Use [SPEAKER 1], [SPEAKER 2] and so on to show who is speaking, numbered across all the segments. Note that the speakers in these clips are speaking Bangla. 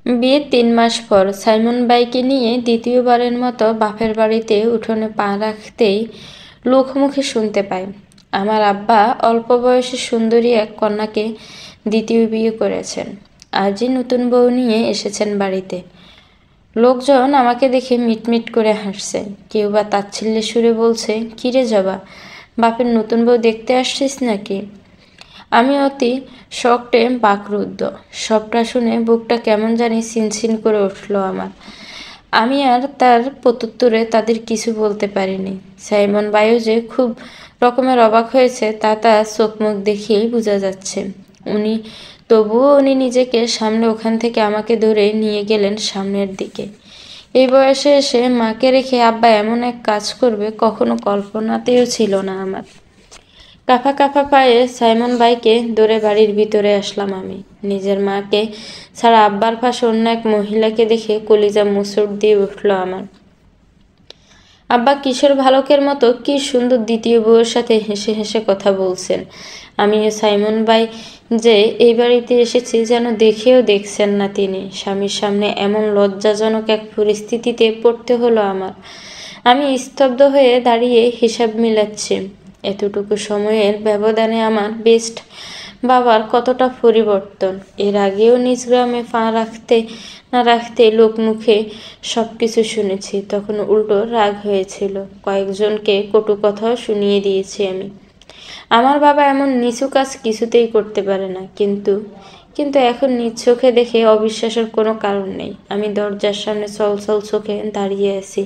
[SPEAKER 1] বিয়ের ৩ মাস পর সাইমন ভাইকে নিয়ে দ্বিতীয়বারের মতো বাপের বাড়িতে উঠোনে পা রাখতেই লোকমুখে শুনতে পাই, আমার আব্বা অল্প বয়সে সুন্দরী এক কন্যাকে দ্বিতীয় বিয়ে করেছেন। আজই নতুন বউ নিয়ে এসেছেন বাড়িতে। লোকজন আমাকে দেখে মিটমিট করে হাসছে, কেউ বা তাচ্ছিল্যের সুরে বলছে, কিরে জবা, বাপের নতুন বউ দেখতে আসছিস নাকি? আমি অতি শক্টে বাকরুদ্ধ। সবটা শুনে বুকটা কেমন জানি ছিনছিন করে উঠল আমার। আমি আর তার প্রত্যুত্তরে তাদের কিছু বলতে পারিনি। সাইমন বায়ু যে খুব রকমের অবাক হয়েছে তা তার চোখ মুখ দেখেই বোঝা যাচ্ছে। তবুও উনি নিজেকে সামনে ওখান থেকে আমাকে ধরে নিয়ে গেলেন সামনের দিকে। এই বয়সে এসে মাকে রেখে আব্বা এমন এক কাজ করবে কখনো কল্পনাতেও ছিল না আমার। কাঁপা কাঁপা পায়ে সাইমন ভাইকে ধরে বাড়ির ভিতরে আসলাম আমি। নিজের মাকে ছাড়া আব্বার পাশে অন্য এক মহিলাকে দেখে কলিজা মুসুর দিয়ে উঠল আমার। আব্বা কিশোর ভালকের মতো কি সুন্দর দ্বিতীয় বউয়ের সাথে হেসে হেসে কথা বলছেন। আমিও সাইমন ভাই যে এই বাড়িতে এসেছি যেন দেখেও দেখছেন না তিনি। স্বামীর সামনে এমন লজ্জাজনক এক পরিস্থিতিতে পড়তে হলো আমার। আমি স্তব্ধ হয়ে দাঁড়িয়ে হিসাব মিলাচ্ছি। এতটুকু সময়ের ব্যবধানে আমার বেস্ট বাবার কতটা পরিবর্তন। এর আগেও নিজ গ্রামে পা রাখতে না রাখতে লোকমুখে সব কিছু শুনেছি, তখন উল্টো রাগ হয়েছিল। কয়েকজনকে কটু কথাও শুনিয়ে দিয়েছি আমি। আমার বাবা এমন নিচু কাজ কিছুতেই করতে পারে না, কিন্তু কিন্তু এখন নিজ চোখে দেখে অবিশ্বাসের কোনো কারণ নেই। আমি দরজার সামনে ছলছল চোখে দাঁড়িয়ে আছি।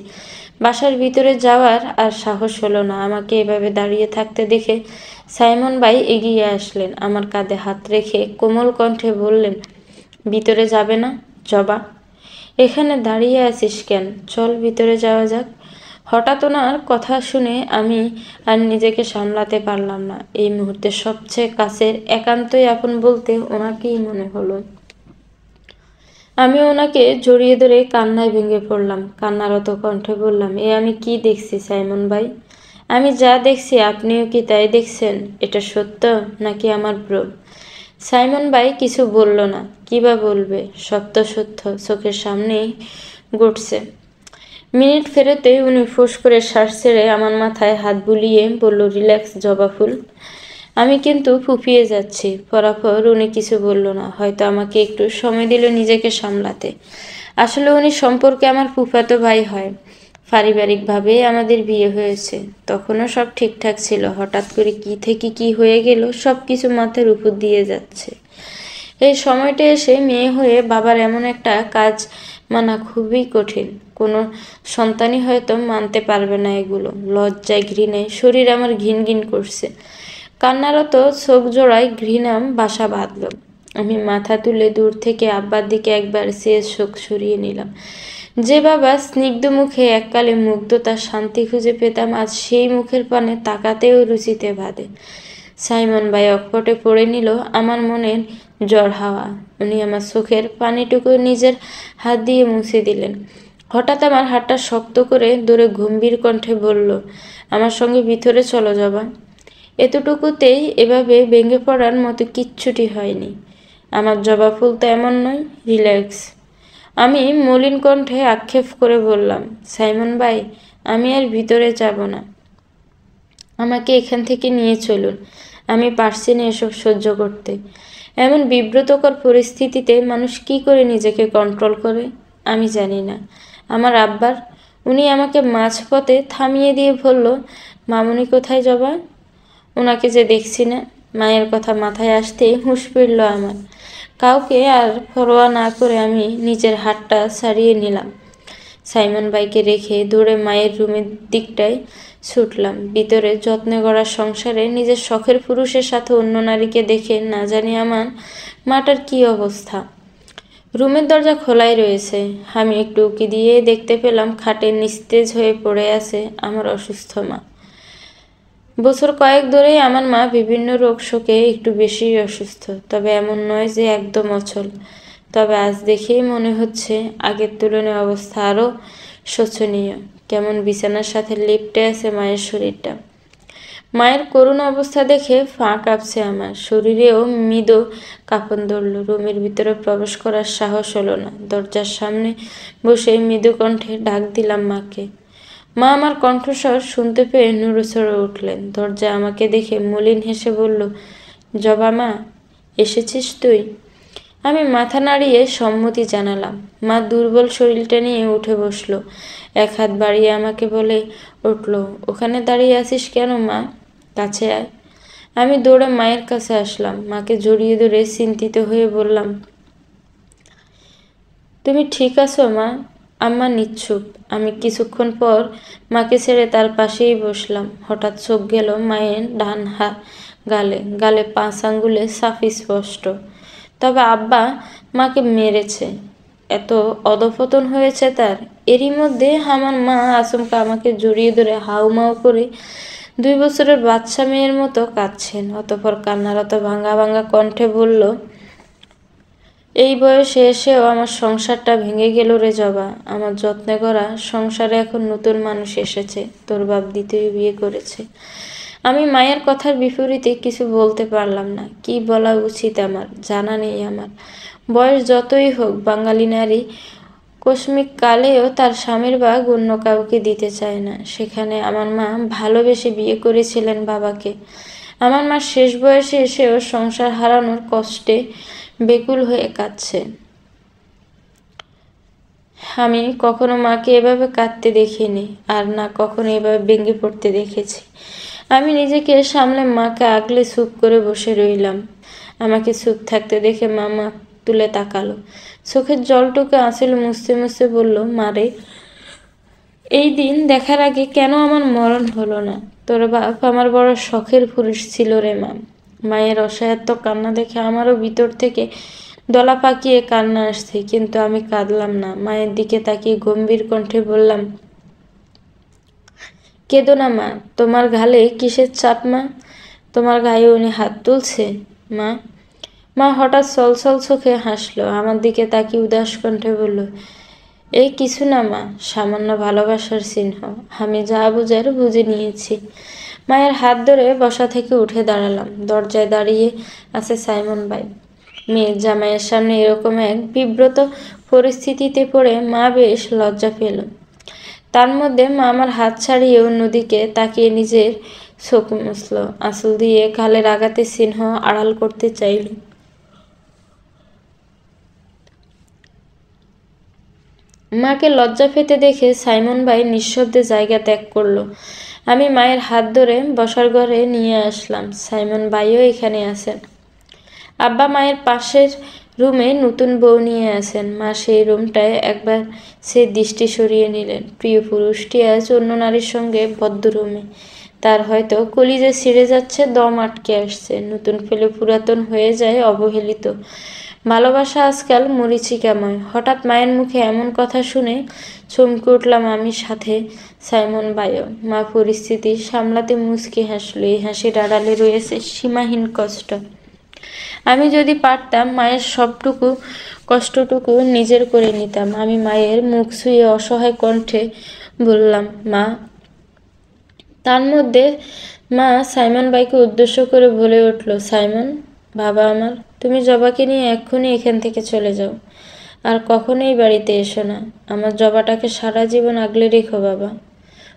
[SPEAKER 1] বাসার ভিতরে যাওয়ার আর সাহস হলো না। আমাকে এভাবে দাঁড়িয়ে থাকতে দেখে সাইমন ভাই এগিয়ে আসলেন, আমার কাঁধে হাত রেখে কোমল কণ্ঠে বললেন, ভিতরে যাবে না জবা? এখানে দাঁড়িয়ে আছিস কেন? চল ভিতরে যাওয়া যাক। হঠাৎ ওনার কথা শুনে আমি আর নিজেকে সামলাতে পারলাম না। এই মুহূর্তে সবচেয়ে কাছের একান্তই আপন বলতে ওনাকেই মনে হলো। আমি ওনাকে জড়িয়ে ধরে কান্নায় ভেঙে পড়লাম। কান্নারত কণ্ঠে বললাম, এ আমি কি দেখছি সাইমন ভাই? আমি যা দেখছি আপনিও কি তাই দেখছেন? এটা সত্য নাকি আমার ভ্রম? সাইমন ভাই কিছু বলল না। কি বা বলবে? সত্য সত্য চোখের সামনেই ঘটছে। মিনিট ফেরতেই উনি ফোঁস করে শ্বাস ছেড়ে আমার মাথায় হাত বুলিয়ে বলল, রিল্যাক্স জবা ফুল। আমি কিন্তু ফুঁপিয়ে যাচ্ছি। পরাপর উনি কিছু বলল না, হয়তো আমাকে একটু সময় দিল নিজেকে সামলাতে। আসলে উনি সম্পর্কে আমার ফুফাতো ভাই হয়। পারিবারিকভাবে আমাদের বিয়ে হয়েছে। তখনও সব ঠিকঠাক ছিল। হঠাৎ করে কি থেকে কি হয়ে গেল সব কিছু মাথার উপর দিয়ে যাচ্ছে। এই সময়টা এসে মেয়ে হয়ে বাবার এমন একটা কাজ মানা খুবই কঠিন। কোনো সন্তানই হয়তো মানতে পারবে না এগুলো। লজ্জায় ঘৃণায় শরীর আমার ঘিন ঘিন করছে। কান্নারত চোখ জোড়ায় ঘৃণা বাসা বাঁধল। আমি মাথা তুলে দূর থেকে আব্বার দিকে একবার চেয়ে চোখ সরিয়ে নিলাম। যে বাবা স্নিগ্ধ মুখে এককালে মুগ্ধতার শান্তি খুঁজে পেতাম, আজ সেই মুখের পানে তাকাতেও রুচিতে বাঁধে। সাইমন ভাই অকপটে পড়ে নিল আমার মনের জ্বর হাওয়া। উনি আমার চোখের পানিটুকু নিজের হাত দিয়ে মুছে দিলেন। হঠাৎ আমার হাতটা শক্ত করে ধরে গম্ভীর কণ্ঠে বলল, আমার সঙ্গে ভিতরে চলো যাবা। এতটুকুতেই এভাবে ভেঙে পড়ার মতো কিচ্ছুটি হয়নি। আমার জবা ফুল তো এমন নয়, রিল্যাক্স। আমি মলিন কণ্ঠে আক্ষেপ করে বললাম, সাইমন ভাই, আমি আর ভিতরে যাব না। আমাকে এখান থেকে নিয়ে চলুন। আমি পারছি না এসব সহ্য করতে। এমন বিব্রতকর পরিস্থিতিতে মানুষ কি করে নিজেকে কন্ট্রোল করে আমি জানি না। আমার আব্বার, উনি আমাকে মাঝপথে থামিয়ে দিয়ে বলল, মামুনি কোথায় যাবা? ওনাকে যে দেখছি না। মায়ের কথা মাথায় আসতেই হুঁশ ফিরল আমার। কাউকে আর পরোয়া না করে আমি নিজের হাতটা ছাড়িয়ে নিলাম। সাইমন ভাইকে রেখে দৌড়ে মায়ের রুমের দিকটায় ছুটলাম। ভিতরে যত্নে গড়া সংসারে নিজের শখের পুরুষের সাথে অন্য নারীকে দেখে না জানি আমার মাটার কি অবস্থা। রুমের দরজা খোলাই রয়েছে। আমি একটু উকি দিয়ে দেখতে পেলাম খাটে নিস্তেজ হয়ে পড়ে আছে আমার অসুস্থ মা। বছর কয়েক ধরেই আমার মা বিভিন্ন রোগ শোকে একটু বেশি অসুস্থ, তবে এমন নয় যে একদম অচল। তবে আজ দেখেই মনে হচ্ছে আগের তুলনায় অবস্থা আরও শোচনীয়। কেমন বিছানার সাথে লিপটে আছে মায়ের শরীরটা। মায়ের করুণ অবস্থা দেখে পা কাঁপছে আমার, শরীরেও মৃদু কাঁপন ধরল। রুমের ভিতরে প্রবেশ করার সাহস হলো না। দরজার সামনে বসে মৃদু কণ্ঠে ডাক দিলাম মাকে। মা আমার কণ্ঠস্বর শুনতে পেয়ে নড়েচড়ে উঠলেন। দরজা আমাকে দেখে মলিন হেসে বলল, জবা মা, এসেছিস তুই? আমি মাথা নাড়িয়ে সম্মতি জানালাম। মা দুর্বল শরীরটা নিয়ে উঠে বসলো, এক হাত বাড়িয়ে আমাকে বলে উঠল, ওখানে দাঁড়িয়ে আছিস কেন মা, কাছে আয়। আমি দৌড়ে মায়ের কাছে আসলাম। মাকে জড়িয়ে ধরে চিন্তিত হয়ে বললাম, তুমি ঠিক আছো মা? আম্মা নিচ্ছুপ। আমি কিছুক্ষণ পর মাকে ছেড়ে তার পাশেই বসলাম। হঠাৎ চোখ গেল মায়ের ডান গালে। গালে 5 আঙ্গুলে সাফি স্পষ্ট। তবে আব্বা মাকে মেরেছে, এত অধপতন হয়েছে তার। এরই মধ্যে আমার মা আচমকা আমাকে জড়িয়ে ধরে হাউমাউ করে 2 বছরের বাচ্চা মেয়ের মতো কাঁদছেন। অতঃপর কান্নারত ভাঙা ভাঙা কণ্ঠে বলল, এই বয়সে এসেও আমার সংসারটা ভেঙে গেল রে জবা। আমার যত্নে করা সংসারে এখন নতুন মানুষ এসেছে, তোর বাপ দ্বিতীয় বিয়ে করেছে। আমি মায়ের কথার বিপরীতে কিছু বলতে পারলাম না। কি বলা উচিত আমার জানা নেই। আমার বয়স যতই হোক, বাঙালি নারী কস্মিক কালেও তার স্বামীর ভাগ অন্য কাউকে দিতে চায় না। সেখানে আমার মা ভালোবেসে বিয়ে করেছিলেন বাবাকে। আমার মা শেষ বয়সে এসেও সংসার হারানোর কষ্টে বেকুল হয়ে কাঁদছে। আমি কখনো মাকে এভাবে কাঁদতে দেখিনি, আর না কখনো এভাবে ভেঙে পড়তে দেখেছি। আমি নিজেকে সামলে মাকে আগলে চুপ করে বসে রইলাম। আমাকে চুপ থাকতে দেখে মামা তুলে তাকালো। চোখের জলটুকু আঁচল মুছতে মুছতে বলল, মারে, এই দিন দেখার আগে কেন আমার মরণ হলো না? তোর বাপ আমার বড় শখের পুরুষ ছিল রে মা। মায়ের অসহায়ত্ব কান্না দেখে আমারও ভিতর থেকে দলা পাকিয়ে কান্না আসছে, কিন্তু আমি কাঁদলাম না। মায়ের দিকে তাকিয়ে গম্ভীর কণ্ঠে বললাম, কেঁদো না মা, তোমার গালে কিসের চাপ মা? তোমার গায়ে উনি হাত তুলছে মা? মা হঠাৎ ছলছল চোখে হাসলো, আমার দিকে তাকিয়ে উদাস কণ্ঠে বলল, এই কিছু না মা, সামান্য ভালোবাসার চিহ্ন। আমি যা বুঝার বুঝে নিয়েছি। মায়ের হাত ধরে বসা থেকে উঠে দাঁড়ালাম। দরজায় দাঁড়িয়ে আছে সাইমন ভাই। মেয়ের জামাইয়ের সামনে এরকম এক বিব্রত পরিস্থিতিতে পড়ে মা বেশ লজ্জা পেল। তার মধ্যে মা আমার হাত ছাড়িয়ে অন্যদিকে তাকিয়ে নিজের চোখ মুছল, আঁচল দিয়ে গালের আঘাতে চিহ্ন আড়াল করতে চাইল। মাকে লজ্জা পেতে দেখে সাইমন ভাই নিঃশব্দে জায়গা ত্যাগ করলো। আমি মায়ের হাত ধরে বসার ঘরে নিয়ে আসলাম। সাইমন ভাইও এখানে আছেন। আব্বা মায়ের পাশের রুমে নতুন বউ নিয়ে আছেন। মা সেই রুমটায় একবার সে দৃষ্টি সরিয়ে নিলেন। প্রিয় পুরুষটি আজ অন্য নারীর সঙ্গে বদ্ধ রুমে। তার হয়তো কলিজে ছিঁড়ে যাচ্ছে, দম আটকে আসছে। নতুন পেলে পুরাতন হয়ে যায় অবহেলিত। ভালোবাসা আজকাল মরীচিকাময়। হঠাৎ মায়ের মুখে এমন কথা শুনে চমকে উঠলাম আমি, সাথে সাইমন ভাইও। মা পরিস্থিতি সামলাতে মুচকি হাসলো। এই হাসির আড়ালে রয়েছে সীমাহীন কষ্ট। আমি যদি পারতাম মায়ের সবটুকু কষ্টটুকু নিজের করে নিতাম। আমি মায়ের মুখ ছুঁয়ে অসহায় কণ্ঠে বললাম, মা। তার মধ্যে মা সাইমন ভাইকে উদ্দেশ্য করে বলে উঠল, সাইমন বাবা আমার, তুমি জবাকে নিয়ে এক্ষুনি এখান থেকে চলে যাও। আর কখনোই বাড়িতে এসো না। আমার জবাটাকে সারা জীবন আগলে রেখো বাবা।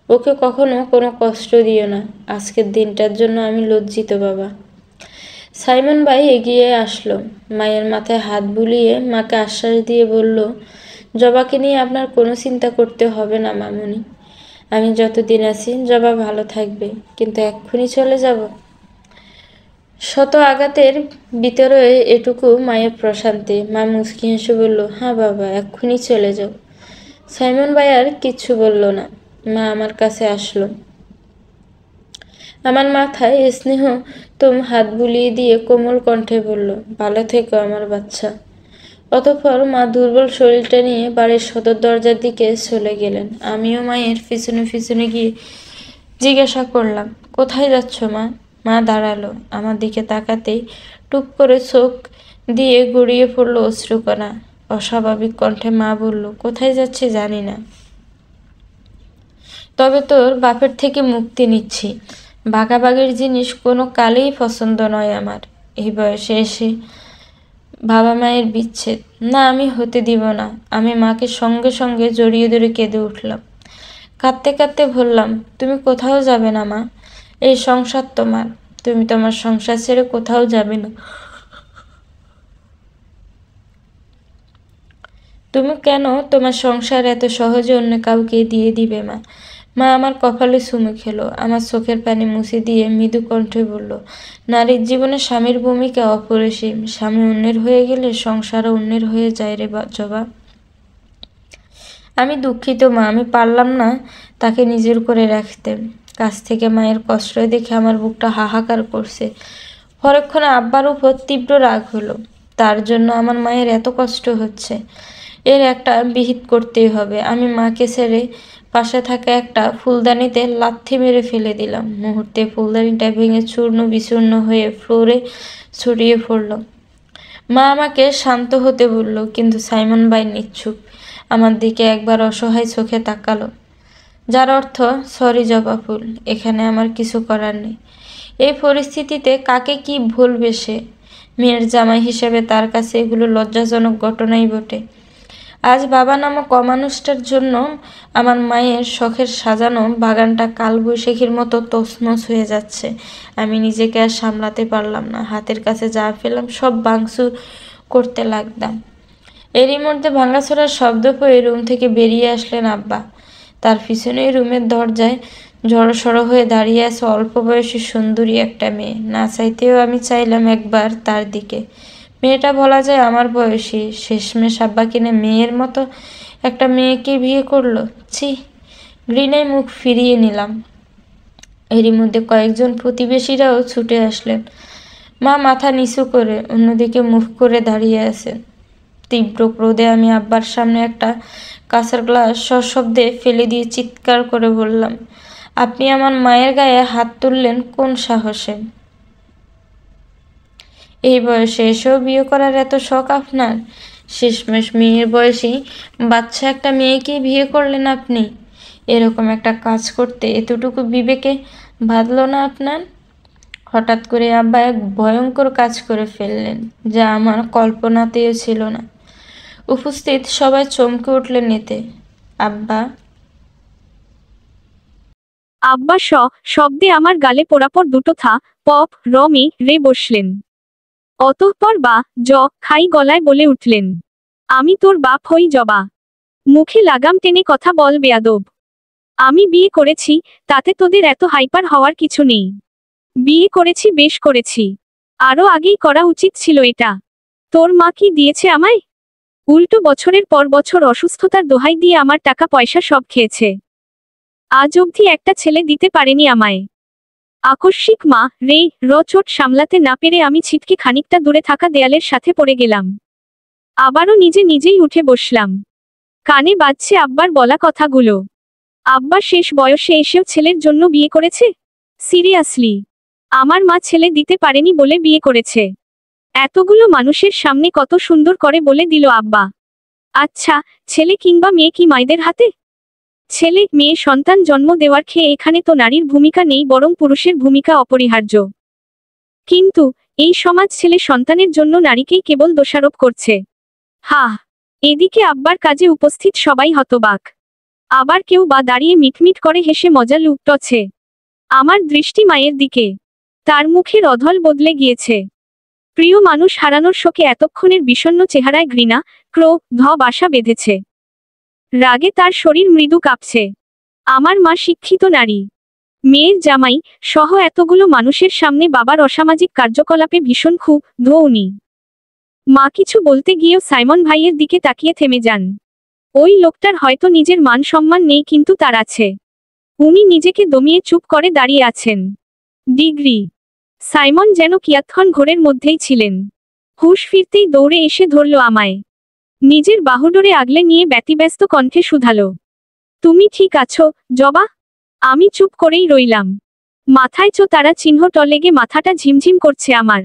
[SPEAKER 1] ওকে কখনো কোনো কষ্ট দিও না। আজকের দিনটার জন্য আমি লজ্জিত বাবা। সাইমন ভাই এগিয়ে আসলো, মায়ের মাথায় হাত বুলিয়ে মাকে আশ্বাস দিয়ে বলল, জবাকে নিয়ে আপনার কোনো চিন্তা করতে হবে না মামুনি। আমি যতদিন আছি জবা ভালো থাকবে, কিন্তু এক্ষুনি চলে যাব? শত আঘাতের ভিতরে এটুকু মায়ের প্রশান্তি। মা মুচকি হেসে বলল, হ্যাঁ বাবা, এক্ষুনি চলে যাও। সাইমন ভাই আর কিচ্ছু বলল না। মা আমার কাছে আসলো, আমার মাথায় স্নেহ হাত বুলিয়ে দিয়ে কোমল কণ্ঠে বলল, ভালো থেকো আমার বাচ্চা। অতঃপর মা দুর্বল শরীরটা নিয়ে বাড়ির সদর দরজার দিকে চলে গেলেন। আমিও মায়ের পিছনে পিছনে গিয়ে জিজ্ঞাসা করলাম, কোথায় যাচ্ছ মা? মা দাঁড়ালো। আমার দিকে তাকাতেই টুপ করে চোখ দিয়ে গড়িয়ে পড়ল অশ্রুকণা। অস্বাভাবিক কণ্ঠে মা বলল, কোথায় যাচ্ছে জানি না, তবে তোর বাপের থেকে মুক্তি নিচ্ছি। ভাগাভাগির জিনিস কোনো কালেই পছন্দ নয় আমার। এই বয়সে এসে বাবা মায়ের বিচ্ছেদ না, আমি হতে দিব না। আমি মাকে সঙ্গে সঙ্গে জড়িয়ে ধরে কেঁদে উঠলাম। কাঁদতে কাঁদতে বললাম, তুমি কোথাও যাবে না মা, এই সংসার তোমার, তুমি তোমার সংসার ছেড়ে কোথাও যাবে না। তুমি কেন তোমার সংসার এত সহজে অন্য কাউকে দিয়ে দিবে মা? মা আমার কপালে চুমু খেলো, আমার চোখের পানি মুছে দিয়ে মৃদু কণ্ঠে বলল, নারীর জীবনে স্বামীর ভূমিকা অপরিসীম। স্বামী অন্যের হয়ে গেলে সংসারও অন্যের হয়ে যায় রে জবা। আমি দুঃখিত মা, আমি পারলাম না তাকে নিজের করে রাখতে। কাছ থেকে মায়ের কষ্ট দেখে আমার বুকটা হাহাকার করছে। পরক্ষণে আব্বার উপর তীব্র রাগ হলো। তার জন্য আমার মায়ের এত কষ্ট হচ্ছে, এর একটা বিহিত করতেই হবে। আমি মাকে ছেড়ে পাশে থাকা একটা ফুলদানিতে লাথি মেরে ফেলে দিলাম। মুহূর্তে ফুলদানিটা ভেঙে চূর্ণ বিচূর্ণ হয়ে ফ্লোরে ছড়িয়ে পড়ল। মা আমাকে শান্ত হতে বলল, কিন্তু সাইমন ভাই নিচ্ছুপ। আমার দিকে একবার অসহায় চোখে তাকালো, যার অর্থ, সরি জবা ফুল, এখানে আমার কিছু করার নেই। এই পরিস্থিতিতে কাকে কি ভুলবে সে? মেয়ের জামাই হিসেবে তার কাছে এগুলো লজ্জাজনক ঘটনাই বটে। আজ বাবা নামক অমানুষটার জন্য আমার মায়ের শখের সাজানো বাগানটা কালবৈশাখীর মতো তছনছ হয়ে যাচ্ছে। আমি নিজেকে আর সামলাতে পারলাম না। হাতের কাছে যা পেলাম সব ভাঙচুর করতে লাগলাম। এরই মধ্যে ভাঙাচোরার শব্দ পেয়ে রুম থেকে বেরিয়ে আসলেন আব্বা। তার পিছনেই রুমের দরজায় জড়সড় হয়ে দাঁড়িয়ে আছে অল্প বয়সী সুন্দরী একটা মেয়ে। না চাইতেও আমি চাইলাম একবার তার দিকে। মেয়েটা বলা যায় আমার বয়সী। শেষমেশ আব্বা কিনে মেয়ের মতো একটা মেয়েকে বিয়ে করলো। ছি! ঘৃণায় মুখ ফিরিয়ে নিলাম। এরই মধ্যে কয়েকজন প্রতিবেশীরাও ছুটে আসলেন। মা মাথা নিচু করে অন্যদিকে মুখ করে দাঁড়িয়ে আছেন। তীব্র ক্রোধে আমি আব্বার সামনে একটা কাঁচের গ্লাস সশব্দে ফেলে দিয়ে চিৎকার করে বললাম, আপনি আমার মায়ের গায়ে হাত তুললেন কোন সাহসে? এই বয়সে এসেও বিয়ে করার এত শখ আপনার? শেষমেশ মেয়ের বয়সী বাচ্চা একটা মেয়েকে বিয়ে করলেন আপনি। এরকম একটা কাজ করতে এতটুকু বিবেকে বাঁধল না আপনার? হঠাৎ করে আব্বা এক ভয়ঙ্কর কাজ করে ফেললেন, যা আমার কল্পনাতেও ছিল না। উপস্থিত সবাই চমকে উঠলেন এতে। আব্বা
[SPEAKER 2] আব্বা শব্দে আমার গালে পরাপর দুটো থা পপ রমি রে বসলেন। অতঃপর বা জ খাই গলায় বলে উঠলেন, আমি তোর বাপ হই জবা। মুখে লাগাম টেনে কথা বল বেয়াদব। আমি বিয়ে করেছি, তাতে তোদের এত হাইপার হওয়ার কিছু নেই। বিয়ে করেছি, বেশ করেছি। আরো আগেই করা উচিত ছিল এটা। তোর মা কি দিয়েছে আমায়? উল্টো বছরের পর বছর অসুস্থতার দোহাই দিয়ে আমার টাকা পয়সা সব খেয়েছে। আজ অবধি একটা ছেলে দিতে পারেনি আমায়। আকস্মিক মা রে চোট সামলাতে না পেরে আমি ছিটকে খানিকটা দূরে থাকা দেয়ালের সাথে পড়ে গেলাম। আবারও নিজেই উঠে বসলাম। কানে বাজছে আব্বার বলা কথাগুলো। আব্বা শেষ বয়সে এসেও ছেলের জন্য বিয়ে করেছে? সিরিয়াসলি? আমার মা ছেলে দিতে পারেনি বলে বিয়ে করেছে? এতগুলো মানুষের সামনে কত সুন্দর করে বলে দিল আব্বা। আচ্ছা, ছেলে কিংবা মেয়ে কি মায়েদের হাতে? ছেলে মেয়ে সন্তান জন্ম দেওয়ার খেয়ে এখানে তো নারীর ভূমিকা নেই, বরং পুরুষের ভূমিকা অপরিহার্য। কিন্তু এই সমাজ ছেলে সন্তানের জন্য নারীকেই কেবল দোষারোপ করছে। হা! এদিকে আব্বার কাজে উপস্থিত সবাই হতবাক। আবার কেউ বা দাঁড়িয়ে মিটমিট করে হেসে মজা লুটছে। আমার দৃষ্টি মায়ের দিকে। তার মুখের অধল বদলে গিয়েছে। প্রিয় মানুষ হারানোর শোকে এতক্ষণের বিষণ্ণ চেহারায় ঘৃণা, ক্রোধ বাসা বেঁধেছে। রাগে তার শরীর মৃদু কাঁপছে। আমার মা শিক্ষিত নারী, মেয়ের জামাই সহ এতগুলো মানুষের সামনে বাবার অসামাজিক কার্যকলাপে ভীষণ খুব উনি। মা কিছু বলতে গিয়েও সাইমন ভাইয়ের দিকে তাকিয়ে থেমে যান। ওই লোকটার হয়তো নিজের মান সম্মান নেই, কিন্তু তার আছে। উনি নিজেকে দমিয়ে চুপ করে দাঁড়িয়ে আছেন। ডিগ্রি সাইমন যেন কিয়ৎক্ষণ ঘোরের মধ্যেই ছিলেন। হুঁশ ফিরতেই দৌড়ে এসে ধরল আমায়। নিজের বাহুডোরে আগলে নিয়ে ব্যতিব্যস্ত কণ্ঠে শুধালো, তুমি ঠিক আছো জবা? আমি চুপ করেই রইলাম। মাথায় তারা চিহ্ন লেগে মাথাটা ঝিমঝিম করছে আমার।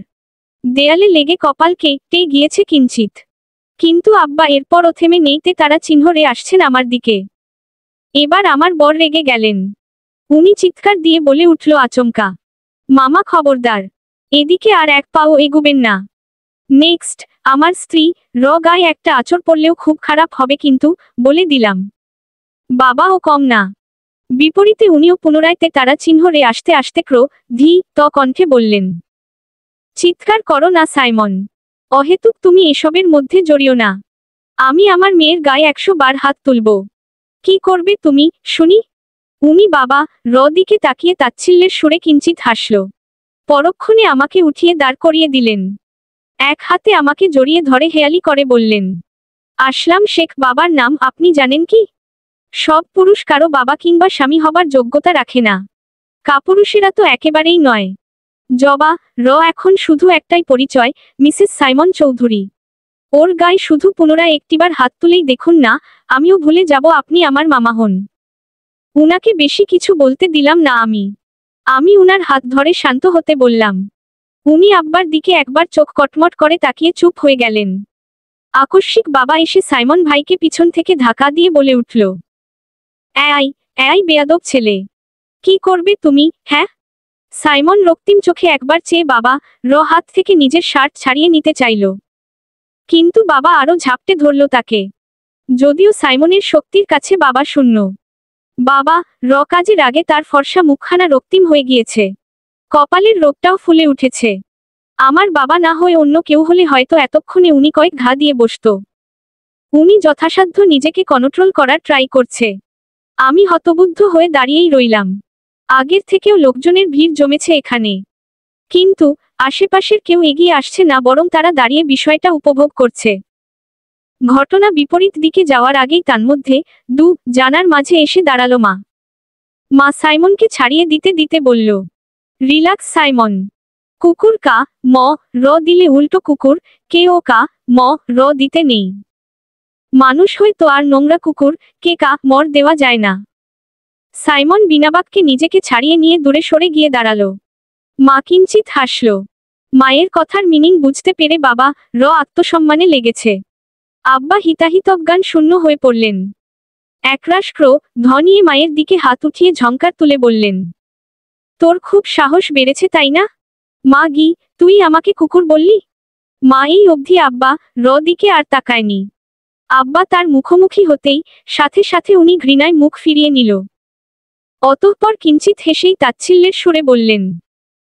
[SPEAKER 2] দেয়ালে লেগে কপাল কেটে গিয়েছে কিঞ্চিত। কিন্তু আব্বা এরপরও থেমে নেইতে তারা চিহ্ন রে আসছেন আমার দিকে। এবার আমার বর রেগে গেলেন। উনি চিৎকার দিয়ে বলে উঠল আচমকা, মামা খবরদার, এদিকে আর এক পাও এগুবেন না। নেক্সট, আমার স্ত্রী গায়ে একটা আঁচড় পড়লেও খুব খারাপ হবে কিন্তু, বলে দিলাম। বাবাও কম না। বিপরীতে উনিও পুনরায় তারা চিহ্ন রে আসতে আসতে কণ্ঠে বললেন, চিৎকার করো না সাইমন, অহেতুক তুমি এসবের মধ্যে জড়িও না। আমি আমার মেয়ের গায়ে 100 বার হাত তুলব। কি করবে তুমি, শুনি? উনি বাবা দিকে তাকিয়ে তাচ্ছিল্যের সুরে কিঞ্চিত হাসল। পরক্ষণে আমাকে উঠিয়ে দাঁড় করিয়ে দিলেন। এক হাতে আমাকে জড়িয়ে ধরে হেয়ালি করে বললেন, আসলাম শেখ বাবার নাম আপনি জানেন কি? সব পুরুষ কারো বাবা কিংবা স্বামী হবার যোগ্যতা রাখে না। কাপুরুষেরা তো একেবারেই নয়। জবা এখন শুধু একটাই পরিচয়, মিসেস সাইমন চৌধুরী। ওর গায়ে শুধু পুনরায় একটিবার হাত তুলেই দেখুন না, আমিও ভুলে যাব আপনি আমার মামা হন। উনাকে বেশি কিছু বলতে দিলাম না আমি উনার হাত ধরে শান্ত হতে বললাম। উনি আব্বার দিকে একবার চোখ কটমট করে তাকিয়ে চুপ হয়ে গেলেন। আকস্মিক বাবা এসে সাইমন ভাইকে পিছন থেকে ধাক্কা দিয়ে বলে উঠল, এই বেয়াদব ছেলে, কি করবে তুমি, হ্যাঁ? সাইমন রক্তিম চোখে একবার চেয়ে বাবা হাত থেকে নিজের শার্ট ছাড়িয়ে নিতে চাইল, কিন্তু বাবা আরো ঝাপটে ধরল তাকে। যদিও সাইমনের শক্তির কাছে বাবা শূন্য। বাবা কাজের আগে তার ফর্সা মুখখানা রক্তিম হয়ে গিয়েছে, কপালের রোগটাও ফুলে উঠেছে। আমার বাবা না হয়ে অন্য কেউ হলে হয়তো এতক্ষণে উনি কয়েক ঘা দিয়ে বসত। উনি যথাসাধ্য নিজেকে কন্ট্রোল করার ট্রাই করছে। আমি হতবুদ্ধ হয়ে দাঁড়িয়েই রইলাম। আগের থেকেও লোকজনের ভিড় জমেছে এখানে, কিন্তু আশেপাশের কেউ এগিয়ে আসছে না, বরং তারা দাঁড়িয়ে বিষয়টা উপভোগ করছে। ঘটনা বিপরীত দিকে যাওয়ার আগেই তন্মধ্যে জানার মাঝে এসে দাঁড়ালো মা সাইমনকে ছাড়িয়ে দিতে দিতে বলল, রিল্যাক্স সাইমন। কুকুর কা দিলে উল্টো কুকুর, কে ও কা দিতে নেই। মানুষ হয়তো আর নোংরা কুকুর কে কা মর দেওয়া যায় না। সাইমন বিনাবাক্যে নিজেকে ছাড়িয়ে নিয়ে দূরে সরে গিয়ে দাঁড়ালো। মা কিঞ্চিত হাসল। মায়ের কথার মিনিং বুঝতে পেরে বাবা আত্মসম্মানে লেগেছে। আব্বা হিতাহিতজ্ঞান শূন্য হয়ে পড়লেন। একরাশ নিয়ে মায়ের দিকে হাত উঠিয়ে ঝংকার তুলে বললেন, তোর খুব সাহস বেড়েছে তাই না? মা গি, তুই আমাকে কুকুর বললি? মা এই অবধি আব্বা দিকে আর তাকায়নি। আব্বা তার মুখোমুখি হতেই সাথে সাথে উনি ঘৃণায় মুখ ফিরিয়ে নিল। অতঃপর কিঞ্চিত হেসেই তাচ্ছিল্যের সুরে বললেন,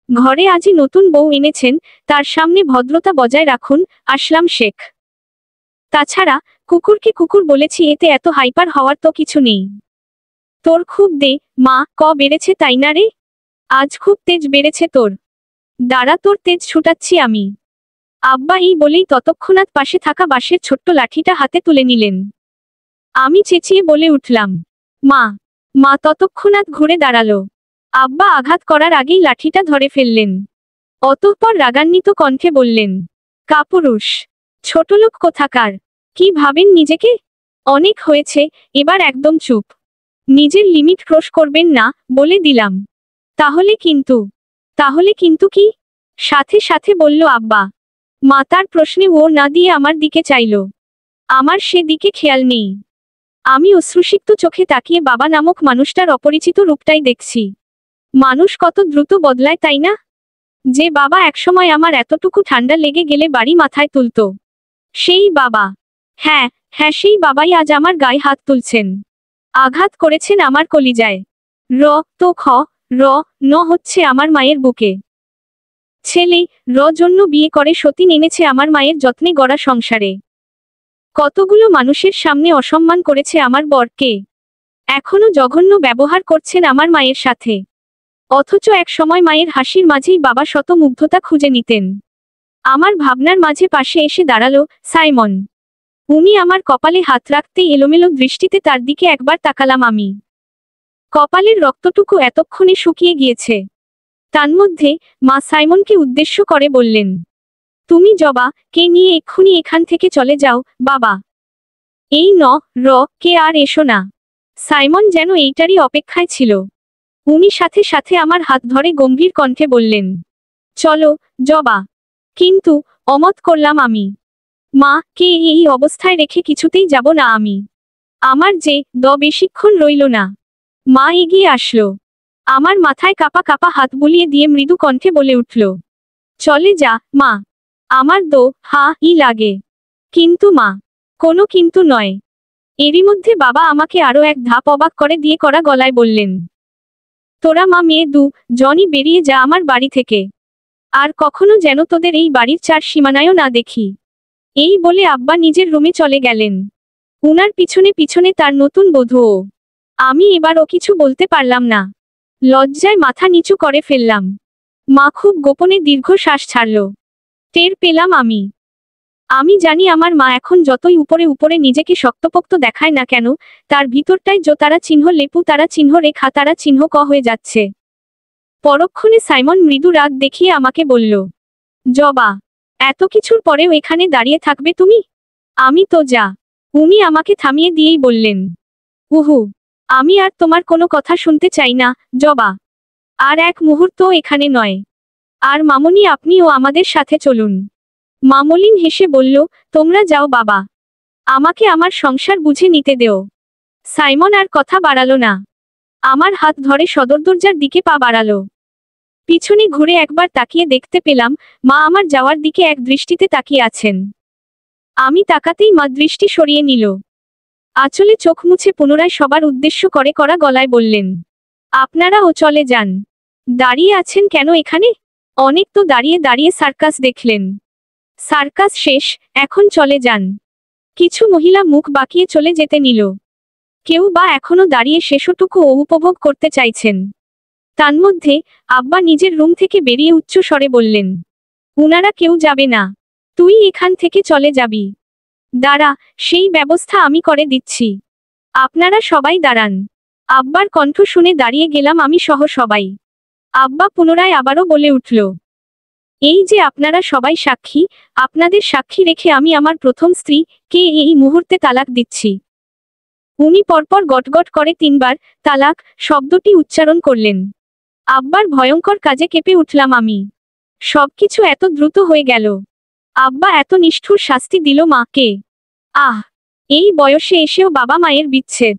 [SPEAKER 2] ঘরে আজই নতুন বউ এনেছেন, তার সামনে ভদ্রতা বজায় রাখুন, আসলাম শেখ। তাছাড়া কুকুরকে কুকুর বলেছি, এতে এত হাইপার হওয়ার তো কিছু নেই। তোর খুব মা বেড়েছে তাই না রে? আজ খুব তেজ বেড়েছে তোর। দাঁড়া, তোর তেজ ছুটাচ্ছি আমি। আব্বা এই বলেই ততক্ষণাৎ পাশে থাকা বাঁশের ছোট্ট লাঠিটা হাতে তুলে নিলেন। আমি চেঁচিয়ে বলে উঠলাম, মা ততক্ষণাৎ ঘুরে দাঁড়ালো। আব্বা আঘাত করার আগেই লাঠিটা ধরে ফেললেন। অতঃপর রাগান্বিত কণ্ঠে বললেন, কাপুরুষ, ছোটলোক কোথাকার, কি ভাবেন নিজেকে? অনেক হয়েছে, এবার একদম চুপ। নিজের লিমিট ক্রস করবেন না, বলে দিলাম। তাহলে কিন্তু কি? সাথে সাথে বলল আব্বা। মাতার প্রশ্নে ও না দিয়ে আমার দিকে চাইল। আমার সে দিকে খেয়াল নেই। আমি অশ্রুসিক্ত চোখে তাকিয়ে বাবা নামক মানুষটার অপরিচিত রূপটাই দেখছি। মানুষ কত দ্রুত বদলায় তাই না? যে বাবা একসময় আমার এতটুকু ঠান্ডা লেগে গেলে বাড়ি মাথায় তুলত, সেই বাবা, হ্যাঁ সেই বাবাই আজ আমার গায়ে হাত তুলছেন। আঘাত করেছেন আমার কলিজায়। হচ্ছে আমার মায়ের বুকে। ছেলে জন্য বিয়ে করে সতীন এনেছে আমার মায়ের যত্নে গড়া সংসারে। কতগুলো মানুষের সামনে অসম্মান করেছে আমার বরকে। এখনো জঘন্য ব্যবহার করছেন আমার মায়ের সাথে। অথচ এক সময় মায়ের হাসির মাঝেই বাবা শত মুগ্ধতা খুঁজে নিতেন। আমার ভাবনার মাঝে পাশে এসে দাঁড়ালো সাইমন। উনি আমার কপালে হাত রাখতেই এলোমেলো দৃষ্টিতে তার দিকে একবার তাকালাম আমি। কপালের রক্তটুকু এতক্ষণে শুকিয়ে গিয়েছে। তন্মধ্যে মা সাইমনকে উদ্দেশ্য করে বললেন, তুমি জবা কে নিয়ে এক্ষুনি এখান থেকে চলে যাও বাবা। এই কে আর এসো না। সাইমন যেন এইটারই অপেক্ষায় ছিল। উনি সাথে সাথে আমার হাত ধরে গম্ভীর কণ্ঠে বললেন, চলো জবা। কিন্তু অমত করলাম আমি। মা কে এই অবস্থায় রেখে কিছুতেই যাব না আমি। আমার যে বেশিক্ষণ রইল না। মা এগিয়ে আসলো। আমার মাথায় কাপা কাপা হাত বুলিয়ে দিয়ে মৃদু কণ্ঠে বলে উঠল, চলে যা মা। আমার ই লাগে। কিন্তু মা। কোনো কিন্তু নয়। এরই মধ্যে বাবা আমাকে আরো এক ধাপ অবাক করে দিয়ে কড়া গলায় বললেন, তোরা মা মেয়ে জনই বেরিয়ে যা আমার বাড়ি থেকে। আর কখনো যেন তোদের এই বাড়ির চার সীমানায়ও না দেখি। এই বলে আব্বা নিজের রুমে চলে গেলেন। উনার পিছনে পিছনে তার নতুন বধূও। আমি এবারও কিছু বলতে পারলাম না। লজ্জায় মাথা নিচু করে ফেললাম। মা খুব গোপনে দীর্ঘশ্বাস ছাড়ল। টের পেলাম আমি জানি আমার মা এখন যতই উপরে উপরে নিজেকে শক্তপোক্ত দেখায় না কেন, তার ভিতরটায় তারা চিহ্ন লেপু, তারা চিহ্ন রেখা, তারা চিহ্ন হয়ে যাচ্ছে। পরক্ষণে সাইমন মৃদু রাগ দেখিয়ে আমাকে বলল, জবা, এত কিছুর পরেও এখানে দাঁড়িয়ে থাকবে তুমি? আমি তো যা। উনি আমাকে থামিয়ে দিয়েই বললেন, উহু, আমি আর তোমার কোনো কথা শুনতে চাই না, জবা। আর এক মুহূর্তও এখানে নয়। আর মামনি, আপনিও আমাদের সাথে চলুন। মামলিন হেসে বলল, তোমরা যাও বাবা। আমাকে আমার সংসার বুঝে নিতে দেও। সাইমন আর কথা বাড়ালো না। আমার হাত ধরে সদর দরজার দিকে পা বাড়ালো। পিছনে ঘুরে একবার তাকিয়ে দেখতে পেলাম, মা আমার যাওয়ার দিকে এক দৃষ্টিতে তাকিয়ে আছেন। আমি তাকাতেই মা দৃষ্টি সরিয়ে নিল। আঁচলে চোখ মুছে পুনরায় সবার উদ্দেশ্য করে কড়া গলায় বললেন, আপনারাও চলে যান। দাঁড়িয়ে আছেন কেন এখানে? অনেক তো দাঁড়িয়ে দাঁড়িয়ে সার্কাস দেখলেন। সার্কাস শেষ, এখন চলে যান। কিছু মহিলা মুখ বাঁকিয়ে চলে যেতে নিল। কেউ বা এখনো দাঁড়িয়ে শেষটুকু উপভোগ করতে চাইছেন। তন্মধ্যে আব্বা নিজের রুম থেকে বেরিয়ে উচ্চ স্বরে বললেন, উনারা কেউ যাবে না। তুই এখান থেকে চলে যাবি। দাঁড়া, সেই ব্যবস্থা আমি করে দিচ্ছি। আপনারা সবাই দাঁড়ান। আব্বার কণ্ঠ শুনে দাঁড়িয়ে গেলাম আমি সহ সবাই। আব্বা পুনরায় আবারও বলে উঠল, এই যে আপনারা সবাই সাক্ষী, আপনাদের সাক্ষী রেখে আমি আমার প্রথম স্ত্রী কে এই মুহূর্তে তালাক দিচ্ছি। উনি পরপর গটগট করে 3 বার তালাক শব্দটি উচ্চারণ করলেন। আব্বার ভয়ঙ্কর কাজে কেঁপে উঠলাম আমি। সবকিছু এত দ্রুত হয়ে গেল। আব্বা এত নিষ্ঠুর শাস্তি দিল মাকে। আহ, এই বয়সে এসেও বাবা মায়ের বিচ্ছেদ।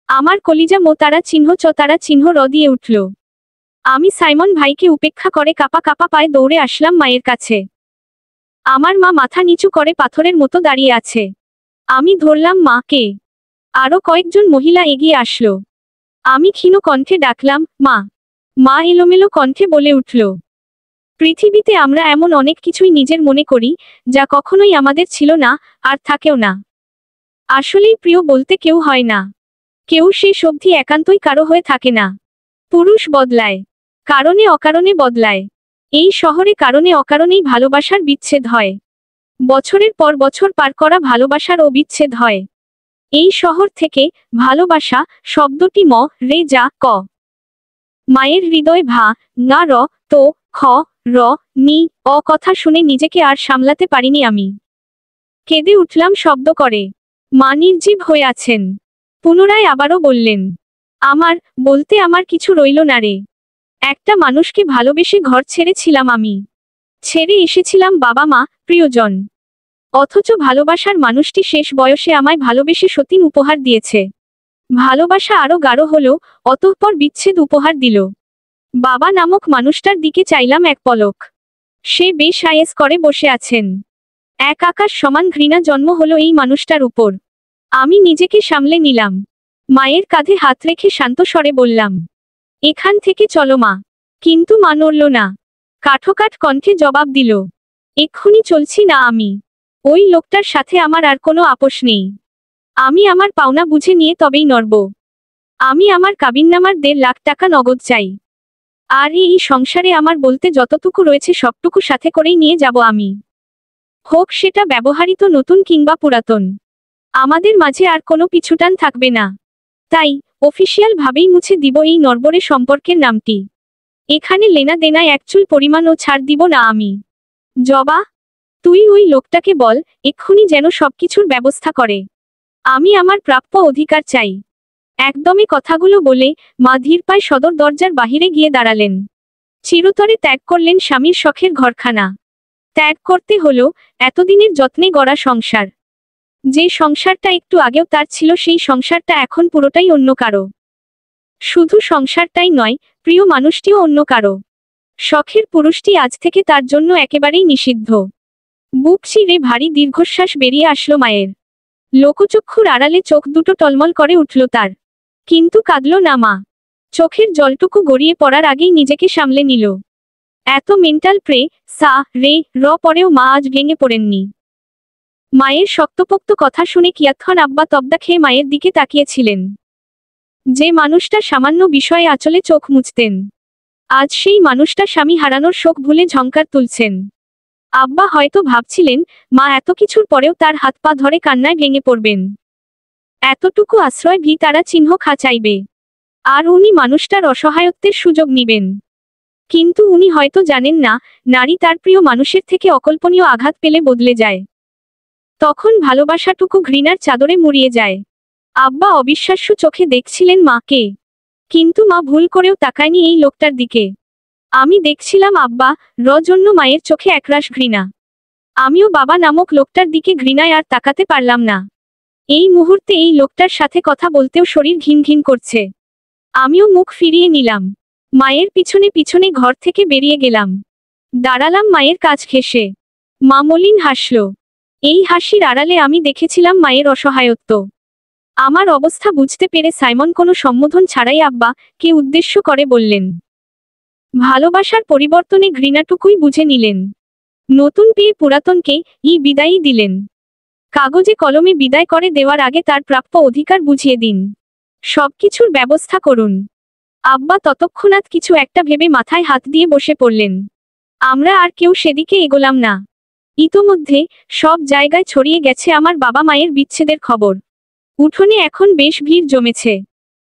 [SPEAKER 2] আমার কলিজা তারা চিহ্ন তারা চিহ্ন দিয়ে উঠল। আমি সাইমন ভাইকে উপেক্ষা করে কাপা কাপা পায়ে দৌড়ে আসলাম মায়ের কাছে। আমার মা মাথা নিচু করে পাথরের মতো দাঁড়িয়ে আছে। আমি ধরলাম মাকে। আরো কয়েকজন মহিলা এগিয়ে আসলো। আমি ক্ষীণ কণ্ঠে ডাকলাম, মা। মা এলোমেলো কণ্ঠে বলে উঠল, পৃথিবীতে আমরা এমন অনেক কিছুই নিজের মনে করি, যা কখনোই আমাদের ছিল না, আর থাকেও না। আসলেই প্রিয় বলতে কেউ হয় না। কেউ শেষ অবধি একান্তই কারো হয়ে থাকে না। পুরুষ বদলায়, কারণে অকারণে বদলায়। এই শহরে কারণে অকারণেই ভালোবাসার বিচ্ছেদ হয়। বছরের পর বছর পার করা ভালোবাসার ও বিচ্ছেদ হয়। এই শহর থেকে ভালোবাসা শব্দটি রে যা ক। মায়ের হৃদয় না তো খ র নি অ কথা শুনে নিজেকে আর সামলাতে পারিনি আমি। কেঁদে উঠলাম শব্দ করে। মা নির্জীব হয়ে আছেন। পুনরায় আবারও বললেন, বলতে আমার কিছু রইল না রে। একটা মানুষকে ভালোবেসে ঘর ছেড়েছিলাম আমি। ছেড়ে এসেছিলাম বাবা মা, প্রিয়জন। অথচ ভালোবাসার মানুষটি শেষ বয়সে আমায় ভালোবেসে সতীন উপহার দিয়েছে। ভালোবাসা আরো গাঢ় হলো, অতঃপর বিচ্ছেদ উপহার দিল। বাবা নামক মানুষটার দিকে চাইলাম এক পলক। সে বেশ আয়েস করে বসে আছেন। এক আকাশ সমান ঘৃণা জন্ম হলো এই মানুষটার উপর। আমি নিজেকে সামলে নিলাম। মায়ের কাঁধে হাত রেখে শান্ত স্বরে বললাম, এখান থেকে চলো মা। কিন্তু মা নড়ল না। কাঠোকাঠ কণ্ঠে জবাব দিল, এক্ষুনি চলছি না আমি। ওই লোকটার সাথে আমার আর কোনো আপোষ নেই। আমি আমার পাওনা বুঝে নিয়ে তবেই নড়ব। আমি আমার কাবিননামার 1.5 লাখ টাকা নগদ চাই। আর এই সংসারে আমার বলতে যতটুকু রয়েছে সবটুকু সাথে করেই নিয়ে যাব আমি। হোক সেটা ব্যবহারিত নতুন কিংবা পুরাতন। আমাদের মাঝে আর কোনো পিছুটান থাকবে না। তাই অফিসিয়াল ভাবেই মুছে দিব এই নড়বড়ে সম্পর্কের নামটি। এখানে লেনা দেনায় একচুল পরিমাণও ছাড় দিব না আমি। জবা, তুই ওই লোকটাকে বল এক্ষুনি যেন সবকিছুর ব্যবস্থা করে। আমি আমার প্রাপ্য অধিকার চাই। একদমই কথাগুলো বলে মা ধীর পায়ে সদর দরজার বাহিরে গিয়ে দাঁড়ালেন। চিরতরে ত্যাগ করলেন স্বামীর শখের ঘরখানা। ত্যাগ করতে হলো এতদিনের যত্নে গড়া সংসার। যে সংসারটা একটু আগেও তার ছিল, সেই সংসারটা এখন পুরোটাই অন্য কারো। শুধু সংসারটাই নয়, প্রিয় মানুষটিও অন্য কারো। শখের পুরুষটি আজ থেকে তার জন্য একেবারেই নিষিদ্ধ। বুক চিরে ভারী দীর্ঘশ্বাস বেরিয়ে আসলো মায়ের। লোকচক্ষুর আড়ালে চোখ দুটো টলমল করে উঠল তার। কিন্তু কাঁদল না মা। চোখের জলটুকু গড়িয়ে পড়ার আগেই নিজেকে সামলে নিল। এত মেন্টাল প্রে সা রে র পরেও মা আজ ভেঙে পড়েননি। মায়ের শক্তপোক্ত কথা শুনে কিয়ৎক্ষণ আব্বা তব্দা খেয়ে মায়ের দিকে তাকিয়েছিলেন। যে মানুষটা সামান্য বিষয়ে আঁচলে চোখ মুছতেন, আজ সেই মানুষটা স্বামী হারানোর শোক ভুলে ঝংকার তুলছেন। আব্বা হয়তো ভাবছিলেন, মা এত কিছুর পরেও তার হাত পা ধরে কান্নায় ভেঙে পড়বেন। এতটুকু আশ্রয় ভি তারা চিহ্ন খা চাইবে। আর উনি মানুষটার অসহায়ত্বের সুযোগ নিবেন। কিন্তু উনি হয়তো জানেন না, নারী তার প্রিয় মানুষের থেকে অকল্পনীয় আঘাত পেলে বদলে যায়। তখন ভালোবাসাটুকু ঘৃণার চাদরে মুড়িয়ে যায়। আব্বা অবিশ্বাস্য চোখে দেখছিলেন মাকে। কিন্তু মা ভুল করেও তাকায়নি এই লোকটার দিকে। আমি দেখছিলাম আব্বা জন্য মায়ের চোখে একরাশ ঘৃণা। আমিও বাবা নামক লোকটার দিকে ঘৃণায় আর তাকাতে পারলাম না। এই মুহূর্তে এই লোকটার সাথে কথা বলতেও শরীর ঘিন ঘিন করছে। আমিও মুখ ফিরিয়ে নিলাম। মায়ের পিছনে পিছনে ঘর থেকে বেরিয়ে গেলাম। দাঁড়ালাম মায়ের কাছ ঘেঁষে। মা মলিন হাসল। এই হাসির আড়ালে আমি দেখেছিলাম মায়ের অসহায়ত্ব। আমার অবস্থা বুঝতে পেরে সাইমন কোনো সম্বোধন ছাড়াই আব্বা কে উদ্দেশ্য করে বললেন। ভালোবাসার পরিবর্তনে ঘৃণাটুকুই বুঝে নিলেন। নতুন পেয়ে পুরাতনকে বিদায়ই দিলেন। কাগজে কলমে বিদায় করে দেওয়ার আগে তার প্রাপ্য অধিকার বুঝিয়ে দিন। সবকিছুর ব্যবস্থা করুন। আব্বা ততক্ষণাৎ কিছু একটা ভেবে মাথায় হাত দিয়ে বসে পড়লেন। আমরা আর কেউ সেদিকে এগোলাম না। ইতোমধ্যে সব জায়গায় ছড়িয়ে গেছে আমার বাবা মায়ের বিচ্ছেদের খবর। উঠোনে এখন বেশ ভিড় জমেছে।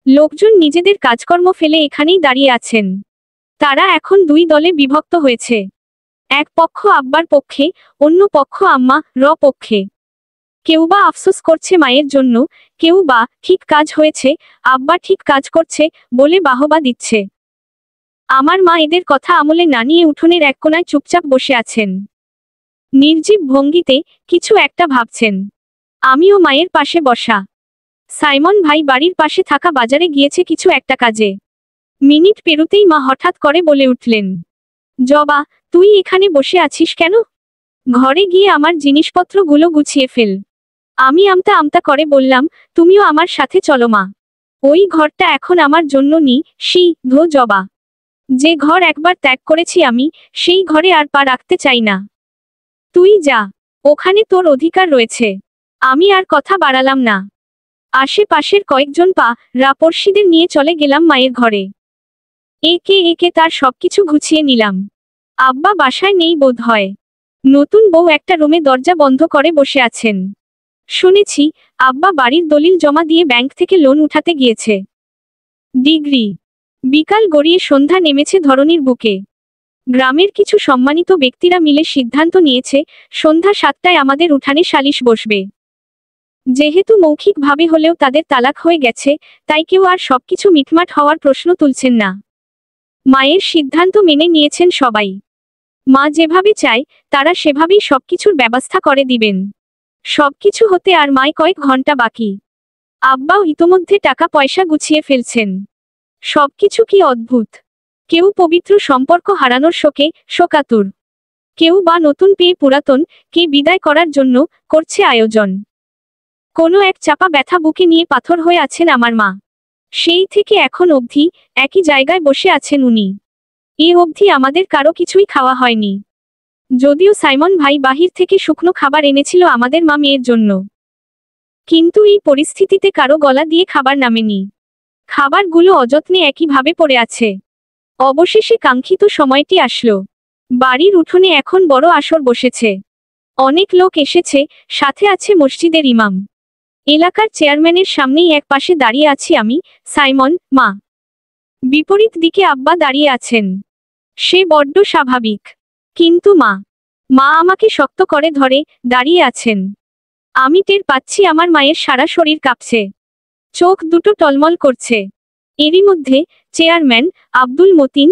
[SPEAKER 2] লোকজন নিজেদের কাজকর্ম ফেলে এখানেই দাঁড়িয়ে আছেন। তারা এখন দুই দলে বিভক্ত হয়েছে। এক পক্ষ আব্বার পক্ষে, অন্য পক্ষ আম্মা পক্ষে। কেউ বা আফসোস করছে মায়ের জন্য, কেউ বা ঠিক কাজ হয়েছে, আব্বা ঠিক কাজ করছে বলে বাহবা দিচ্ছে। আমার মা এদের কথা আমলে না নিয়ে উঠোনের এক কোণায় চুপচাপ বসে আছেন। নির্জীব ভঙ্গিতে কিছু একটা ভাবছেন। আমিও মায়ের পাশে বসা। সাইমন ভাই বাড়ির পাশে থাকা বাজারে গিয়েছে কিছু একটা কাজে। মিনিট পেরুতেই মা হঠাৎ করে বলে উঠলেন, জবা, তুই এখানে বসে আছিস কেন? ঘরে গিয়ে আমার জিনিসপত্রগুলো গুছিয়ে ফেল। আমি আমতা আমতা করে বললাম, তুমিও আমার সাথে চলো মা। ওই ঘরটা এখন আমার জন্য জবা। যে ঘর একবার ত্যাগ করেছি আমি, সেই ঘরে আর পা রাখতে চাই না। তুই যা, ওখানে তোর অধিকার রয়েছে। আমি আর কথা বাড়ালাম না। আশেপাশের কয়েকজন রাপড়শিদের নিয়ে চলে গেলাম মায়ের ঘরে। একে একে তার সবকিছু গুছিয়ে নিলাম। আব্বা বাসায় নেই বোধ হয়। নতুন বউ একটা রুমে দরজা বন্ধ করে বসে আছেন। শুনেছি আব্বা বাড়ির দলিল জমা দিয়ে ব্যাংক থেকে লোন উঠাতে গিয়েছে। ডিগ্রি। বিকাল গড়িয়ে সন্ধ্যা নেমেছে ধরনীর বুকে। গ্রামের কিছু সম্মানিত ব্যক্তিরা মিলে সিদ্ধান্ত নিয়েছে সন্ধ্যা 7টায় আমাদের উঠানে সালিশ বসবে। যেহেতু মৌখিকভাবে হলেও তাদের তালাক হয়ে গেছে, তাই কেউ আর সবকিছু মিটমাট হওয়ার প্রশ্ন তুলছেন না। মায়ের সিদ্ধান্ত মেনে নিয়েছেন সবাই। মা যেভাবে চায় তারা সেভাবেই সবকিছুর ব্যবস্থা করে দিবেন। সবকিছু হতে আর মায় কয়েক ঘন্টা বাকি। আব্বাও ইতোমধ্যে টাকা পয়সা গুছিয়ে ফেলছেন। সবকিছু কি অদ্ভুত। কেউ পবিত্র সম্পর্ক হারানোর শোকে শোকাতুর। কেউ বা নতুন পেয়ে পুরাতন কে বিদায় করার জন্য করছে আয়োজন। কোনো এক চাপা ব্যথা বুকে নিয়ে পাথর হয়ে আছেন আমার মা। সেই থেকে এখন অবধি একই জায়গায় বসে আছেন উনি। এ অবধি আমাদের কারো কিছুই খাওয়া হয়নি। যদিও সাইমন ভাই বাহির থেকে শুকনো খাবার এনেছিল আমাদের মা মেয়ের জন্য। কিন্তু এই পরিস্থিতিতে কারো গলা দিয়ে খাবার নামেনি। খাবারগুলো অযত্নে একইভাবে পড়ে আছে। অবশেষে কাঙ্ক্ষিত সময়টি আসলো। বাড়ির উঠোনে এখন বড় আসর বসেছে। অনেক লোক এসেছে, সাথে আছে মসজিদের ইমাম। এলাকার চেয়ারম্যানের সামনেই এক পাশে দাঁড়িয়ে আছি আমি, সাইমন, মা। বিপরীত দিকে আব্বা দাঁড়িয়ে আছেন। সে বড্ড স্বাভাবিক। কিন্তু মা আমাকে শক্ত করে ধরে দাঁড়িয়ে আছেন। আমি টের পাচ্ছি আমার মায়ের সারা শরীর কাঁপছে। চোখ দুটো টলমল করছে। এরই মধ্যে চেয়ারম্যান আব্দুল মতিন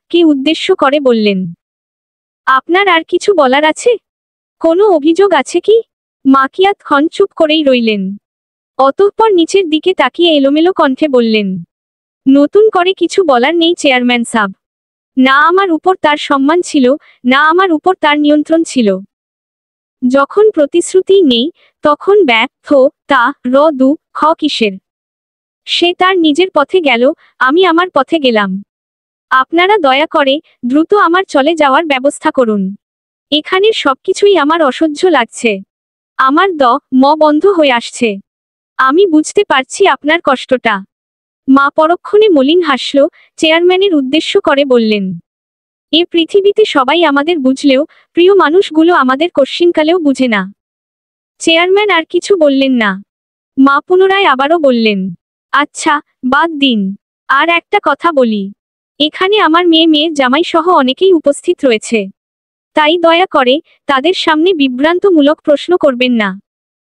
[SPEAKER 2] কে উদ্দেশ্য করে বললেন, আপনার আর কিছু বলার আছে? কোনো অভিযোগ আছে কি? মা কিয়ৎক্ষণ চুপ করেই রইলেন। অতঃপর নিচের দিকে তাকিয়ে এলোমেলো কণ্ঠে বললেন, নতুন করে কিছু বলার নেই চেয়ারম্যান সাব। না আমার উপর তার সম্মান ছিল, না আমার উপর তার নিয়ন্ত্রণ ছিল। যখন প্রতিশ্রুতি নেই, তখন ব্যর্থ তা র দু খ কিসের? সে তার নিজের পথে গেল, আমি আমার পথে গেলাম। আপনারা দয়া করে দ্রুত আমার চলে যাওয়ার ব্যবস্থা করুন। এখানের সবকিছুই আমার অসহ্য লাগছে। আমার ম বন্ধ হয়ে আসছে। আমি বুঝতে পারছি আপনার কষ্টটা। মা পরক্ষণে মলিন হাসল, চেয়ারম্যানের উদ্দেশ্য করে বললেন, এ পৃথিবীতে সবাই আমাদের বুঝলেও প্রিয় মানুষগুলো আমাদের কশ্চিনকালেও বুঝে না। চেয়ারম্যান আর কিছু বললেন না। মা পুনরায় আবারও বললেন, আচ্ছা, বাদ দিন। আর একটা কথা বলি, এখানে আমার মেয়ের জামাই সহ অনেকেই উপস্থিত রয়েছে। তাই দয়া করে তাদের সামনে বিভ্রান্তমূলক প্রশ্ন করবেন না।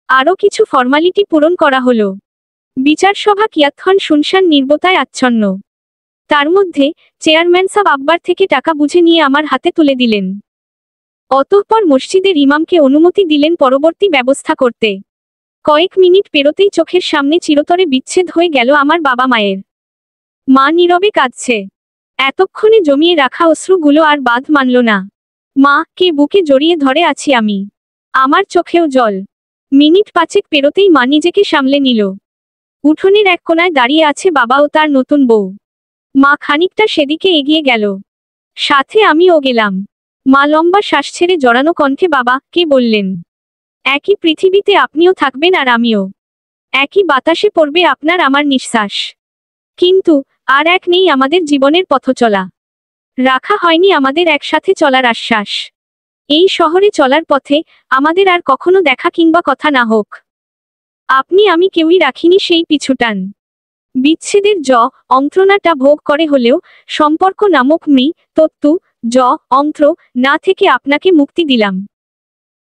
[SPEAKER 2] আরও কিছু ফর্মালিটি পূরণ করা হলো। বিচারসভা কিয়ৎক্ষণ শুনশান নীরবতায় আচ্ছন্ন। তার মধ্যে চেয়ারম্যান সাব আব্বার থেকে টাকা বুঝে নিয়ে আমার হাতে তুলে দিলেন। অতঃপর মসজিদের ইমামকে অনুমতি দিলেন পরবর্তী ব্যবস্থা করতে। কয়েক মিনিট পেরোতেই চোখের সামনে চিরতরে বিচ্ছেদ হয়ে গেল আমার বাবা মায়ের। মা নীরবে কাঁদছে। এতক্ষণে জমিয়ে রাখা অশ্রুগুলো আর বাঁধ মানল না। মা কে বুকে জড়িয়ে ধরে আছি আমি। আমার চোখেও জল। মিনিট 5 পেরোতেই মা নিজেকে সামলে নিল। উঠোনের এক কোনায় দাঁড়িয়ে আছে বাবা ও তার নতুন বউ। মা খানিকটা সেদিকে এগিয়ে গেল। সাথে আমিও গেলাম। মা লম্বা শ্বাস ছেড়ে জড়ানো কণ্ঠে বাবা কে বললেন, একই পৃথিবীতে আপনিও থাকবেন আর আমিও। একই বাতাসে পড়বে আপনার আমার নিঃশ্বাস। কিন্তু আর এক নেই আমাদের জীবনের পথচলা। রাখা হয়নি আমাদের একসাথে চলার আশ্বাস। এই শহরে চলার পথে আমাদের আর কখনো দেখা কিংবা কথা না হোক। আপনি আমি কেউই রাখিনি সেই পিছুটান। বিচ্ছেদের অন্ত্রণাটা ভোগ করে হলেও সম্পর্ক নামক তত্ত্ব অন্ত্র না থেকে আপনাকে মুক্তি দিলাম।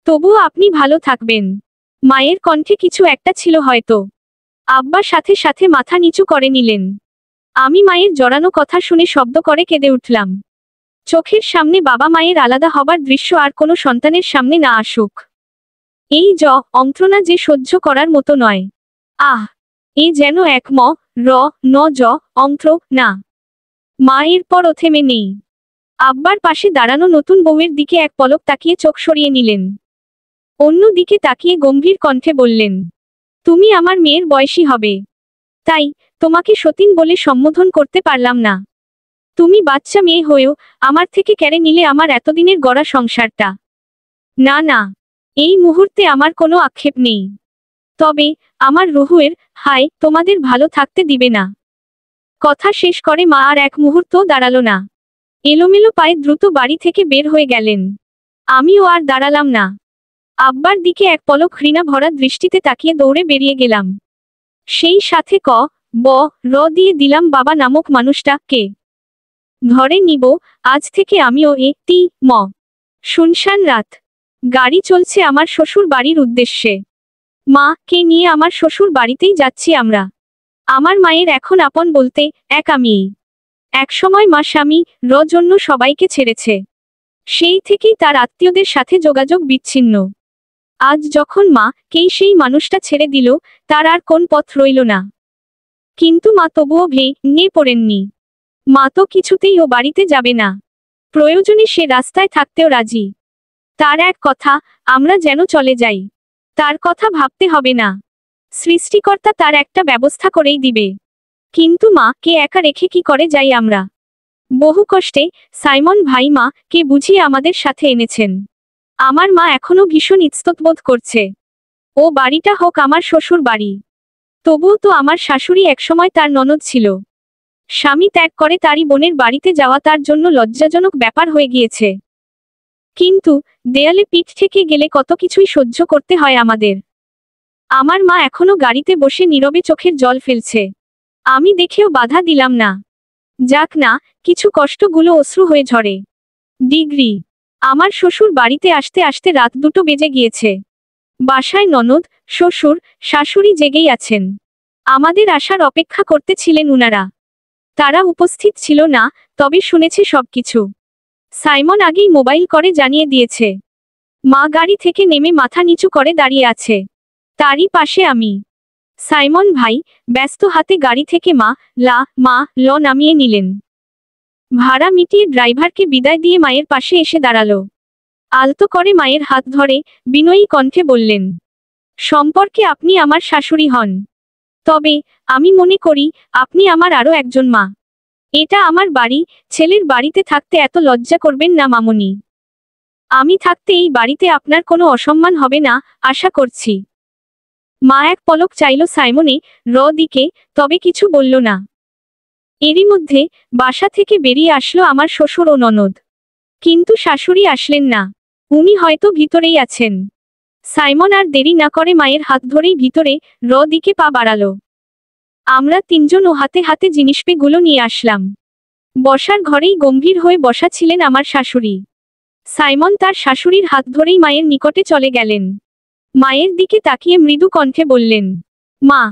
[SPEAKER 2] তবুও আপনি ভালো থাকবেন। মায়ের কণ্ঠে কিছু একটা ছিল হয়তো। আব্বা সাথে সাথে মাথা নিচু করে নিলেন। আমি মায়ের জড়ানো কথা শুনে শব্দ করে কেঁদে উঠলাম। চোখের সামনে বাবা মায়ের আলাদা হবার দৃশ্য আর কোনো সন্তানের সামনে না আসুক। এই অন্ত্রণা যে সহ্য করার মতো নয়। আহ, এ যেন এক অন্ত্র না। মা এরপরও থেমে নেই। আব্বার পাশে দাঁড়ানো নতুন বউয়ের দিকে এক পলক তাকিয়ে চোখ সরিয়ে নিলেন। অন্য দিকে তাকিয়ে গম্ভীর কণ্ঠে বললেন, তুমি আমার মেয়ের বয়সী হবে। তাই তোমাকে সতীন বলে সম্বোধন করতে পারলাম না। তুমি বাচ্চা মেয়ে হয়েও আমার থেকে কেড়ে নিলে আমার এতদিনের গড়া সংসারটা। না না, এই মুহূর্তে আমার কোনো আক্ষেপ নেই। তবে আমার রুহুয়ের হায় তোমাদের ভালো থাকতে দিবে না। কথা শেষ করে মা আর এক মুহূর্তও দাঁড়ালো না। এলোমেলো পায়ে দ্রুত বাড়ি থেকে বের হয়ে গেলেন। আমিও আর দাঁড়ালাম না। আব্বার দিকে এক পলক ঘৃণা ভরা দৃষ্টিতে তাকিয়ে দৌড়ে বেরিয়ে গেলাম। সেই সাথে র দিয়ে দিলাম বাবা নামক মানুষটা কে। ধরে নিব আজ থেকে আমিও শুনশান রাত। গাড়ি চলছে আমার শ্বশুর বাড়ির উদ্দেশ্যে। মা কে নিয়ে আমার শ্বশুর বাড়িতেই যাচ্ছি আমরা। আমার মায়ের এখন আপন বলতে এক আমিই। একসময় মা স্বামী জন্য সবাইকে ছেড়েছে। সেই থেকেই তার আত্মীয়দের সাথে যোগাযোগ বিচ্ছিন্ন। আজ যখন মা কেই সেই মানুষটা ছেড়ে দিল, তার আর কোন পথ রইল না। কিন্তু মা তবুও ভেঙে পড়েননি। মা তো কিছুতেই ও বাড়িতে যাবে না। প্রয়োজনে সে রাস্তায় থাকতেও রাজি। তার এক কথা, আমরা যেন চলে যাই। তার কথা ভাবতে হবে না। সৃষ্টিকর্তা তার একটা ব্যবস্থা করেই দিবে। কিন্তু মা কে একা রেখে কি করে যাই আমরা। বহু কষ্টে সাইমন ভাই মা কে বুঝিয়ে আমাদের সাথে এনেছেন। আমার মা এখনো ভীষণ ইতস্ততবোধ করছে। ও বাড়িটা হোক আমার শ্বশুর বাড়ি। তবুও তো আমার শাশুড়ি একসময় তার ননদ ছিল। স্বামী ত্যাগ করে তারই বোনের বাড়িতে যাওয়া তার জন্য লজ্জাজনক ব্যাপার হয়ে গিয়েছে। কিন্তু দেয়ালে পিঠ থেকে গেলে কত কিছুই সহ্য করতে হয় আমাদের। আমার মা এখনো গাড়িতে বসে নীরবে চোখের জল ফেলছে। আমি দেখেও বাধা দিলাম না। যাক না, কিছু কষ্টগুলো অশ্রু হয়ে ঝরে। আমার শ্বশুর বাড়িতে আসতে আসতে রাত 2টো বেজে গিয়েছে। বাসায় ননদ, শ্বশুর, শাশুড়ি জেগেই আছেন। আমাদের আসার অপেক্ষা করতেছিলেন উনারা। তারা উপস্থিত ছিল না, তবে শুনেছে সবকিছু। সাইমন আগেই মোবাইল করে জানিয়ে দিয়েছে। মা গাড়ি থেকে নেমে মাথা নিচু করে দাঁড়িয়ে আছে। তারই পাশে আমি। সাইমন ভাই ব্যস্ত হাতে গাড়ি থেকে মা ল নামিয়ে নিলেন। ভাড়া মিটিয়ে ড্রাইভারকে বিদায় দিয়ে মায়ের পাশে এসে দাঁড়ালো। আলতো করে মায়ের হাত ধরে বিনয়ী কণ্ঠে বললেন, সম্পর্কে আপনি আমার শাশুড়ি হন, তবে আমি মনে করি আপনি আমার আরো একজন মা। এটা আমার বাড়ি, ছেলের বাড়িতে থাকতে এত লজ্জা করবেন না মামুনি। আমি থাকতে এই বাড়িতে আপনার কোনো অসম্মান হবে না, আশা করছি। মা এক পলক চাইল সাইমনে দিকে, তবে কিছু বলল না। এরই মধ্যে বাসা থেকে বেরিয়ে আসলো আমার শ্বশুর ও ননদ, কিন্তু শাশুড়ি আসলেন না। উনি হয়তো ভিতরেই আছেন। সাইমন আর দেরি না করে মায়ের হাত ধরেই ভিতরে দিকে পা বাড়ালো। আমরা তিনজন ও হাতে হাতে জিনিসপেগুলো নিয়ে আসলাম। বসার ঘরেই গম্ভীর হয়ে বসা ছিলেন আমার শাশুড়ি। সাইমন তার শাশুড়ির হাত ধরেই মায়ের নিকটে চলে গেলেন। মায়ের দিকে তাকিয়ে মৃদু কণ্ঠে বললেন, মা,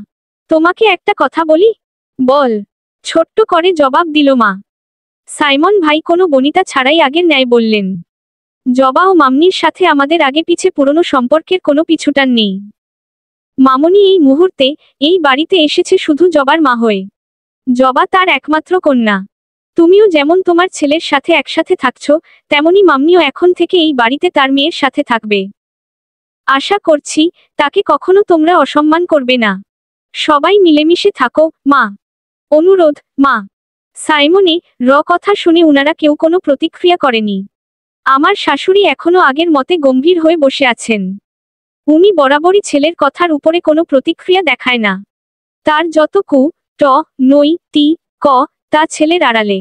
[SPEAKER 2] তোমাকে একটা কথা বলি? বল, ছোট্ট করে জবাব দিল মা। সাইমন ভাই কোনো বনিতা ছাড়াই আগের ন্যায় বললেন, জবা ও মামনির সাথে আমাদের আগে পিছে পুরনো সম্পর্কের কোনো পিছুটান নেই। মামনি এই মুহূর্তে এই বাড়িতে এসেছে শুধু জবার মা হয়ে। জবা তার একমাত্র কন্যা। তুমিও যেমন তোমার ছেলের সাথে একসাথে থাকছো, তেমনি মামনিও এখন থেকে এই বাড়িতে তার মেয়ের সাথে থাকবে। আশা করছি তাকে কখনো তোমরা অসম্মান করবে না। সবাই মিলেমিশে থাকো মা। অনুরোধ মা। সাইমনে কথা শুনে উনারা কেউ কোনো প্রতিক্রিয়া করেনি। আমার শাশুড়ি এখনো আগের মতে গম্ভীর হয়ে বসে আছেন। উনি বরাবরই ছেলের কথার উপরে কোনো প্রতিক্রিয়া দেখায় না। তার যত নই তি ক তা ছেলের আড়ালে।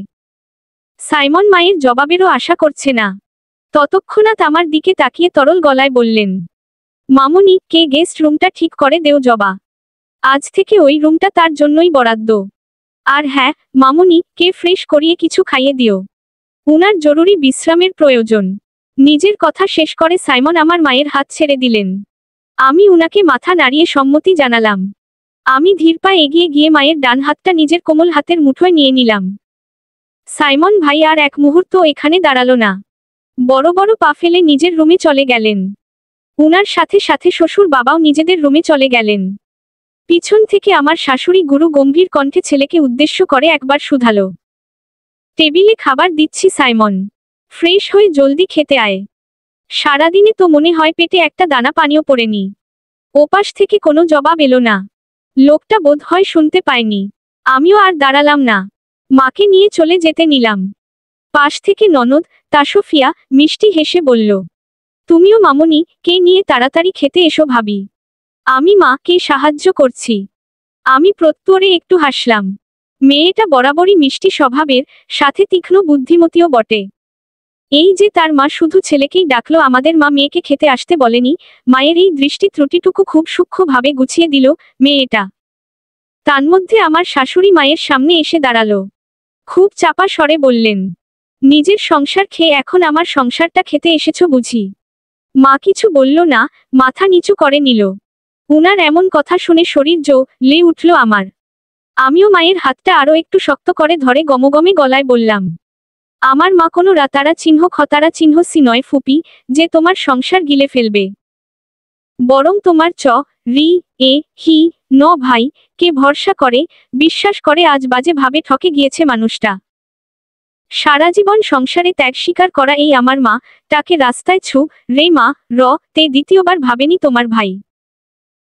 [SPEAKER 2] সাইমন মায়ের জবাবেরও আশা করছে না। ততক্ষণাৎ আমার দিকে তাকিয়ে তরল গলায় বললেন, মামুনি, কে গেস্ট রুমটা ঠিক করে দেও জবা। আজ থেকে ওই রুমটা তার জন্যই বরাদ্দ। আর হ্যাঁ মামুনি, কে ফ্রেশ করিয়ে কিছু খাইয়ে দিও। উনার জরুরি বিশ্রামের প্রয়োজন। নিজের কথা শেষ করে সাইমন আমার মায়ের হাত ছেড়ে দিলেন। আমি উনাকে মাথা নাড়িয়ে সম্মতি জানালাম। আমি ধীর পা এগিয়ে গিয়ে মায়ের ডান হাতটা নিজের কোমল হাতের মুঠোয় নিয়ে নিলাম। সাইমন ভাই আর এক মুহূর্ত এখানে দাঁড়ালো না। বড় বড় পা ফেলে নিজের রুমে চলে গেলেন। উনার সাথে সাথে শ্বশুর বাবাও নিজেদের রুমে চলে গেলেন। পিছন থেকে আমার শাশুড়ি গুরু গম্ভীর কণ্ঠে ছেলেকে উদ্দেশ্য করে একবার শুধালো, টেবিলে খাবার দিচ্ছি সাইমন, ফ্রেশ হয়ে জলদি খেতে আয়। সারাদিনে তো মনে হয় পেটে একটা দানা পানিও পড়েনি। ওপাশ থেকে কোনো জবাব এলো না। লোকটা বোধ হয় শুনতে পায়নি। আমিও আর দাঁড়ালাম না, মাকে নিয়ে চলে যেতে নিলাম। পাশ থেকে ননদ তাসফিয়া মিষ্টি হেসে বলল, তুমিও মামুনি কে নিয়ে তাড়াতাড়ি খেতে এসো ভাবি। আমি মাকে সাহায্য করছি। আমি প্রত্যুত্তরে একটু হাসলাম। মেয়েটা বরাবরই মিষ্টি স্বভাবের, সাথে তীক্ষ্ণ বুদ্ধিমতীও বটে। এই যে তার মা শুধু ছেলেকেই ডাকলো, আমাদের মা মেয়েকে খেতে আসতে বলেনি। মায়ের এই দৃষ্টি ত্রুটিটুকু খুব সূক্ষ্মভাবে গুছিয়ে দিল মেয়েটা। তন্মধ্যে আমার শাশুড়ি মায়ের সামনে এসে দাঁড়ালো। খুব চাপা স্বরে বললেন, নিজের সংসার খেয়ে এখন আমার সংসারটা খেতে এসেছো বুঝি? মা কিছু বলল না, মাথা নিচু করে নিল। উনার এমন কথা শুনে শরীর জ্বলে উঠল আমার। আমিও মায়ের হাতটা আরো একটু শক্ত করে ধরে গমগমে গলায় বললাম, আমার মা কোনো রাতারা চিহ্ন খতারা চিহ্ন সি নয় ফুপি, যে তোমার সংসার গিলে ফেলবে। বরং তোমার রি এ হি ভাই কে ভরসা করে বিশ্বাস করে আজ বাজে ভাবে ঠকে গিয়েছে মানুষটা। সারা জীবন সংসারে ত্যাগ স্বীকার করা এই আমার মা, তাকে রাস্তায় রে মা তে দ্বিতীয়বার ভাবেনি তোমার ভাই।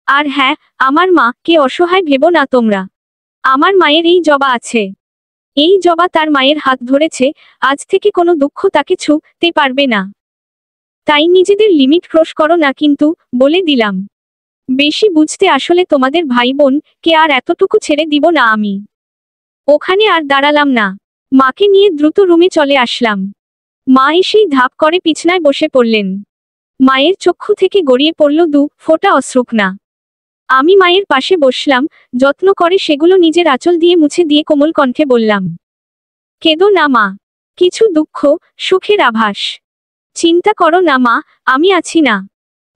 [SPEAKER 2] আর হ্যাঁ, আমার মা কে অসহায় ভেবো না তোমরা। আমার মায়ের এই জবা আছে। এই জবা তার মায়ের হাত ধরেছে, আজ থেকে কোনো দুঃখ তাকে ছুঁতে পারবে না। তাই নিজেদের লিমিট ক্রস করো না কিন্তু, বলে দিলাম। বেশি বুঝতে আসলে তোমাদের ভাই বোন কে আর এতটুকু ছেড়ে দিব না আমি। ওখানে আর দাঁড়ালাম না, মাকে নিয়ে দ্রুত রুমে চলে আসলাম। মা এসেই ধাপ করে বিছানায় বসে পড়লেন। মায়ের চক্ষু থেকে গড়িয়ে পড়ল দু ফোঁটা অশ্রুকণা। আমি মায়ের পাশে বসলাম, যত্ন করে সেগুলো নিজের আঁচল দিয়ে মুছে দিয়ে কোমল কণ্ঠে বললাম, কেঁদো না মা, কিছু দুঃখ সুখের আভাস। চিন্তা করো না মা, আমি আছি না।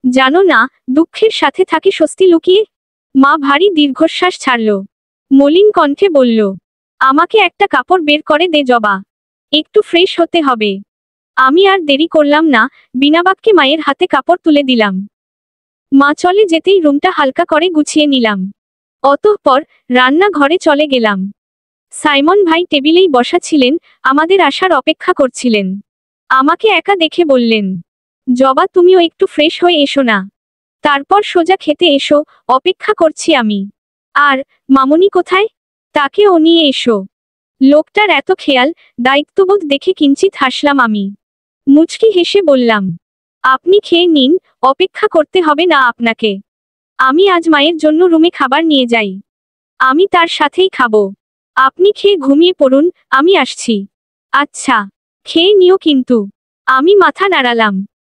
[SPEAKER 2] জানো না, দুঃখের সাথে থাকে স্বস্তি লুকিয়ে। মা ভারী দীর্ঘশ্বাস ছাড়ল। মলিন কণ্ঠে বলল, আমাকে একটা কাপড় বের করে দে জবা, একটু ফ্রেশ হতে হবে। আমি আর দেরি করলাম না, বিনা বাক্যে মায়ের হাতে কাপড় তুলে দিলাম। মা চলে যেতেই রুমটা হালকা করে গুছিয়ে নিলাম। অতঃপর রান্নাঘরে চলে গেলাম। সাইমন ভাই টেবিলেই বসা ছিলেন, আমাদের আসার অপেক্ষা করছিলেন। আমাকে একা দেখে বললেন, জবা তুমিও একটু ফ্রেশ হয়ে এসো না, তারপর সোজা খেতে এসো, অপেক্ষা করছি আমি। আর মামুনি কোথায়? তাকেও নিয়ে এসো। লোকটার এত খেয়াল, দায়িত্ববোধ দেখে কিঞ্চিত হাসলাম আমি। মুচকি হেসে বললাম, আপনি খেয়ে নিন, অপেক্ষা করতে হবে না আপনাকে। আমি আজ মায়ের জন্য রুমে খাবার নিয়ে যাই। আমি তার সাথেই খাবো। আপনি খেয়ে ঘুমিয়ে পড়ুন, আমি আসছি। আচ্ছা, খেয়ে নিও কিন্তু। আমি মাথা নাড়ালাম।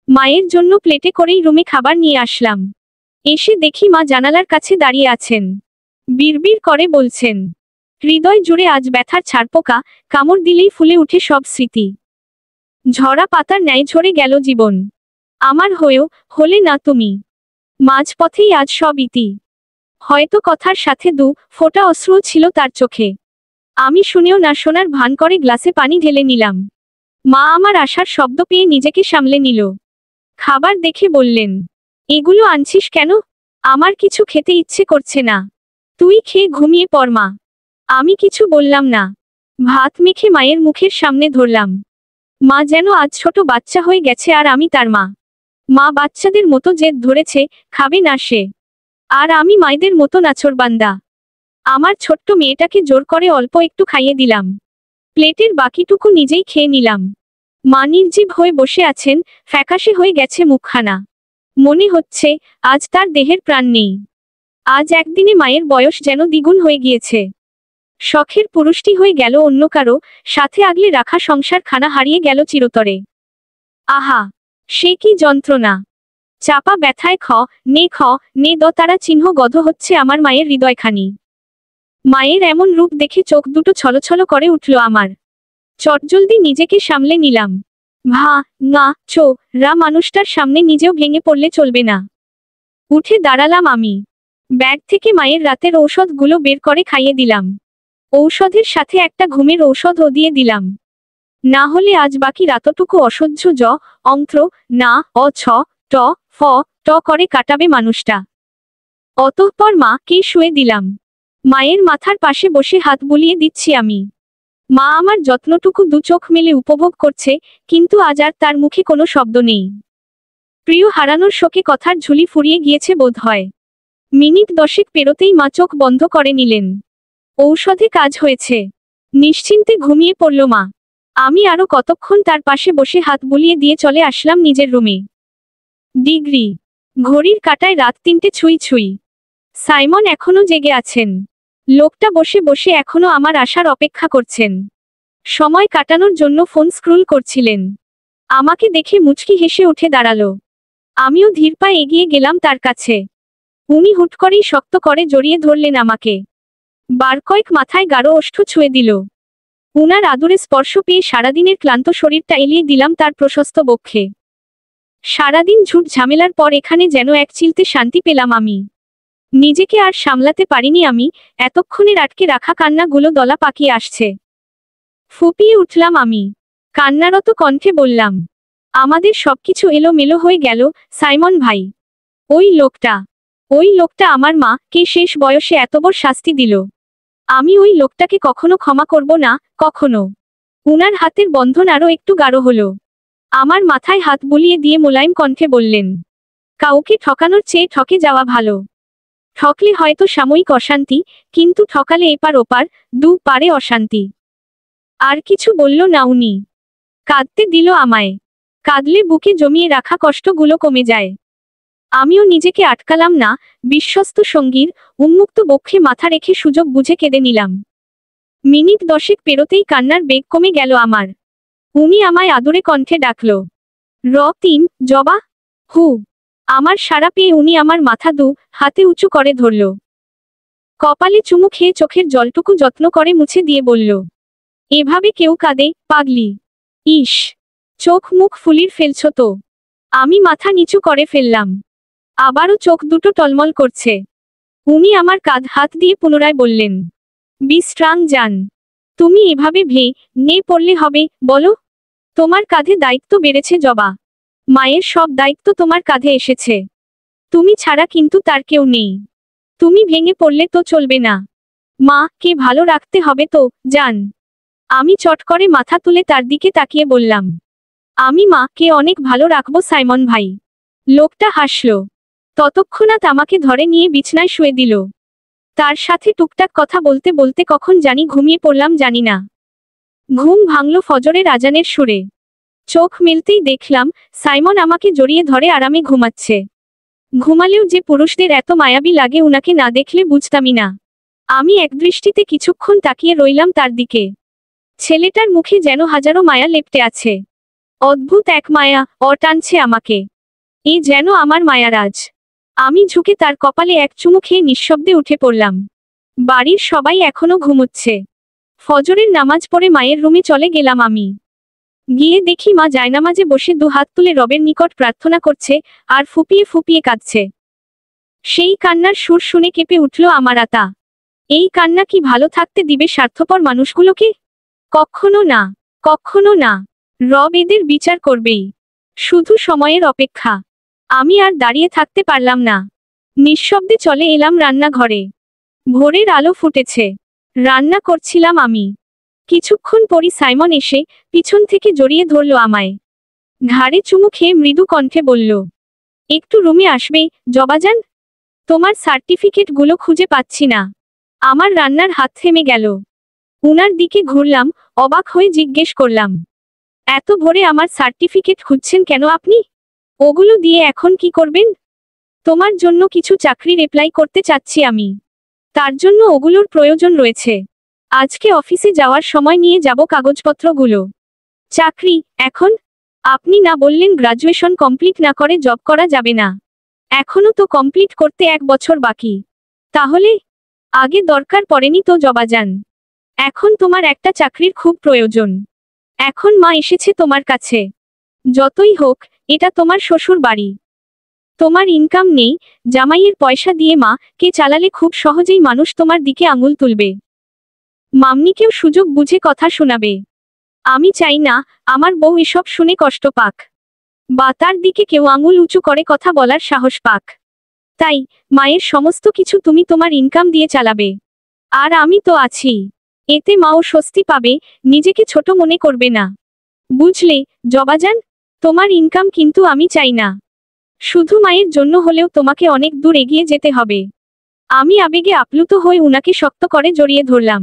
[SPEAKER 2] মায়ের জন্য প্লেটে করেই রুমে খাবার নিয়ে আসলাম। এসে দেখি মা জানালার কাছে দাঁড়িয়ে আছেন। বিড়বিড় করে বলছেন, হৃদয় জুড়ে আজ ব্যথার ছারপোকা, কামড় দিলেই ফুলে উঠে সব স্মৃতি। ঝরা পাতার ন্যায় ঝরে গেল জীবন। আমার হয়েও হলে না তুমি। মাঝপথেই আজ সব ইতি। হয়তো কথার সাথে দু ফোঁটা অশ্রুও ছিল তার চোখে। আমি শুনেও না শোনার ভান করে গ্লাসে পানি ঢেলে নিলাম। মা আমার আসার শব্দ পেয়ে নিজেকে সামলে নিল। খাবার দেখে বললেন, এগুলো আনছিস কেন? আমার কিছু খেতে ইচ্ছে করছে না। তুই খেয়ে ঘুমিয়ে পড় মা। আমি কিছু বললাম না। ভাত মেখে মায়ের মুখের সামনে ধরলাম। মা যেন আজ ছোট বাচ্চা হয়ে গেছে আর আমি তার মা। মা বাচ্চাদের মতো জেদ ধরেছে, খাবে না সে। আর আমি মায়েদের মতো নাছোড়বান্দা। আমার ছোট্ট মেয়েটাকে জোর করে অল্প একটু খাইয়ে দিলাম। প্লেটের বাকিটুকু নিজেই খেয়ে নিলাম। মা নির্জীব হয়ে বসে আছেন, ফ্যাকাশে হয়ে গেছে মুখখানা। মনে হচ্ছে আজ তার দেহের প্রাণ নেই। আজ একদিনে মায়ের বয়স যেন দ্বিগুণ হয়ে গিয়েছে। শখের পুরুষটি হয়ে গেল অন্য কারো, সাথে আগলে রাখা সংসার খানা হারিয়ে গেল চিরতরে। আহা, সে কি যন্ত্রণা! চাপা ব্যথায় নে দ তারা চিহ্ন গধ হচ্ছে আমার মায়ের হৃদয়খানি। মায়ের এমন রূপ দেখে চোখ দুটো ছলছল করে উঠল আমার। চটজলদি নিজেকে সামলে নিলাম। ভা না চো রা মানুষটার সামনে নিজেও ভেঙে পড়লে চলবে না। উঠে দাঁড়ালাম আমি। ব্যাগ থেকে মায়ের রাতের ঔষধগুলো বের করে খাইয়ে দিলাম। ঔষধের সাথে একটা ঘুমের ঔষধও দিয়ে দিলাম। না হলে আজ বাকি রাতটুকু অসহ্য অন্ত্র না ছ ট ফ ট করে কাটাবে মানুষটা। অতঃপর মাকে শুয়ে দিলাম। মায়ের মাথার পাশে বসে হাত বুলিয়ে দিচ্ছি আমি। মা আমার যত্নটুকু দু চোখ মেলে উপভোগ করছে, কিন্তু আজ আর তার মুখে কোনো শব্দ নেই। প্রিয় হারানোর শোকে কথার ঝুলি ফুরিয়ে গিয়েছে বোধ হয়। মিনিট 10 পেরোতেই মা চোখ বন্ধ করে নিলেন। ঔষধে কাজ হয়েছে। নিশ্চিন্তে ঘুমিয়ে পড়ল মা। আমি আরো কতক্ষণ তার পাশে বসে হাত বুলিয়ে দিয়ে চলে আসলাম নিজের রুমে। ডিগ্রি ঘড়ির কাঁটায় রাত 3টে ছুঁই ছুঁই। সাইমন এখনো জেগে আছেন। লোকটা বসে বসে এখনো আমার আসার অপেক্ষা করছেন। সময় কাটানোর জন্য ফোন স্ক্রল করছিলেন। আমাকে দেখে মুচকি হেসে উঠে দাঁড়ালো। আমিও ধীর পায়ে এগিয়ে গেলাম তার কাছে। উনি হুট করেই শক্ত করে জড়িয়ে ধরলেন আমাকে। বার কয়েক মাথায় গাঢ় ওষ্ঠ ছুঁয়ে দিল। উনার আদুরে স্পর্শ পেয়ে সারাদিনের ক্লান্ত শরীরটা এলিয়ে দিলাম তার প্রশস্ত বক্ষে। সারাদিন ঝুট ঝামেলার পর এখানে যেন এক চিলতে শান্তি পেলাম আমি। নিজেকে আর সামলাতে পারিনি আমি, এতক্ষণের আটকে রাখা কান্নাগুলো দলা পাকিয়ে আসছে। ফুপিয়ে উঠলাম আমি। কান্নারত কণ্ঠে বললাম, আমাদের সবকিছু এলোমেলো হয়ে গেল সাইমন ভাই। ওই লোকটা আমার মা কে শেষ বয়সে এত বড় শাস্তি দিল। আমি ওই লোকটাকে কখনো ক্ষমা করব না, কখনো। উনার হাতের বন্ধন আরো একটু গাঢ় হলো। আমার মাথায় হাত বুলিয়ে দিয়ে মোলায়েম কণ্ঠে বললেন, কাউকে ঠকানোর চেয়ে ঠকে যাওয়া ভালো। ঠকলে হয়তো সাময়িক অশান্তি, কিন্তু ঠকালে এপার ওপার দু পারে অশান্তি। আর কিছু বলল না উনি। কাঁদতে দিল আমায়। কাঁদলে বুকে জমিয়ে রাখা কষ্টগুলো কমে যায়। আমিও নিজেকে আটকালাম না, বিশ্বস্ত সঙ্গীর উন্মুক্ত বক্ষে মাথা রেখে সুযোগ বুঝে কেঁদে নিলাম। মিনিট 10 পেরোতেই কান্নার বেগ কমে গেল আমার। উনি আমায় আদুরে কণ্ঠে ডাকল, র3 জবা। হু। আমার সাড়া পেয়ে উনি আমার মাথা দু হাতে উঁচু করে ধরল। কপালে চুমু খেয়ে চোখের জলটুকু যত্ন করে মুছে দিয়ে বলল, এভাবে কেউ কাঁদে পাগলি। ইস, চোখ মুখ ফুলির ফেলছ তো। আমি মাথা নিচু করে ফেললাম। আবারও চোখ দুটো টলমল করছে। উনি আমার কাঁধ হাত দিয়ে পুনরায় বললেন, বি স্ট্রং জান। তুমি এভাবে নে পড়লে হবে বলো? তোমার কাঁধে দায়িত্ব বেড়েছে জবা। মায়ের সব দায়িত্ব তোমার কাঁধে এসেছে। তুমি ছাড়া কিন্তু তার কেউ নেই। তুমি ভেঙে পড়লে তো চলবে না। মা কে ভালো রাখতে হবে তো, জান। আমি চট করে মাথা তুলে তার দিকে তাকিয়ে বললাম, আমি মা কে অনেক ভালো রাখবো সাইমন ভাই। লোকটা হাসল। ততক্ষণাৎ আমাকে ধরে নিয়ে বিছনায় শুয়ে দিল। তার সাথে টুকটাক কথা বলতে বলতে কখন জানি ঘুমিয়ে পড়লাম জানি না। ঘুম ভাঙল ফজরের আজানের সুরে। চোখ মেলতেই দেখলাম সাইমন আমাকে জড়িয়ে ধরে আরামে ঘুমাচ্ছে। ঘুমালেও যে পুরুষদের এত মায়াবী লাগে উনাকে না দেখলে বুঝতামই না। আমি একদৃষ্টিতে কিছুক্ষণ তাকিয়ে রইলাম তার দিকে। ছেলেটার মুখে যেন হাজারো মায়া লেপ্টে আছে। অদ্ভুত এক মায়া টানছে আমাকে। এ যেন আমার মায়ারাজ। আমি ঝুঁকে তার কপালে এক চুমু খেয়ে নিঃশব্দে উঠে পড়লাম। বাড়ির সবাই এখনো ঘুমোচ্ছে। ফজরের নামাজ পড়ে মায়ের রুমে চলে গেলাম আমি। গিয়ে দেখি মা জায়নামাজে বসে দু হাত তুলে রবের নিকট প্রার্থনা করছে আর ফুপিয়ে ফুপিয়ে কাঁদছে। সেই কান্নার সুর শুনে কেঁপে উঠল আমার আত্মা। এই কান্না কি ভালো থাকতে দিবে স্বার্থপর মানুষগুলোকে? কখনো না, কখনো না। রব এদের বিচার করবেই। শুধু সময়ের অপেক্ষা। আমি আর দাঁড়িয়ে থাকতে পারলাম না। নিঃশব্দে চলে এলাম রান্নাঘরে। ভোরের আলো ফুটেছে। রান্না করছিলাম আমি। কিছুক্ষণ পরই সাইমন এসে পিছন থেকে জড়িয়ে ধরল আমায়। ঘাড়ে চুমু খেয়ে মৃদু কণ্ঠে বলল, একটু রুমে আসবে জবাজান? তোমার সার্টিফিকেটগুলো খুঁজে পাচ্ছি না। আমার রান্নার হাত থেমে গেল। উনার দিকে ঘুরলাম, অবাক হয়ে জিজ্ঞেস করলাম, এত ভোরে আমার সার্টিফিকেট খুঁজছেন কেন আপনি? ওগুলো দিয়ে এখন কি করবেন? তোমার জন্য কিছু চাকরির অ্যাপ্লাই করতে চাচ্ছি আমি। তার জন্য ওগুলোর প্রয়োজন রয়েছে। আজকে অফিসে যাওয়ার সময় নিয়ে যাব কাগজপত্রগুলো। চাকরি এখন? আপনি না বললেন গ্রাজুয়েশন কমপ্লিট না করে জব করা যাবে না? এখনো তো কমপ্লিট করতে 1 বছর বাকি। তাহলে? আগে দরকার পড়েনি তো জবাজান। এখন তোমার একটা চাকরির খুব প্রয়োজন। এখন মা এসেছে তোমার কাছে। যতই হোক এটা তোমার শ্বশুর বাড়ি। তোমার ইনকাম নেই, জামাইয়ের পয়সা দিয়ে মা কে চালালে খুব সহজেই মানুষ তোমার দিকে আঙুল তুলবে। মাম্নিকেও সুযোগ বুঝে কথা শোনাবে। আমি চাই না আমার বউ এসব শুনে কষ্ট পাক, বা তার দিকে কেউ আঙুল উঁচু করে কথা বলার সাহস পাক। তাই মায়ের সমস্ত কিছু তুমি তোমার ইনকাম দিয়ে চালাবে। আর আমি তো আছি। এতে মাও স্বস্তি পাবে, নিজেকে ছোট মনে করবে না। বুঝলে জবাজান? তোমার ইনকাম কিন্তু আমি চাই না। শুধু মায়ের জন্য হলেও তোমাকে অনেক দূর এগিয়ে যেতে হবে। আমি আবেগে আপ্লুত হয়ে উনাকে শক্ত করে জড়িয়ে ধরলাম।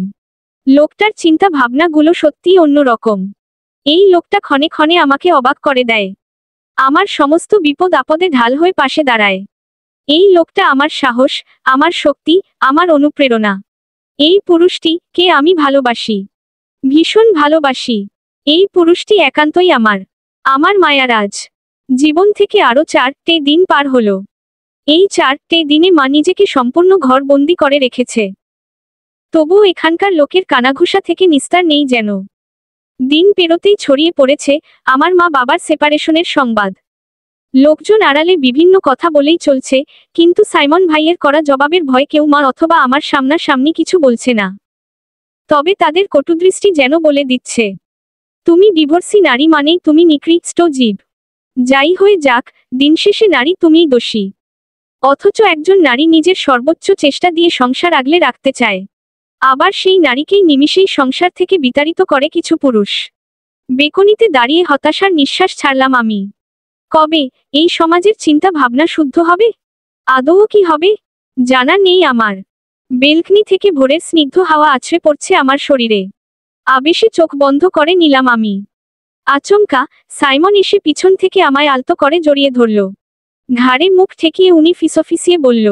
[SPEAKER 2] লোকটার চিন্তা ভাবনাগুলো সত্যিই অন্যরকম। এই লোকটা ক্ষণে ক্ষণে আমাকে অবাক করে দেয়। আমার সমস্ত বিপদ আপদে ঢাল হয়ে পাশে দাঁড়ায়। এই লোকটা আমার সাহস, আমার শক্তি, আমার অনুপ্রেরণা। এই পুরুষটি কে আমি ভালোবাসি, ভীষণ ভালোবাসি। এই পুরুষটি একান্তই আমার, আমার মায়ারাজ। জীবন থেকে আরো 4টে দিন পার হলো। এই 4টে দিনে মা নিজেকে সম্পূর্ণ ঘরবন্দি করে রেখেছে। তবুও এখানকার লোকের কানাঘুষা থেকে নিস্তার নেই যেন। দিন পেরোতেই ছড়িয়ে পড়েছে আমার মা বাবার সেপারেশনের সংবাদ। লোকজন আড়ালে বিভিন্ন কথা বলেই চলছে, কিন্তু সাইমন ভাইয়ের করা জবাবের ভয় কেউ মা অথবা আমার সামনাসামনি কিছু বলছে না। তবে তাদের কটুদৃষ্টি যেন বলে দিচ্ছে, তুমি ডিভোর্সি নারী মানেই তুমি নিকৃষ্ট জীব। যাই হয়ে যাক, দিনশেষে নারী তুমিই দোষী। অথচ একজন নারী নিজের সর্বোচ্চ চেষ্টা দিয়ে সংসার আগলে রাখতে চায়। আবার সেই নারীকেই নিমিষেই সংসার থেকে বিতাড়িত করে কিছু পুরুষ। বেকনিতে দাঁড়িয়ে হতাশার নিঃশ্বাস ছাড়লাম আমি। কবে এই সমাজের চিন্তা ভাবনা শুদ্ধ হবে? আদৌ কি হবে? জানা নেই আমার। বেলকনি থেকে ভোরের স্নিগ্ধ হাওয়া আছড়ে পড়ছে আমার শরীরে। আবেশে চোখ বন্ধ করে নিলাম আমি। আচমকা সাইমন এসে পিছন থেকে আমায় আলতো করে জড়িয়ে ধরল। ঘাড়ে মুখ ঠেকিয়ে উনি ফিসফিসিয়ে বলল,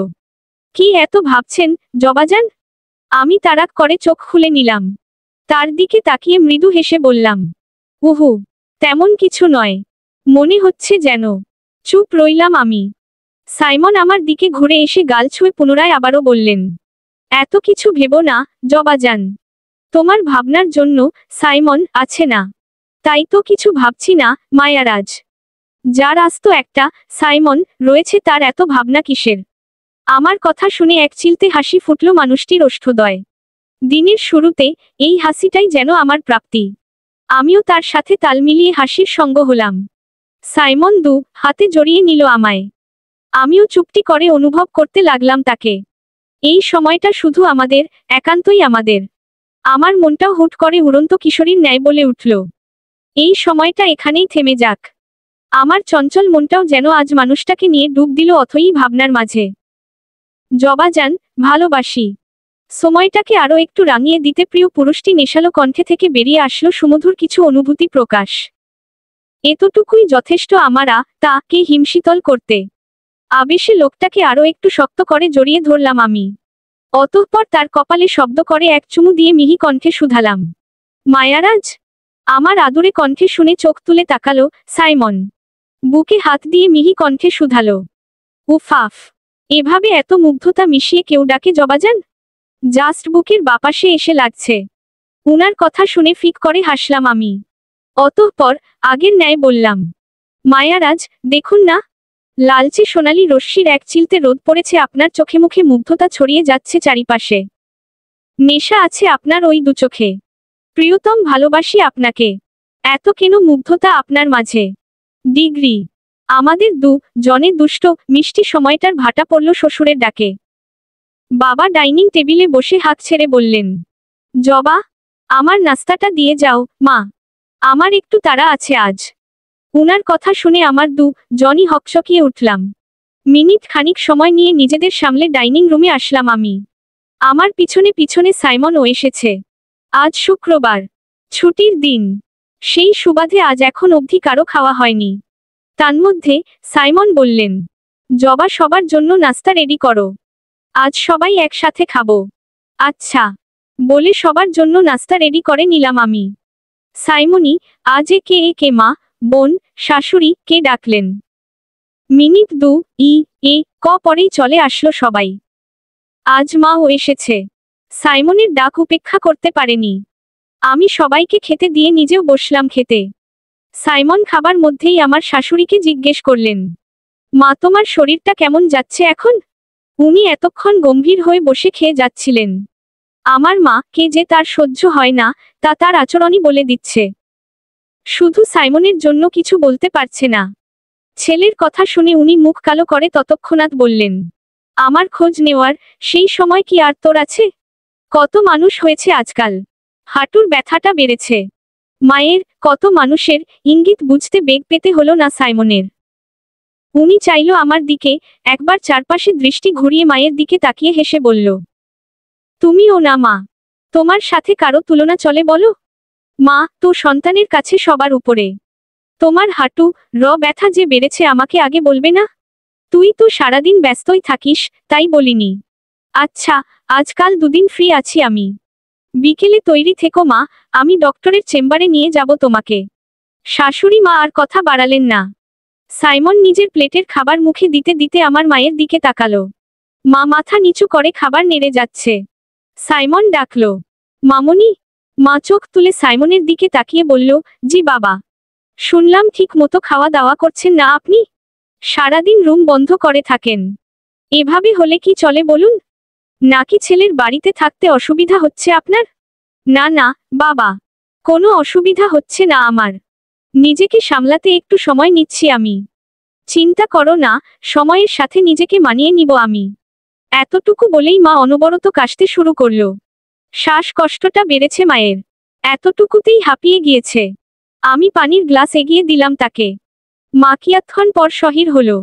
[SPEAKER 2] কি এত ভাবছেন জবাজান? আমি তাড়াক করে চোখ খুলে নিলাম। তার দিকে তাকিয়ে মৃদু হেসে বললাম, উহু, তেমন কিছু নয়। মনে হচ্ছে যেন। চুপ রইলাম আমি। সাইমন আমার দিকে ঘুরে এসে গাল ছুঁয়ে পুনরায় আবারও বললেন, এত কিছু ভেবো না জবাজান। তোমার ভাবনার জন্য সাইমন আছে না। তাই তো কিছু ভাবছি না মায়ারাজ। যার আস্ত একটা সাইমন রয়েছে তার এত ভাবনা কিসের? আমার কথা শুনে এক চিলতে হাসি ফুটল মানুষটির ওষ্ঠদয়। দিনের শুরুতে এই হাসিটাই যেন আমার প্রাপ্তি। আমিও তার সাথে তাল মিলিয়ে হাসির সঙ্গ হলাম। সাইমন দু হাতে জড়িয়ে নিল আমায়। আমিও চুপটি করে অনুভব করতে লাগলাম তাকে। এই সময়টা শুধু আমাদের, একান্তই আমাদের। আমার মনটাও হুট করে উড়ন্ত কিশোরীর ন্যায় বলে উঠল, এই সময়টা এখানেই থেমে যাক। আমার চঞ্চল মনটাও যেন আজ মানুষটাকে নিয়ে ডুব দিল অথই ভাবনার মাঝে। জবাজান, ভালোবাসি। সময়টাকে আরো একটু রাঙিয়ে দিতে প্রিয় পুরুষটি নেশালো কণ্ঠে থেকে বেরিয়ে আসলো সুমধুর কিছু অনুভূতি প্রকাশ। এতটুকুই যথেষ্ট তাকে হিমশীতল করতে। আবেশে লোকটাকে আরো একটু শক্ত করে জড়িয়ে ধরলাম আমি। অতঃপর তার কপালে শব্দ করে এক চুমু দিয়ে মিহি কণ্ঠে শুধালাম, মায়ারাজ। আমার আদুরে কণ্ঠে শুনে চোখ তুলে তাকালো সাইমন। বুকে হাত দিয়ে মিহি কণ্ঠে শুধালো, উফাফ, এভাবে এত মুগ্ধতা মিশিয়ে কেউ ডাকে জবাজান? জাস্ট বুকের বাপাশে এসে লাগছে। উনার কথা শুনে ফিক করে হাসলাম আমি। অতঃপর আগের ন্যায় বললাম, মায়ারাজ, দেখুন না, লালচে সোনালি রশ্মির এক চিলতে রোদ পড়েছে আপনার চোখে, মুখে মুগ্ধতা ছড়িয়ে যাচ্ছে চারিপাশে। নেশা আছে আপনার ওই দুচোখে। প্রিয়তম, ভালোবাসি আপনাকে। এত কেন মুগ্ধতা আপনার মাঝে? ডিগ্রি। আমাদের জনে দুষ্ট মিষ্টি সময়টার ভাটা পড়ল শ্বশুরের ডাকে। বাবা ডাইনিং টেবিলে বসে হাত ছেড়ে বললেন, জবা, আমার নাস্তাটা দিয়ে যাও মা, আমার একটু তাড়া আছে আজ। উনার কথা শুনে আমার জনই হকচকিয়ে উঠলাম। মিনিট খানিক সময় নিয়ে নিজেদের সামলে ডাইনিং রুমে আসলাম আমি। আমার পিছনে পিছনে সাইমনও এসেছে। আজ শুক্রবার, ছুটির দিন। সেই সুবাদে আজ এখন অবধি কারো খাওয়া হয়নি। তন্মধ্যে সাইমন বললেন, জবা, সবার জন্য নাস্তা রেডি করো, আজ সবাই একসাথে খাবো। আচ্ছা বলে সবার জন্য নাস্তা রেডি করে নিলাম আমি। সাইমনি আজ কে মা, বোন, শাশুড়ি কে ডাকলেন। মিনিট পরেই চলে আসলো সবাই। আজ মাও এসেছে। সাইমনের ডাক উপেক্ষা করতে পারেনি। আমি সবাইকে খেতে দিয়ে নিজেও বসলাম খেতে। সাইমন খাবার মধ্যেই আমার শাশুড়িকে জিজ্ঞেস করলেন, মা, তোমার শরীরটা কেমন যাচ্ছে এখন? উনি এতক্ষণ গম্ভীর হয়ে বসে খেয়ে যাচ্ছিলেন। আমার মা কে যে তার সহ্য হয় না, তা তার আচরণই বলে দিচ্ছে। শুধু সাইমনের জন্য কিছু বলতে পারছে না। ছেলের কথা শুনে উনি মুখ কালো করে তৎক্ষণাৎ বললেন, আমার খোঁজ নেওয়ার সেই সময় কি আর তোর আছে? কত মানুষ হয়েছে আজকাল, হাঁটুর ব্যথাটা বেড়েছে। মায়ের কত মানুষের ইঙ্গিত বুঝতে বেগ পেতে হলো না সাইমনের। উনি চাইল আমার দিকে, একবার চারপাশে দৃষ্টি ঘুরিয়ে মায়ের দিকে তাকিয়ে হেসে বলল, তুমিও না মা, তোমার সাথে কারো তুলনা চলে বলো? মা তো সন্তানের কাছে সবার উপরে। তোমার হাঁটু ব্যথা যে বেড়েছে আমাকে আগে বলবে না? তুই তো সারাদিন ব্যস্তই থাকিস, তাই বলিনি। আচ্ছা, আজকাল দুদিন ফ্রি আছি আমি। বিকেলে তৈরি থেকো মা, আমি ডক্টরের চেম্বারে নিয়ে যাব তোমাকে। শাশুড়ি মা আর কথা বাড়ালেন না। সাইমন নিজের প্লেটের খাবার মুখে দিতে দিতে আমার মায়ের দিকে তাকালো। মা মাথা নিচু করে খাবার নেড়ে যাচ্ছে। সাইমন ডাকলো, মামনি। মা চোখ তুলে সাইমনের দিকে তাকিয়ে বলল, জি বাবা। শুনলাম ঠিক মতো খাওয়া দাওয়া করছেন না আপনি? সারাদিন রুম বন্ধ করে থাকেন। এভাবে হলে কি চলে বলুন? নাকি ছেলের বাড়িতে থাকতে অসুবিধা হচ্ছে আপনার? না না বাবা, কোনো অসুবিধা হচ্ছে না আমার। নিজেকে সামলাতে একটু সময় নিচ্ছি আমি। চিন্তা করো না, সময়ের সাথে নিজেকে মানিয়ে নিব আমি। এতটুকু বলেই মা অনবরত কাশতে শুরু করলো। শ্বাসকষ্টটা বেড়েছে মায়ের। এতটুকুতেই হাঁপিয়ে গিয়েছে। আমি পানির গ্লাস এগিয়ে দিলাম তাকে। মা কিয়ৎক্ষণ পর সহির হলো।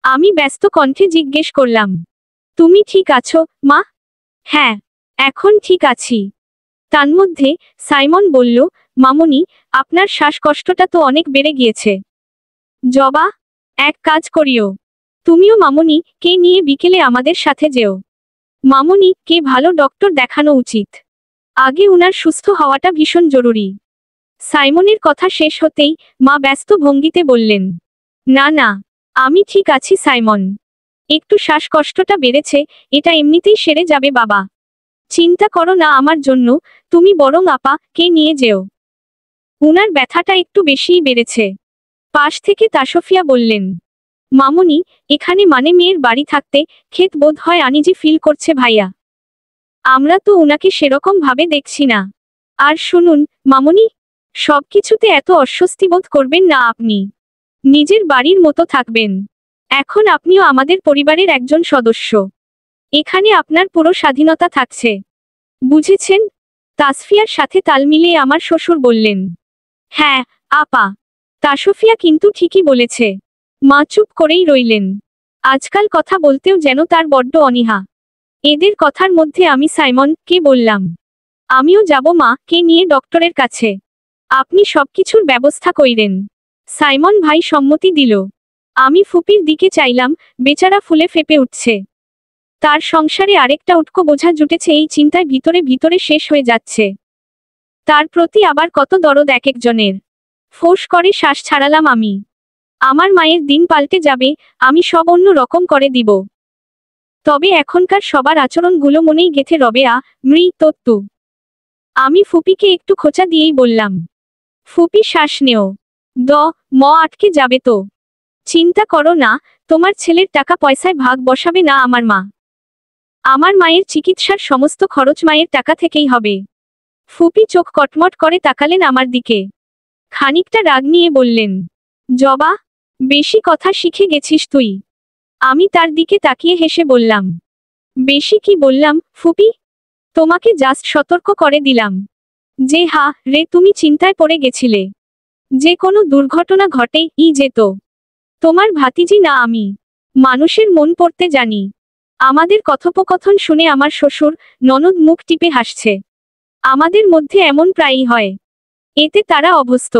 [SPEAKER 2] আমি ব্যস্ত কণ্ঠে জিজ্ঞেস করলাম, তুমি ঠিক আছো মা? হ্যাঁ, এখন ঠিক আছি। তন্মধ্যে সাইমন বলল, মামনি, আপনার শ্বাসকষ্টটা তো অনেক বেড়ে গিয়েছে। জবা, এক কাজ করিও, তুমিও মামনি কে নিয়ে বিকেলে আমাদের সাথে যেও। মামনি কে ভালো ডক্টর দেখানো উচিত। আগে উনার সুস্থ হওয়াটা ভীষণ জরুরি। সাইমনের কথা শেষ হতেই মা ব্যস্ত ভঙ্গিতে বললেন, না না, আমি ঠিক আছি সাইমন। একটু শ্বাসকষ্টটা বেড়েছে, এটা এমনিতেই সেরে যাবে বাবা। চিন্তা করো না আমার জন্য, তুমি বরং আপা কে নিয়ে যেও। উনার ব্যথাটা একটু বেশিই বেড়েছে। পাশ থেকে তাসফিয়া বললেন, মামুনি, এখানে মানে মেয়ের বাড়ি থাকতে খেত বোধ হয় আনিজি ফিল করছে ভাইয়া। আমরা তো উনাকে সেরকম ভাবে দেখছি না। আর শুনুন মামুনি, সবকিছুতে এত অস্বস্তি বোধ করবেন না আপনি। নিজের বাড়ির মতো থাকবেন। এখন আপনিও আমাদের পরিবারের একজন সদস্য। এখানে আপনার পুরো স্বাধীনতা থাকছে। বুঝেছেন? তাসফিয়ার সাথে তাল মিলিয়ে আমার শ্বশুর বললেন। হ্যাঁ, আপা। তাসফিয়া কিন্তু ঠিকই বলেছে। মা চুপ করেই রইলেন। আজকাল কথা বলতেও যেন তার বড্ড অনীহা। এদের কথার মধ্যে আমি সাইমনকে বললাম, আমিও যাব মা কে নিয়ে ডক্টরের কাছে। আপনি সবকিছুর ব্যবস্থা কইরেন। সাইমন ভাই সম্মতি দিল। আমি ফুপির দিকে চাইলাম, বেচারা ফুলে ফেপে উঠছে। তার সংসারে আরেকটা উটকো বোঝা জুটেছে, এই চিন্তায় ভিতরে ভিতরে শেষ হয়ে যাচ্ছে। তার প্রতি আবার কত দরদ এক একজনের। ফোঁস করে শ্বাস ছাড়ালাম আমি। আমার মায়ের দিন পাল্টে যাবে, আমি সব অন্য রকম করে দিব। তবে এখনকার সবার আচরণগুলো মনেই গেথে রবে তত্ত্ব। আমি ফুপিকে একটু খোঁচা দিয়েই বললাম, ফুপি শ্বাস নেও। আটকে যাবে তো। চিন্তা করো না, তোমার ছেলের টাকা পয়সায় ভাগ বসাবে না আমার মা। আমার মায়ের চিকিৎসার সমস্ত খরচ মায়ের টাকা থেকেই হবে। ফুপি চোখ কটমট করে তাকালেন আমার দিকে। খানিকটা রাগ নিয়ে বললেন, জবা, বেশি কথা শিখে গেছিস তুই। আমি তার দিকে তাকিয়ে হেসে বললাম, বেশি কি বললাম ফুপি? তোমাকে জাস্ট সতর্ক করে দিলাম যে তুমি চিন্তায় পড়ে গেছিলে। যে কোনো দুর্ঘটনা ঘটেই যেত। তোমার ভাতিজি না আমি। মানুষের মন পড়তে জানি। আমাদের কথোপকথন শুনে আমার শ্বশুর ননদ মুখ টিপে হাসছে। আমাদের মধ্যে এমন প্রায়ই হয়। এতে তারা অভ্যস্ত।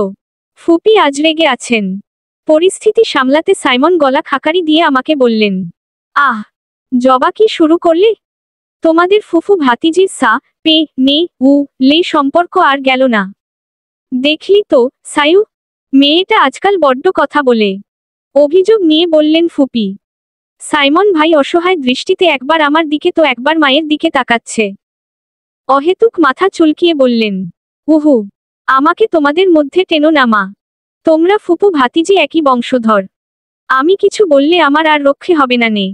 [SPEAKER 2] ফুপি আজ রেগে আছেন। পরিস্থিতি সামলাতে সাইমন গলা খাকারি দিয়ে আমাকে বললেন, জবা কি শুরু করলে? তোমাদের ফুফু ভাতিজির পে নে লে সম্পর্ক আর গেল না। দেখলি তো সায়ু, মেয়েটা আজকাল বড্ড কথা বলে। অভিযোগ নিয়ে বললেন ফুপি। সাইমন ভাই অসহায় দৃষ্টিতে একবার আমার দিকে তো একবার মায়ের দিকে তাকাচ্ছে। অহেতুক মাথা চুলকিয়ে বললেন, উহু, আমাকে তোমাদের মধ্যে টেনো না মা। তোমরা ফুপু ভাতিজি একই বংশধর। আমি কিছু বললে আমার আর রক্ষে হবে না নে।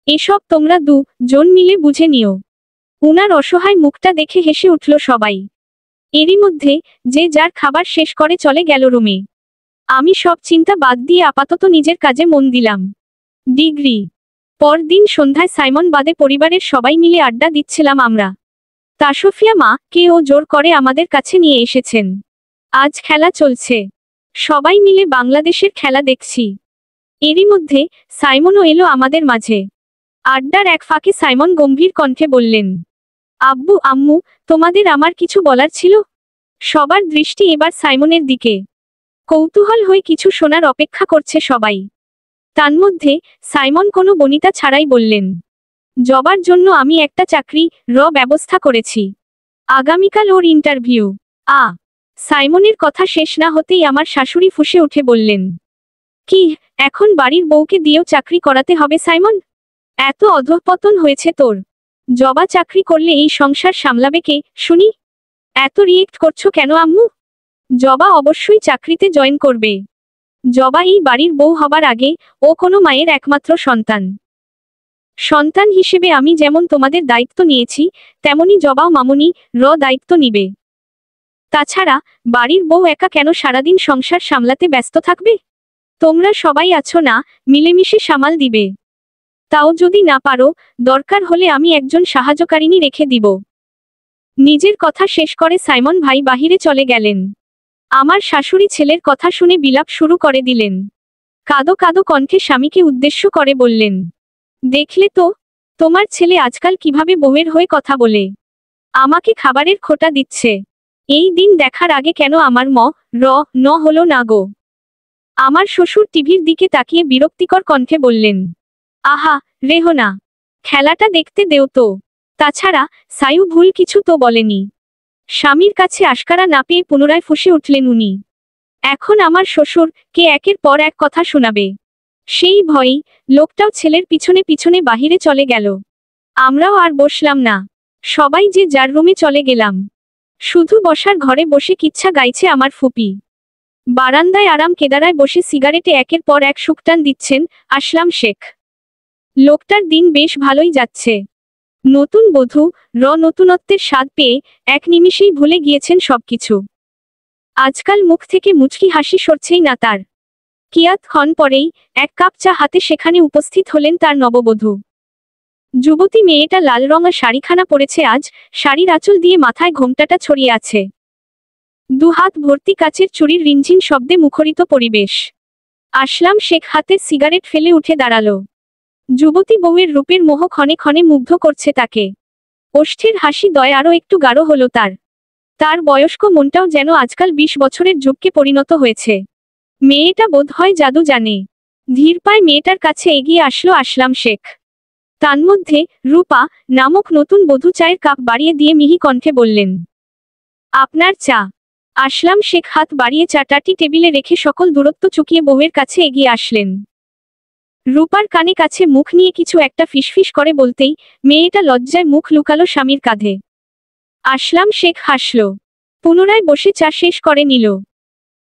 [SPEAKER 2] এসব তোমরা জন মিলে বুঝে নিও। উনার অসহায় মুখটা দেখে হেসে উঠল সবাই। এরই মধ্যে যে যার খাবার শেষ করে চলে গেল রুমে। আমি সব চিন্তা বাদ দিয়ে আপাতত নিজের কাজে মন দিলাম। ডিগ্রি। পরদিন সন্ধ্যায় সাইমন বাদে পরিবারের সবাই মিলে আড্ডা দিচ্ছিলাম আমরা। তাসফিয়া মা কে ও জোর করে আমাদের কাছে নিয়ে এসেছেন। আজ খেলা চলছে। সবাই মিলে বাংলাদেশের খেলা দেখছি। এরই মধ্যে সাইমনও এলো আমাদের মাঝে। আড্ডার এক ফাঁকে সাইমন গম্ভীর কণ্ঠে বললেন, আব্বু আম্মু, তোমাদের আমার কিছু বলার ছিল। সবার দৃষ্টি এবার সাইমনের দিকে। কৌতূহল হয়ে কিছু শোনার অপেক্ষা করছে সবাই। তন্মধ্যে সাইমন কোনো বনিতা ছাড়াই বললেন, জবার জন্য আমি একটা চাকরি ব্যবস্থা করেছি। আগামীকাল ওর ইন্টারভিউ। সাইমনের কথা শেষ না হতেই আমার শাশুড়ি ফুঁসে উঠে বললেন, কি, এখন বাড়ির বউকে দিয়েও চাকরি করাতে হবে সাইমন? এত অধঃপতন হয়েছে তোর। জবা চাকরি করলে এই সংসার সামলাবে কে শুনি? এত রিয়েক্ট করছো কেন আম্মু? জবা অবশ্যই চাকরিতে জয়েন করবে। জবা এই বাড়ির বউ হবার আগে ও কোনো মায়ের একমাত্র সন্তান। সন্তান হিসেবে আমি যেমন তোমাদের দায়িত্ব নিয়েছি, তেমনি জবাও মামুনি দায়িত্ব নিবে। তাছাড়া বাড়ির বউ একা কেন সারাদিন সংসার সামলাতে ব্যস্ত থাকবে? তোমরা সবাই আছো না, মিলেমিশে সামাল দিবে। তাও যদি না পারো, দরকার হলে আমি একজন সাহায্যকারিনী রেখে দিব। নিজের কথা শেষ করে সাইমন ভাই বাহিরে চলে গেলেন। আমার শাশুড়ি ছেলের কথা শুনে বিলাপ শুরু করে দিলেন। কাঁদো কাঁদো কণ্ঠে স্বামীকে উদ্দেশ্য করে বললেন, দেখলে তো তোমার ছেলে আজকাল কিভাবে বউয়ের হয়ে কথা বলে। আমাকে খাবারের খোঁটা দিচ্ছে। এই দিন দেখার আগে কেন আমার হলো না গো। আমার শ্বশুর টিভির দিকে তাকিয়ে বিরক্তিকর কণ্ঠে বললেন, আহা রেহো না, খেলাটা দেখতে দেও তো। তাছাড়া সায়ু ভুল কিছু তো বলেনি। স্বামীর কাছে আশকারা না পেয়ে পুনরায় ফুঁসে উঠলেন উনি। এখন আমার শ্বশুর কে একের পর এক কথা শোনাবে, সেই ভয়েই লোকটাও ছেলের পিছনে পিছনে বাহিরে চলে গেল। আমরাও আর বসলাম না, সবাই যে যার রুমে চলে গেলাম। শুধু বসার ঘরে বসে কিচ্ছা গাইছে আমার ফুপি। বারান্দায় আরাম কেদারায় বসে সিগারেটে একের পর এক শুকটান দিচ্ছেন আসলাম শেখ। লোকটার দিন বেশ ভালোই যাচ্ছে। নতুন বধূ নতুনত্বের স্বাদ পেয়ে এক নিমিষেই ভুলে গিয়েছেন সবকিছু। আজকাল মুখ থেকে মুচকি হাসি সরছেই না তার। কিয়াত ক্ষণ পরেই এক কাপ চা হাতে সেখানে উপস্থিত হলেন তার নববধূ। যুবতী মেয়েটা লাল রঙা শাড়িখানা পরেছে আজ, শাড়ির আঁচল দিয়ে মাথায় ঘোমটাটা ছড়িয়ে আছে। দুহাত ভর্তি কাচের চুড়ির রিনঝিন শব্দে মুখরিত পরিবেশ। আসলাম শেখ হাতে সিগারেট ফেলে উঠে দাঁড়ালো। যুবতী বউয়ের রূপের মোহ ক্ষণে ক্ষণে মুগ্ধ করছে তাকে। ওষ্ঠের হাসি দয় আরও একটু গাঢ় হলো তার। তার বয়স্ক মনটাও যেন আজকাল 20 বছরের যুগকে পরিণত হয়েছে। মেয়েটা বোধহয় জাদু জানে। ধীর পায়ে মেয়েটার কাছে এগিয়ে আসলো আসলাম শেখ। তন্মধ্যে রূপা নামক নতুন বধূ চায়ের কাপ বাড়িয়ে দিয়ে মিহি কণ্ঠে বললেন, আপনার চা। আসলাম শেখ হাত বাড়িয়ে চাটাটি টেবিলে রেখে সকল দূরত্ব চুকিয়ে বউয়ের কাছে এগিয়ে আসলেন। রূপার কানে কাছে মুখ নিয়ে কিছু একটা ফিসফিস করে বলতেই মেয়েটা লজ্জায় মুখ লুকালো স্বামীর কাঁধে। আসলাম শেখ হাসল। পুনরায় বসে চা শেষ করে নিল।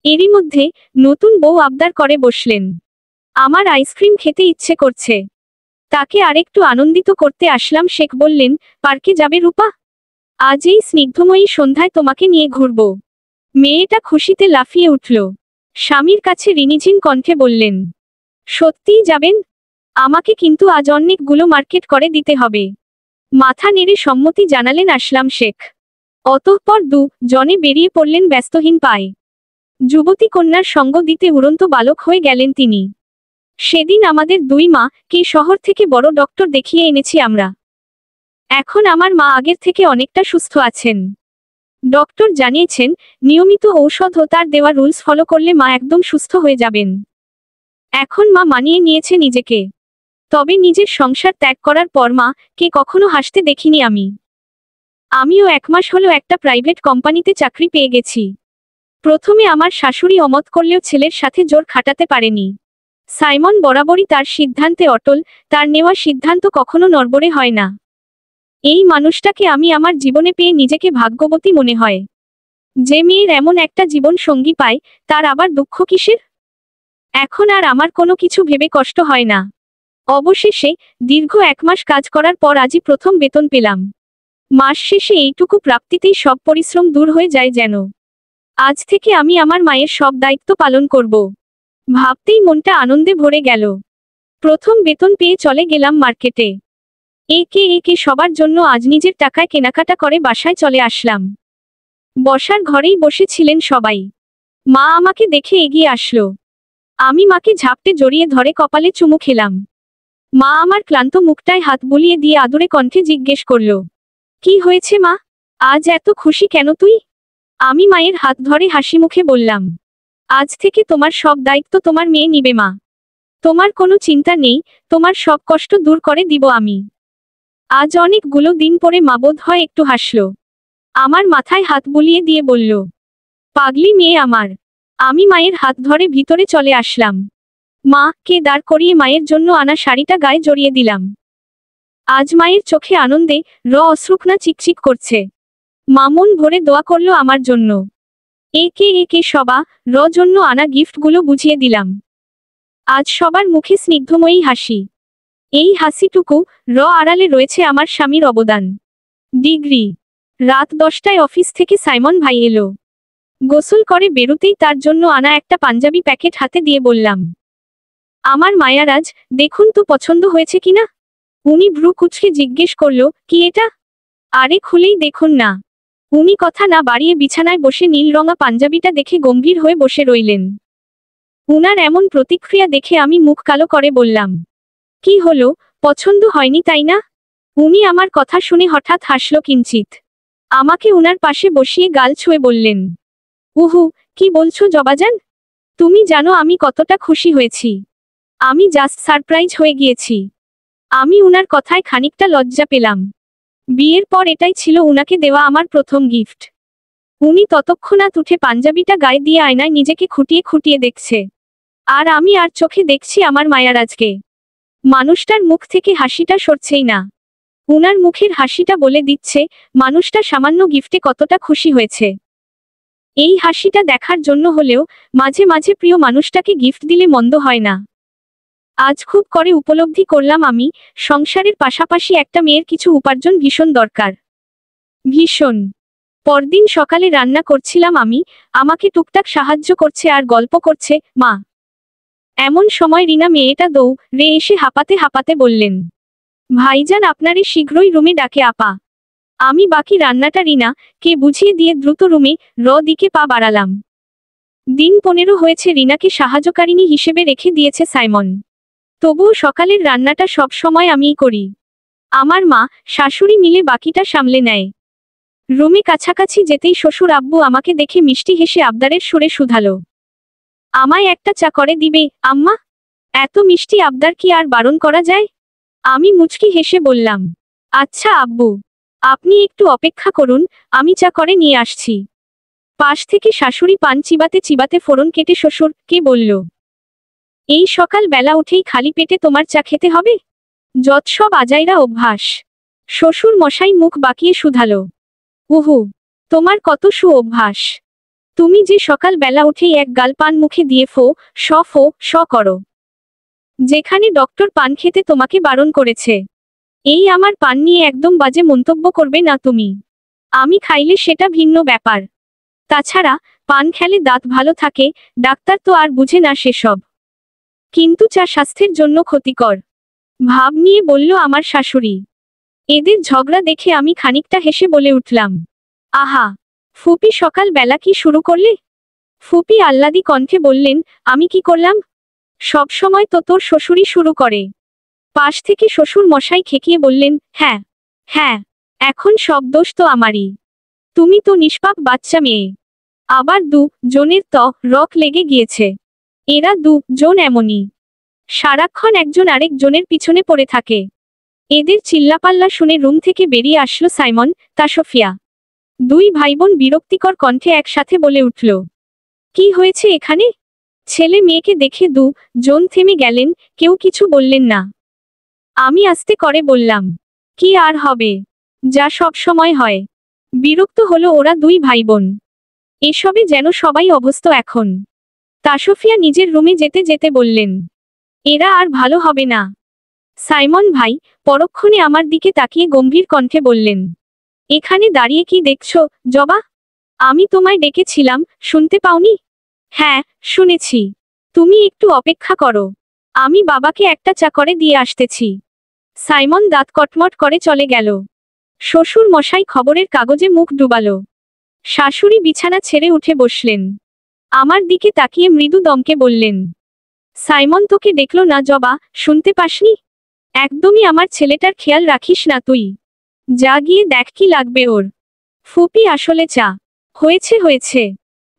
[SPEAKER 2] এরই মধ্যে নতুন বউ আবদার করে বসলেন, আমার আইসক্রিম খেতে ইচ্ছে করছে। তাকে আরেকটু আনন্দিত করতে আসলাম শেখ বললেন, পার্কে যাবে রূপা? আজ এই স্নিগ্ধময়ী সন্ধ্যায় তোমাকে নিয়ে ঘুরব। মেয়েটা খুশিতে লাফিয়ে উঠল। স্বামীর কাছে রিনিঝিন কণ্ঠে বললেন, সত্যিই যাবেন? আমাকে কিন্তু আজ অনেকগুলো মার্কেট করে দিতে হবে। মাথা নেড়ে সম্মতি জানালেন আসলাম শেখ। অতঃপর জনে বেরিয়ে পড়লেন ব্যস্তহীন পায়ে। যুবতী কন্যার সঙ্গ দিতে উড়ন্ত বালক হয়ে গেলেন তিনি। সেদিন আমাদের দুই মা কে শহর থেকে বড় ডক্টর দেখিয়ে এনেছি আমরা। এখন আমার মা আগের থেকে অনেকটা সুস্থ আছেন। ডক্টর জানিয়েছেন নিয়মিত ঔষধ ও তার দেওয়া রুলস ফলো করলে মা একদম সুস্থ হয়ে যাবেন। এখন মা মানিয়ে নিয়েছে নিজেকে। তবে নিজের সংসার ত্যাগ করার পর মা কে কখনো হাসতে দেখিনি আমি। আমিও 1 মাস হলো একটা প্রাইভেট কোম্পানিতে চাকরি পেয়ে গেছি। প্রথমে আমার শাশুড়ি অমত করলেও ছেলের সাথে জোর খাটাতে পারেনি। সাইমন বরাবরই তার সিদ্ধান্তে অটল, তার নেওয়া সিদ্ধান্ত কখনো নড়বড়ে হয় না। এই মানুষটাকে আমি আমার জীবনে পেয়ে নিজেকে ভাগ্যবতী মনে হয়। যে মেয়ের এমন একটা জীবন সঙ্গী পায়, তার আবার দুঃখ কিসের? এখন আর আমার কোনো কিছু ভেবে কষ্ট হয় না। অবশেষে দীর্ঘ 1 মাস কাজ করার পর আজই প্রথম বেতন পেলাম। মাস শেষে এইটুকু প্রাপ্তিতেই সব পরিশ্রম দূর হয়ে যায় যেন। আজ থেকে আমি আমার মায়ের সব দায়িত্ব পালন করব। ভাবতেই মনটা আনন্দে ভরে গেল। প্রথম বেতন পেয়ে চলে গেলাম মার্কেটে। একে একে সবার জন্য আজ নিজের টাকায় কেনাকাটা করে বাসায় চলে আসলাম। বসার ঘরেই বসেছিলেন সবাই। মা আমাকে দেখে এগিয়ে আসলো। আমি মাকে ঝাপটে জড়িয়ে ধরে কপালে চুমু খেলাম। মা আমার ক্লান্ত মুখটায় হাত বুলিয়ে দিয়ে আদুরে কণ্ঠে জিজ্ঞেস করল, কি হয়েছে মা? আজ এত খুশি কেন তুই? আমি মায়ের হাত ধরে হাসি মুখে বললাম, আজ থেকে তোমার সব দায়িত্ব তোমার মেয়ে নিবে মা। তোমার কোনো চিন্তা নেই, তোমার সব কষ্ট দূর করে দিব আমি। আজ অনেকগুলো দিন পরে মা বোধ হয় একটু হাসল। আমার মাথায় হাত বুলিয়ে দিয়ে বলল, পাগলি মেয়ে আমার। আমি মায়ের হাত ধরে ভিতরে চলে আসলাম। মা কে দাঁড় করিয়ে মায়ের জন্য আনা শাড়িটা গায়ে জড়িয়ে দিলাম। আজ মায়ের চোখে আনন্দে অশ্রুকণা চিকচিক করছে। মা মন ভরে দোয়া করলো আমার জন্য। একে একে জন্য আনা গিফটগুলো বুঝিয়ে দিলাম। আজ সবার মুখে স্নিগ্ধময়ী হাসি। এই হাসিটুকু আড়ালে রয়েছে আমার স্বামীর অবদান। ডিগ্রি। রাত 10টায় অফিস থেকে সাইমন ভাই এলো। গোসল করে বেরুতেই তার জন্য আনা একটা পাঞ্জাবি প্যাকেট হাতে দিয়ে বললাম, আমার মায়ারাজ, দেখুন তো পছন্দ হয়েছে কিনা। উনি ভ্রু কুঁচকে জিজ্ঞেস করল, কি এটা? আরে খুলেই দেখুন না। উনি কথা না বাড়িয়ে বিছানায় বসে নীল রঙা পাঞ্জাবিটা দেখে গম্ভীর হয়ে বসে রইলেন। উনার এমন প্রতিক্রিয়া দেখে আমি মুখ কালো করে বললাম, কি হলো, পছন্দ হয়নি তাই না? উনি আমার কথা শুনে হঠাৎ হাসল কিঞ্চিত। আমাকে উনার পাশে বসিয়ে গাল ছুঁয়ে বললেন, উহু, কি বলছো জবাজান? তুমি জানো আমি কতটা খুশি হয়েছি। আমি জাস্ট সারপ্রাইজ হয়ে গিয়েছি। আমি উনার কথায় খানিকটা লজ্জা পেলাম। বিয়ের পর এটাই ছিল উনাকে দেওয়া আমার প্রথম গিফট। উনি ততক্ষণাৎ উঠে পাঞ্জাবিটা গায়ে দিয়ে আয়নায় নিজেকে খুঁটিয়ে খুঁটিয়ে দেখছে। আর আমি আর চোখে দেখছি আমার মায়ারাজকে। মানুষটার মুখ থেকে হাসিটা সরছেই না। উনার মুখের হাসিটা বলে দিচ্ছে মানুষটা সামান্য গিফটে কতটা খুশি হয়েছে। এই হাসিটা দেখার জন্য হলেও মাঝে মাঝে প্রিয় মানুষটাকে গিফট দিলে মন্দ হয় না। আজ খুব করে উপলব্ধি করলাম আমি সংসারের পাশাপাশি একটা মেয়ের কিছু উপার্জন ভীষণ দরকার। ভীষণ। পরদিন সকালে রান্না করছিলাম আমি, আমাকে টুকটাক সাহায্য করছে আর গল্প করছে মা। এমন সময় রিনা মেয়েটা দৌড়ে এসে হাঁপাতে হাঁপাতে বললেন, ভাইজান আপনারে শীঘ্রই রুমে ডাকে আপা। আমি বাকি রান্নাটা রিনা কে বুঝিয়ে দিয়ে দ্রুত রুমে দিকে পা বাড়ালাম। দিন 15 হয়েছে রিনাকে সাহায্যকারিণী হিসেবে রেখে দিয়েছে সাইমন। তবুও সকালের রান্নাটা সব সময় আমিই করি। আমার মা শাশুড়ি মিলে বাকিটা সামলে নেয়। রুমে কাছাকাছি যেতেই শ্বশুর আব্বু আমাকে দেখে মিষ্টি হেসে আবদারের সুরে শুধালো, আমায় একটা চা করে দিবে আম্মা? এত মিষ্টি আবদার কি আর বারণ করা যায়? আমি মুচকি হেসে বললাম, আচ্ছা আব্বু, আপনি একটু অপেক্ষা করুন, আমি চা করে নিয়ে আসছি। পাশ থেকে শাশুড়ি পান চিবাতে চিবাতে ফোড়ন কেটে শ্বশুরকে বলল, এই সকাল বেলা উঠেই খালি পেটে তোমার চা খেতে হবে? যত সব আজাইরা অভ্যাস। শ্বশুর মশাই মুখ বাঁকিয়ে শুধালো, উহু, তোমার কত সু অভ্যাস। তুমি যে সকাল বেলা উঠেই এক গাল পান মুখে দিয়ে ফো স করো, যেখানে ডক্টর পান খেতে তোমাকে বারণ করেছে। এই আমার পান নিয়ে একদম বাজে মন্তব্য করবে না তুমি। আমি খাইলে সেটা ভিন্ন ব্যাপার। তাছাড়া পান খেলে দাঁত ভালো থাকে, ডাক্তার তো আর বুঝে না সেসব। কিন্তু চা স্বাস্থ্যের জন্য ক্ষতিকর, ভাব নিয়ে বলল আমার শাশুড়ি। এদের ঝগড়া দেখে আমি খানিকটা হেসে বলে উঠলাম, আহা, ফুপি সকাল বেলা কি শুরু করলে? ফুপি আহ্লাদি কণ্ঠে বললেন, আমি কি করলাম? সব সময় তো তোর শ্বশুরই শুরু করে। পাশ থেকে শ্বশুর মশাই খেকিয়ে বললেন, হ্যাঁ হ্যাঁ, এখন সব দোষ তো আমারই। তুমি তো নিষ্পাপ বাচ্চা মেয়ে। আবার জনের রক লেগে গিয়েছে। এরা জন এমনই, সারাক্ষণ একজন আরেক জনের পিছনে পড়ে থাকে। এদের চিল্লাপাল্লা শুনে রুম থেকে বেরিয়ে আসলো সাইমন, তা সোফিয়া। দুই ভাইবোন বিরক্তিকর কণ্ঠে একসাথে বলে উঠল, কি হয়েছে এখানে? ছেলে মেয়েকে দেখে জন থেমে গেলেন, কেউ কিছু বললেন না। আমি আস্তে করে বললাম, কি আর হবে, যা সব সময় হয়। বিরক্ত হলো ওরা দুই ভাইবোন। এসবে যেন সবাই অভ্যস্ত এখন। তাসফিয়া নিজের রুমে যেতে যেতে বললেন, এরা আর ভালো হবে না। সাইমন ভাই পরক্ষণে আমার দিকে তাকিয়ে গম্ভীর কণ্ঠে বললেন, এখানে দাঁড়িয়ে কি দেখছো জবা? আমি তোমায় ডেকেছিলাম, শুনতে পাওনি? হ্যাঁ, শুনেছি। তুমি একটু অপেক্ষা করো, আমি বাবাকে একটা চা করে দিয়ে আসতেছি। সাইমন দাঁত কটমট করে চলে গেল। শ্বশুর মশাই খবরের কাগজে মুখ ডুবালো। শাশুড়ি বিছানা ছেড়ে উঠে বসলেন। আমার দিকে তাকিয়ে মৃদু দমকে বললেন, সাইমন তোকে দেখলো না জবা, শুনতে পাসনি? একদমই আমার ছেলেটার খেয়াল রাখিস না তুই। যা গিয়ে দেখ কি লাগবে ওর। ফুপি আসলে চা হয়েছে হয়েছে,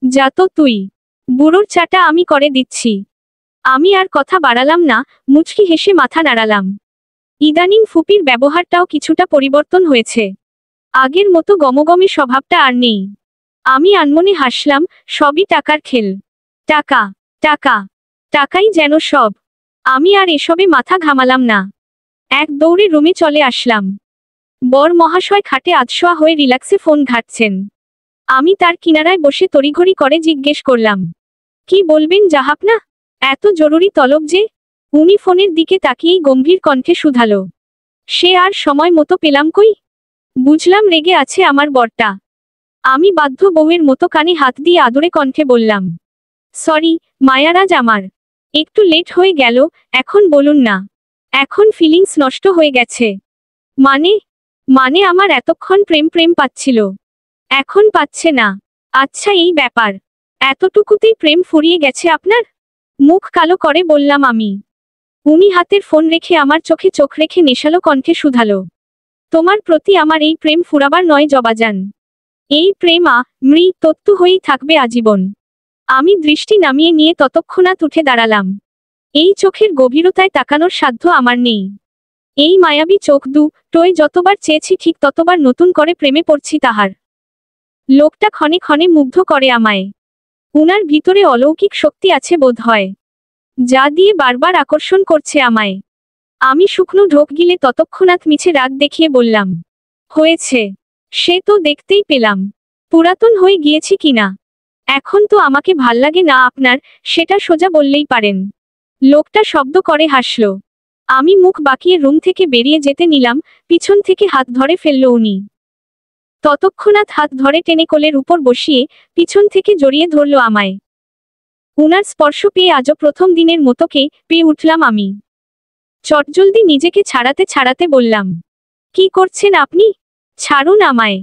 [SPEAKER 2] যা তো তুই। বুড়োর চাটা আমি করে দিচ্ছি। আমি আর কথা বাড়ালাম না, মুচকি হেসে মাথা নাড়ালাম। ইদানিং ফুপির ব্যবহারটাও কিছুটা পরিবর্তন হয়েছে। আগের মতো গমগমে স্বভাবটা আর নেই। আমি আনমনে হাসলাম, সবই টাকার খেল। টাকা টাকা টাকাই যেন সব। আমি আর এসবে মাথা ঘামালাম না। এক দৌড়ে রুমে চলে আসলাম। বর মহাশয় খাটে আধশোয়া হয়ে রিল্যাক্সে ফোন ঘাঁটছেন। আমি তার কিনারায় বসে তড়িঘড়ি করে জিজ্ঞেস করলাম, কি বলবেন জাহাপনা? এত জরুরি তলব যে? উনি ফোনের দিকে তাকিয়েই গম্ভীর কণ্ঠে শুধালো, সে আর সময় মতো পেলাম কই? বুঝলাম রেগে আছে আমার বরটা। আমি বাধ্য বউয়ের মতো কানে হাত দিয়ে আদুরে কণ্ঠে বললাম, সরি মায়ারাজ, আমার একটু লেট হয়ে গেল, এখন বলুন না। এখন ফিলিংস নষ্ট হয়ে গেছে। মানে মানে আমার এতক্ষণ প্রেম প্রেম পাচ্ছিল, এখন পাচ্ছে না। আচ্ছা এই ব্যাপার, এতটুকুতেই প্রেম ফুরিয়ে গেছে আপনার? মুখ কালো করে বললাম আমি। উনি হাতের ফোন রেখে আমার চোখে চোখ রেখে নেশালো কণ্ঠে শুধালো, তোমার প্রতি আমার এই প্রেম ফুরাবার নয় জবাজান। এই প্রেম তত্ত্ব হয়েই থাকবে আজীবন। আমি দৃষ্টি নামিয়ে নিয়ে ততক্ষণাৎ উঠে দাঁড়ালাম। এই চোখের গভীরতায় তাকানোর সাধ্য আমার নেই। এই মায়াবী চোখ টোয় যতবার চেয়েছি ঠিক ততবার নতুন করে প্রেমে পড়ছি তাহার। লোকটা ক্ষণে ক্ষণে মুগ্ধ করে আমায়। উনার ভিতরে অলৌকিক শক্তি আছে বোধ হয়, যা দিয়ে বারবার আকর্ষণ করছে আমায়। আমি শুকনো ঢোক গিলে ততক্ষণাৎ মিছে রাগ দেখিয়ে বললাম, হয়েছে, সে তো দেখতেই পেলাম। পুরাতন হয়ে গিয়েছি কিনা। এখন তো আমাকে ভাল্লাগে না আপনার, সেটা সোজা বললেই পারেন। লোকটা শব্দ করে হাসল। আমি মুখ বাঁকিয়ে রুম থেকে বেরিয়ে যেতে নিলাম, পিছন থেকে হাত ধরে ফেলল উনি। ততক্ষণাৎ হাত ধরে টেনে কোলের উপর বসিয়ে পিছন থেকে জড়িয়ে ধরল আমায়। উনার স্পর্শ পেয়ে আজও প্রথম দিনের মতোকে পেয়ে উঠলাম আমি। চটজলদি নিজেকে ছাড়াতে ছাড়াতে বললাম, কি করছেন আপনি? ছাড়ুন আমায়।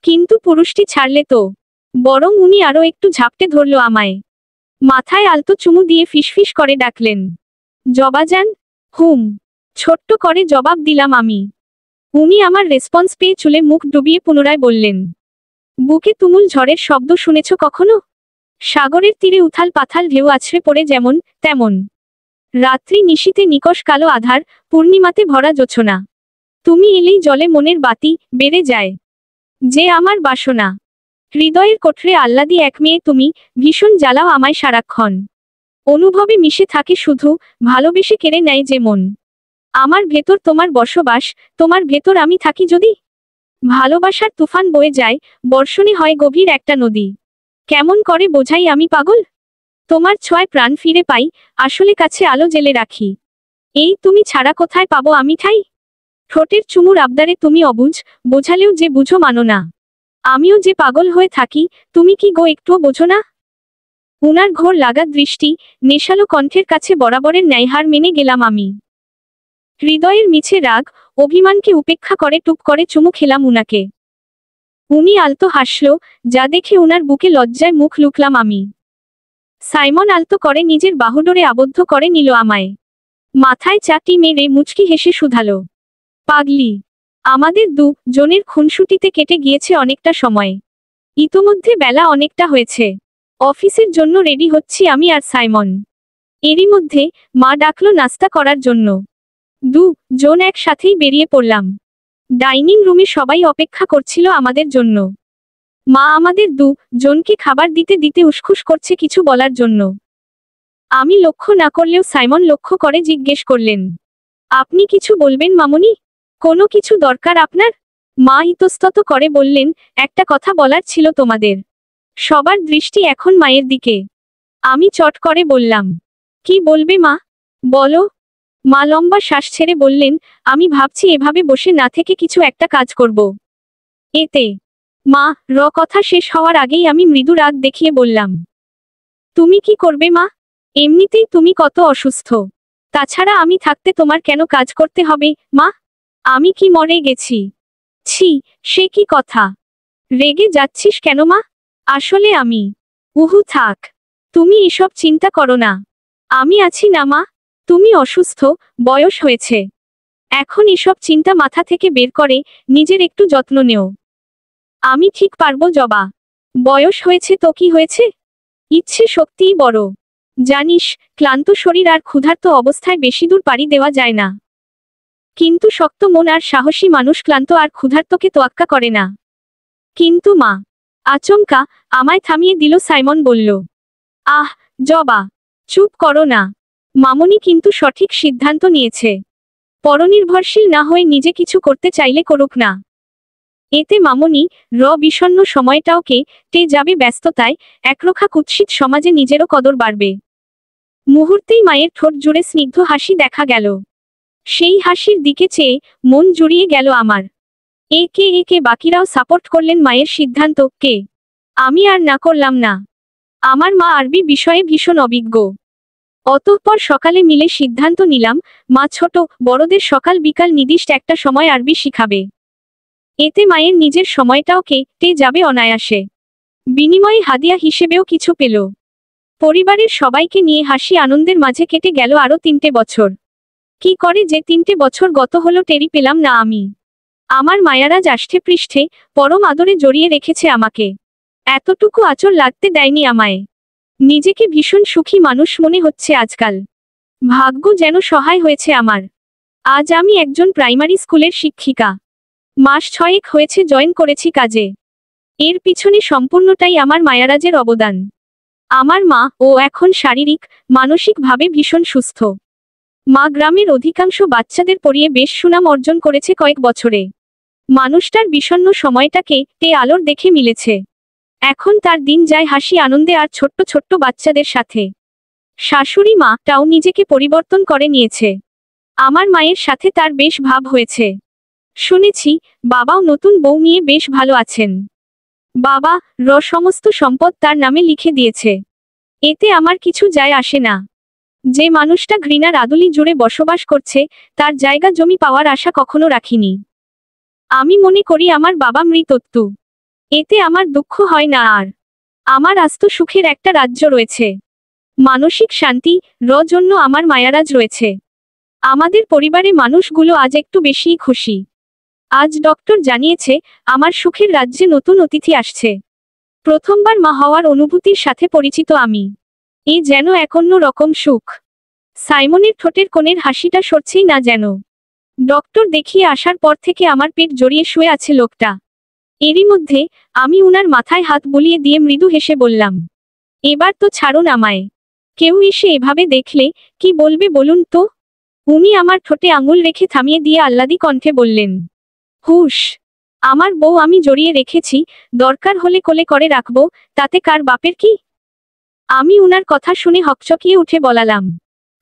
[SPEAKER 2] কিন্তু পুরুষটি ছাড়লে তো। বরং উনি আরো একটু ঝাপটে ধরল আমায়। মাথায় আলতো চুমু দিয়ে ফিসফিস করে ডাকলেন, জবাজান। হুম, ছোট্ট করে জবাব দিলাম আমি। উনি আমার রেসপন্স পেয়ে চুলে মুখ ডুবিয়ে পুনরায় বললেন, বুকে তুমুল ঝড়ের শব্দ শুনেছ কখনো? সাগরের তীরে উথাল পাথাল ঢেউ আছড়ে পড়ে যেমন তেমন। রাত্রি নিশীথে নিকষ কালো আধার, পূর্ণিমাতে ভরা জোছনা। তুমি এলেই জলে মনের বাতি বেড়ে যায়। যে আমার বাসনা। হৃদয়ের কোঠরে আহ্লাদি এক মেয়ে তুমি, ভীষণ জ্বালাও আমায় সারাক্ষণ। অনুভবে মিশে থাকে শুধু, ভালোবেসে কেড়ে নেয় যে মন। আমার ভেতর তোমার বসবাস, তোমার ভেতর আমি থাকি যদি। ভালোবাসার তুফান বয়ে যায়, বর্ষণে হয় গভীর একটা নদী। কেমন করে বোঝাই আমি পাগল? তোমার ছোঁয়ায় প্রাণ ফিরে পাই, আসলে কাছে আলো জেলে রাখি। এই তুমি ছাড়া কোথায় পাবো আমি ঠাই? ঠোঁটের চুমুর আবদারে তুমি অবুঝ, বোঝালেও যে বুঝো মানো না। আমিও যে পাগল হয়ে থাকি, তুমি কি গো একটুও বোঝো না? উনার ঘোর লাগা দৃষ্টি, নেশালো কণ্ঠের কাছে বরাবরের ন্যায় হার মেনে গেলাম আমি। হৃদয়ের মিছে রাগ, অভিমানকে উপেক্ষা করে টুপ করে চুমু খেলাম উনাকে। উনি আলতো হাসল, যা দেখে উনার বুকে লজ্জায় মুখ লুকলাম আমি। সাইমন আলতো করে নিজের বাহুডোরে আবদ্ধ করে নিল আমায়। মাথায় চাটি মেরে মুচকি হেসে শুধালো, পাগলি। আমাদের জনের খুনসুটিতে কেটে গিয়েছে অনেকটা সময়। ইতোমধ্যে বেলা অনেকটা হয়েছে। অফিসের জন্য রেডি হচ্ছি আমি আর সাইমন। এরই মধ্যে মা ডাকলো নাস্তা করার জন্য। জন একসাথেই বেরিয়ে পড়লাম। ডাইনিং রুমে সবাই অপেক্ষা করছিল আমাদের জন্য। মা আমাদের জনকে খাবার দিতে দিতে উসখুস করছে কিছু বলার জন্য। আমি লক্ষ্য না করলেও সাইমন লক্ষ্য করে জিজ্ঞেস করলেন, আপনি কিছু বলবেন মামুনি? কোনো কিছু দরকার আপনার? মা ইতস্তত করে বললেন, একটা কথা বলার ছিল তোমাদের। সবার দৃষ্টি এখন মায়ের দিকে। আমি চট করে বললাম, কি বলবে মা? বলো। মা লম্বা শ্বাস ছেড়ে বললেন, আমি ভাবছি এভাবে বসে না থেকে কিছু একটা কাজ করব। এতে মা কথা শেষ হওয়ার আগেই আমি মৃদু রাগ দেখিয়ে বললাম, তুমি কি করবে মা? এমনিতেই তুমি কত অসুস্থ। তাছাড়া আমি থাকতে তোমার কেন কাজ করতে হবে মা? আমি কি মরে গেছি? ছি, সে কি কথা? রেগে যাচ্ছিস কেন মা? আসলে আমি থাক। তুমি এসব চিন্তা করো না। আমি আছি না মা? তুমি অসুস্থ, বয়স হয়েছে। এখন এসব চিন্তা মাথা থেকে বের করে নিজের একটু যত্ন নেও। আমি ঠিক পারবো জবা। বয়স হয়েছে তো কি হয়েছে? ইচ্ছে শক্তিই বড়। জানিস, ক্লান্ত শরীর আর ক্ষুধার্ত অবস্থায় বেশি দূর পাড়ি দেওয়া যায় না। কিন্তু শক্ত মন আর সাহসী মানুষ ক্লান্ত আর ক্ষুধার্তকে তোয়াক্কা করে না। কিন্তু মা। আচমকা আমায় থামিয়ে দিল সাইমন বলল, আহ জবা, চুপ করো না। মামুনি কিন্তু সঠিক সিদ্ধান্ত নিয়েছে। পরনির্ভরশীল না হয়ে নিজে কিছু করতে চাইলে করুক না। এতে মামুনি বিষণ্ণ সময়টাও কেটে যাবে ব্যস্ততায়, একরোখা কুৎসিত সমাজে নিজেরও কদর বাড়বে। মুহূর্তেই মায়ের ঠোঁট জুড়ে স্নিগ্ধ হাসি দেখা গেল। সেই হাসির দিকে চেয়ে মন জুড়িয়ে গেল আমার। একে একে বাকিরাও সাপোর্ট করলেন মায়ের সিদ্ধান্তকে। আমি আর না করলাম না। আমার মা আরবি বিষয়ে ভীষণ অভিজ্ঞ। অতঃপর সকালে মিলে সিদ্ধান্ত নিলাম, মা ছোট বড়দের সকাল বিকাল নির্দিষ্ট একটা সময় আরবি শিখাবে। এতে মায়ের নিজের সময়টাও কেটে যাবে অনায়াসে। বিনিময়ে হাদিয়া হিসেবেও কিছু পেল। পরিবারের সবাইকে নিয়ে হাসি আনন্দের মাঝে কেটে গেল আরো 3টে বছর। কি করে যে 3টে বছর গত হলো টেরি পেলাম না আমি। আমার মায়ারা আষ্ঠে পৃষ্ঠে পরম আদরে জড়িয়ে রেখেছে আমাকে। এতটুকু আঁচল লাগতে দেয়নি আমায়। নিজেকে ভীষণ সুখী মানুষ মনে হচ্ছে আজকাল। ভাগ্য যেন সহায় হয়েছে আমার। আজ আমি একজন প্রাইমারি স্কুলের শিক্ষিকা। মাস 6 হয়েছে জয়েন করেছি কাজে। এর পিছনে সম্পূর্ণটাই আমার মায়ারাজের অবদান। আমার মা এখন শারীরিক মানসিকভাবে ভীষণ সুস্থ। মা গ্রামের অধিকাংশ বাচ্চাদের পড়িয়ে বেশ সুনাম অর্জন করেছে কয়েক বছরে। মানুষটার বিষণ্ণ সময়টাকে আলোর দেখে মিলেছে। এখন তার দিন যায় হাসি আনন্দে আর ছোট্ট ছোট্ট বাচ্চাদের সাথে। শাশুড়ি মাটাও নিজেকে পরিবর্তন করে নিয়েছে। আমার মায়ের সাথে তার বেশ ভাব হয়েছে। শুনেছি বাবাও নতুন বউ নিয়ে বেশ ভালো আছেন। বাবা সমস্ত সম্পদ তার নামে লিখে দিয়েছে। এতে আমার কিছু যায় আসে না। যে মানুষটা ঘৃণার আদুলি জুড়ে বসবাস করছে, তার জায়গা জমি পাওয়ার আশা কখনো রাখিনি। আমি মনে করি আমার বাবা মৃত্যু। এতে আমার দুঃখ হয় না আর। আমার আস্ত সুখের একটা রাজ্য রয়েছে। মানসিক শান্তি জন্য আমার মায়ারাজ রয়েছে। আমাদের পরিবারে মানুষগুলো আজ একটু বেশিই খুশি। আজ ডক্টর জানিয়েছে আমার সুখের রাজ্যে নতুন অতিথি আসছে। প্রথমবার মা হওয়ার অনুভূতির সাথে পরিচিত আমি। এ যেন এক অন্য রকম সুখ। সাইমনের ঠোঁটের কোণের হাসিটা সরছেই না যেন। ডক্টর দেখিয়ে আসার পর থেকে আমার পেট জড়িয়ে শুয়ে আছে লোকটা। এরই মধ্যে আমি উনার মাথায় হাত বুলিয়ে দিয়ে মৃদু হেসে বললাম, এবার তো ছাড়ুন আমায়। কেউ এসে এভাবে দেখলে কি বলবে বলুন তো? উনি আমার ঠোঁটে আঙুল রেখে থামিয়ে দিয়ে আহ্লাদি কণ্ঠে বললেন, হুশ, আমার বউ আমি জড়িয়ে রেখেছি, দরকার হলে কোলে করে রাখবো, তাতে কার বাপের কি? আমি উনার কথা শুনে হকচকিয়ে উঠে বলালাম,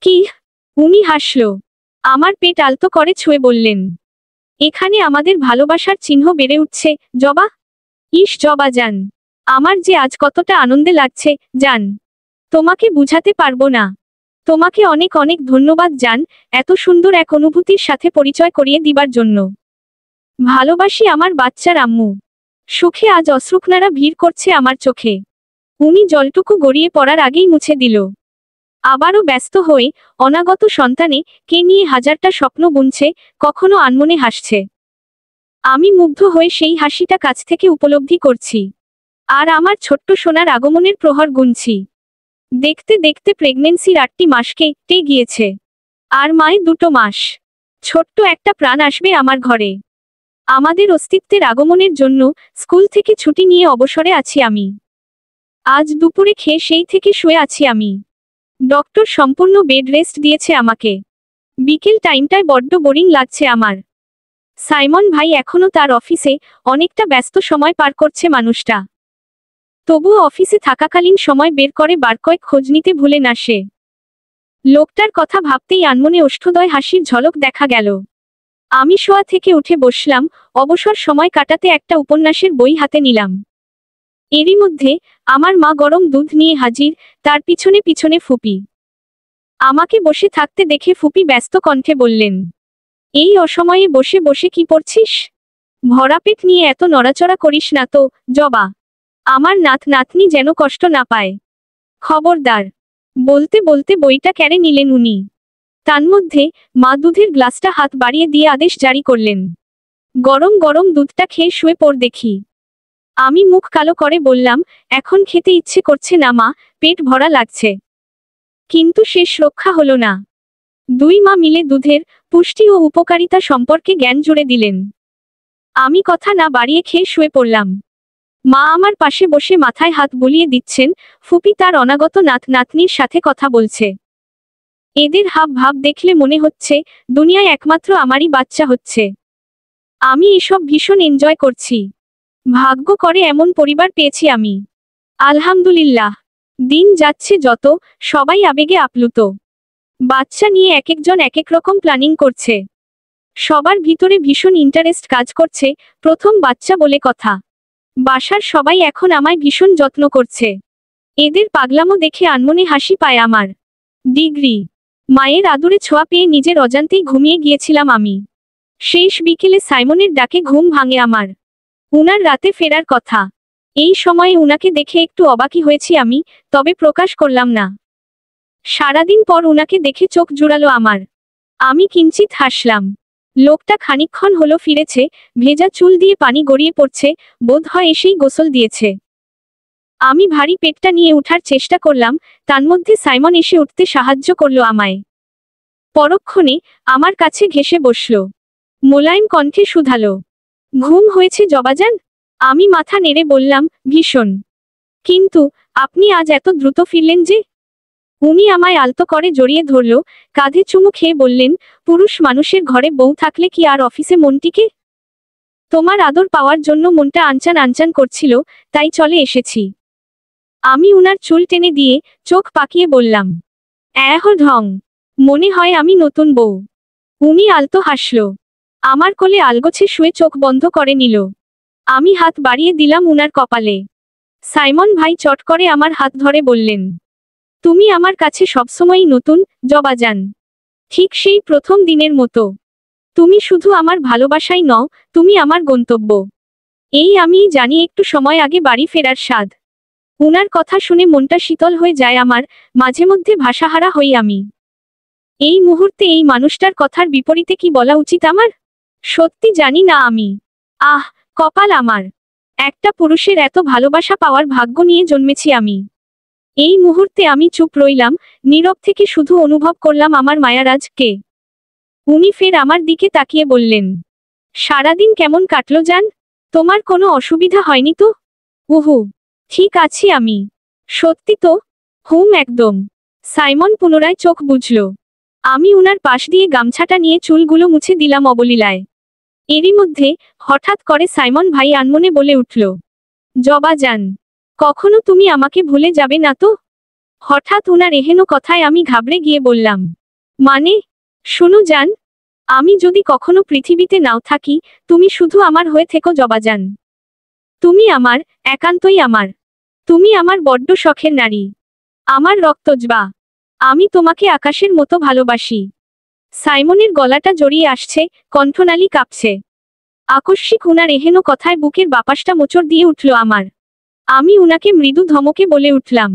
[SPEAKER 2] কি? উনি হাসল। আমার পেট আলতো করে ছুঁয়ে বললেন, এখানে আমাদের ভালোবাসার চিহ্ন বেড়ে উঠছে, জবা। ইস জবা জান, আমার যে আজ কতটা আনন্দে লাগছে জান, তোমাকে বুঝাতে পারবো না। তোমাকে অনেক অনেক ধন্যবাদ জান, এত সুন্দর এক অনুভূতির সাথে পরিচয় করিয়ে দিবার জন্য। ভালোবাসি আমার বাচ্চার আম্মু। সুখে আজ অশ্রুকনারা ভিড় করছে আমার চোখে। উনি জলটুকু গড়িয়ে পড়ার আগেই মুছে দিল। আবারও ব্যস্ত হয়ে অনাগত সন্তানে কে নিয়ে হাজারটা স্বপ্ন বুনছে, কখনো আনমনে হাসছে। আমি মুগ্ধ হয়ে সেই হাসিটা কাছ থেকে উপলব্ধি করছি। আর আমার ছোট্ট সোনার আগমনের প্রহর গুনছি। দেখতে দেখতে প্রেগনেন্সির 8টি মাস কেটে গিয়েছে। আর মায়ে 2 মাস। ছোট্ট একটা প্রাণ আসবে আমার ঘরে। আমাদের অস্তিত্বের আগমনের জন্য স্কুল থেকে ছুটি নিয়ে অবসরে আছি আমি। আজ দুপুরে খেয়ে সেই থেকে শুয়ে আছি আমি। ডক্টর সম্পূর্ণ বেড রেস্ট দিয়েছে আমাকে। বিকেল টাইমটায় বড্ড বোরিং লাগছে আমার। সাইমন ভাই এখনো তার অফিসে, অনেকটা ব্যস্ত সময় পার করছে মানুষটা। তবুও অফিসে থাকাকালীন সময় বের করে বার কয়েক খোঁজ নিতে ভুলে না সে। লোকটার কথা ভাবতেই আনমনে ওষ্ঠদয় হাসির ঝলক দেখা গেল। আমি শোয়া থেকে উঠে বসলাম, অবসর সময় কাটাতে একটা উপন্যাসের বই হাতে নিলাম। এরই মধ্যে আমার মা গরম দুধ নিয়ে হাজির, তার পিছনে পিছনে ফুপি। আমাকে বসে থাকতে দেখে ফুপি ব্যস্ত কণ্ঠে বললেন, এই অসময়ে বসে বসে কি পড়ছিস? ভরা পেট নিয়ে এত নড়াচড়া করিস না তো, জবা। আমার নাত নাতনি যেন কষ্ট না পায়। খবরদার। বলতে বলতে বইটা কেড়ে নিলেন উনি। তন্মধ্যে মা দুধের গ্লাসটা হাত বাড়িয়ে দিয়ে আদেশ জারি করলেন, গরম গরম দুধটা খেয়ে শুয়ে পড় দেখি। আমি মুখ কালো করে বললাম, এখন খেতে ইচ্ছে করছে না মা, পেট ভরা লাগছে। কিন্তু শেষ রক্ষা হলো না। 2 মা মিলে দুধের পুষ্টি ও উপকারিতা সম্পর্কে জ্ঞান জুড়ে দিলেন। আমি কথা না বাড়িয়ে খেয়ে শুয়ে পড়লাম। মা আমার পাশে বসে মাথায় হাত বুলিয়ে দিচ্ছেন, ফুপি তার অনাগত নাত নাতনির সাথে কথা বলছে। এদের হাব ভাব দেখলে মনে হচ্ছে দুনিয়ায় একমাত্র আমারই বাচ্চা হচ্ছে। আমি এসব ভীষণ এনজয় করছি। ভাগ্য করে এমন পরিবার পেয়েছি আমি। আলহামদুলিল্লাহ। দিন যাচ্ছে যত, সবাই আবেগে আপ্লুত। বাচ্চা নিয়ে এক একজন এক এক রকম প্ল্যানিং করছে। সবার ভিতরে ভীষণ ইন্টারেস্ট কাজ করছে, প্রথম বাচ্চা বলে কথা। বাসার সবাই এখন আমায় ভীষণ যত্ন করছে। এদের পাগলামো দেখে আনমনে হাসি পায় আমার। ডিগ্রি। মায়ের আদুরে ছোঁয়া পেয়ে নিজের অজান্তেই ঘুমিয়ে গিয়েছিলাম আমি। শেষ বিকেলে সাইমনের ডাকে ঘুম ভাঙে আমার। উনার রাতে ফেরার কথা। এই সময়ে উনাকে দেখে একটু অবাকই হয়েছি আমি, তবে প্রকাশ করলাম না। সারাদিন পর উনাকে দেখে চোখ জুড়ালো আমার। আমি কিঞ্চিত হাসলাম। লোকটা খানিকক্ষণ হলো ফিরেছে, ভেজা চুল দিয়ে পানি গড়িয়ে পড়ছে, বোধ হয় এসেই গোসল দিয়েছে। আমি ভারী পেটটা নিয়ে উঠার চেষ্টা করলাম, তন্মধ্যে সাইমন এসে উঠতে সাহায্য করলো আমায়। পরক্ষণে আমার কাছে ঘেঁষে বসল। মোলায়েম কণ্ঠে শুধালো, ঘুম হয়েছে জবাজান? আমি মাথা নেড়ে বললাম, ভীষণ। কিন্তু আপনি আজ এত দ্রুত ফিরলেন যে? উনি আমায় আলতো করে জড়িয়ে ধরল, কাঁধে চুমু খেয়ে বললেন, পুরুষ মানুষের ঘরে বউ থাকলে কি আর অফিসে মন টিকে? তোমার আদর পাওয়ার জন্য মনটা আনচান আনচান করছিল, তাই চলে এসেছি। আমি উনার চুল টেনে দিয়ে চোখ পাকিয়ে বললাম, ঢং। মনে হয় আমি নতুন বউ। উনি আলতো হাসল। আমার কোলে আলগোছে শুয়ে চোখ বন্ধ করে নিল। আমি হাত বাড়িয়ে দিলাম উনার কপালে। সাইমন ভাই চট করে আমার হাত ধরে বললেন, তুমি আমার কাছে সবসময়ই নতুন, জবাজান। ঠিক সেই প্রথম দিনের মতো। তুমি শুধু আমার ভালোবাসাই নও, তুমি আমার গন্তব্য। এই আমিই জানি একটু সময় আগে বাড়ি ফেরার স্বাদ। উনার কথা শুনে মনটা শীতল হয়ে যায় আমার, মাঝে মধ্যে ভাষাহারা হই আমি। এই মুহূর্তে এই মানুষটার কথার বিপরীতে কি বলা উচিত আমার? সত্যি জানি না আমি। আহ, কপাল আমার। একটা পুরুষের এত ভালোবাসা পাওয়ার ভাগ্য নিয়ে জন্মেছি আমি। এই মুহূর্তে আমি চুপ রইলাম, নীরব থেকে শুধু অনুভব করলাম আমার মায়ারাজ কে। উনি ফের আমার দিকে তাকিয়ে বললেন, সারাদিন কেমন কাটলো জান? তোমার কোনো অসুবিধা হয়নি তো? উহু, ঠিক আছি আমি। সত্যি তো? একদম। সাইমন পুনরায় চোখ বুঝল। আমি উনার পাশ দিয়ে গামছাটা নিয়ে চুলগুলো মুছে দিলাম অবলীলায়। এরই মধ্যে হঠাৎ করে সাইমন ভাই আনমনে বলে উঠল, জবা যান, কখনো তুমি আমাকে ভুলে যাবে না তো? হঠাৎ উনার এহেন কথায় আমি ঘাবড়ে গিয়ে বললাম, মানে? শুনো যান, আমি যদি কখনো পৃথিবীতে নাও থাকি, তুমি শুধু আমার হয়ে থেকো জবা যান। তুমি আমার, একান্তই আমার। তুমি আমার বড্ড শখের নারী। আমার রক্তজবা। আমি তোমাকে আকাশের মতো ভালোবাসি। সাইমনের গলাটা জড়িয়ে আসছে, কণ্ঠনালী কাঁপছে। আকস্মিক উনার এহেন কথায় বুকের বাপাসটা মোচড় দিয়ে উঠল আমার। আমি উনাকে মৃদু ধমকে বলে উঠলাম,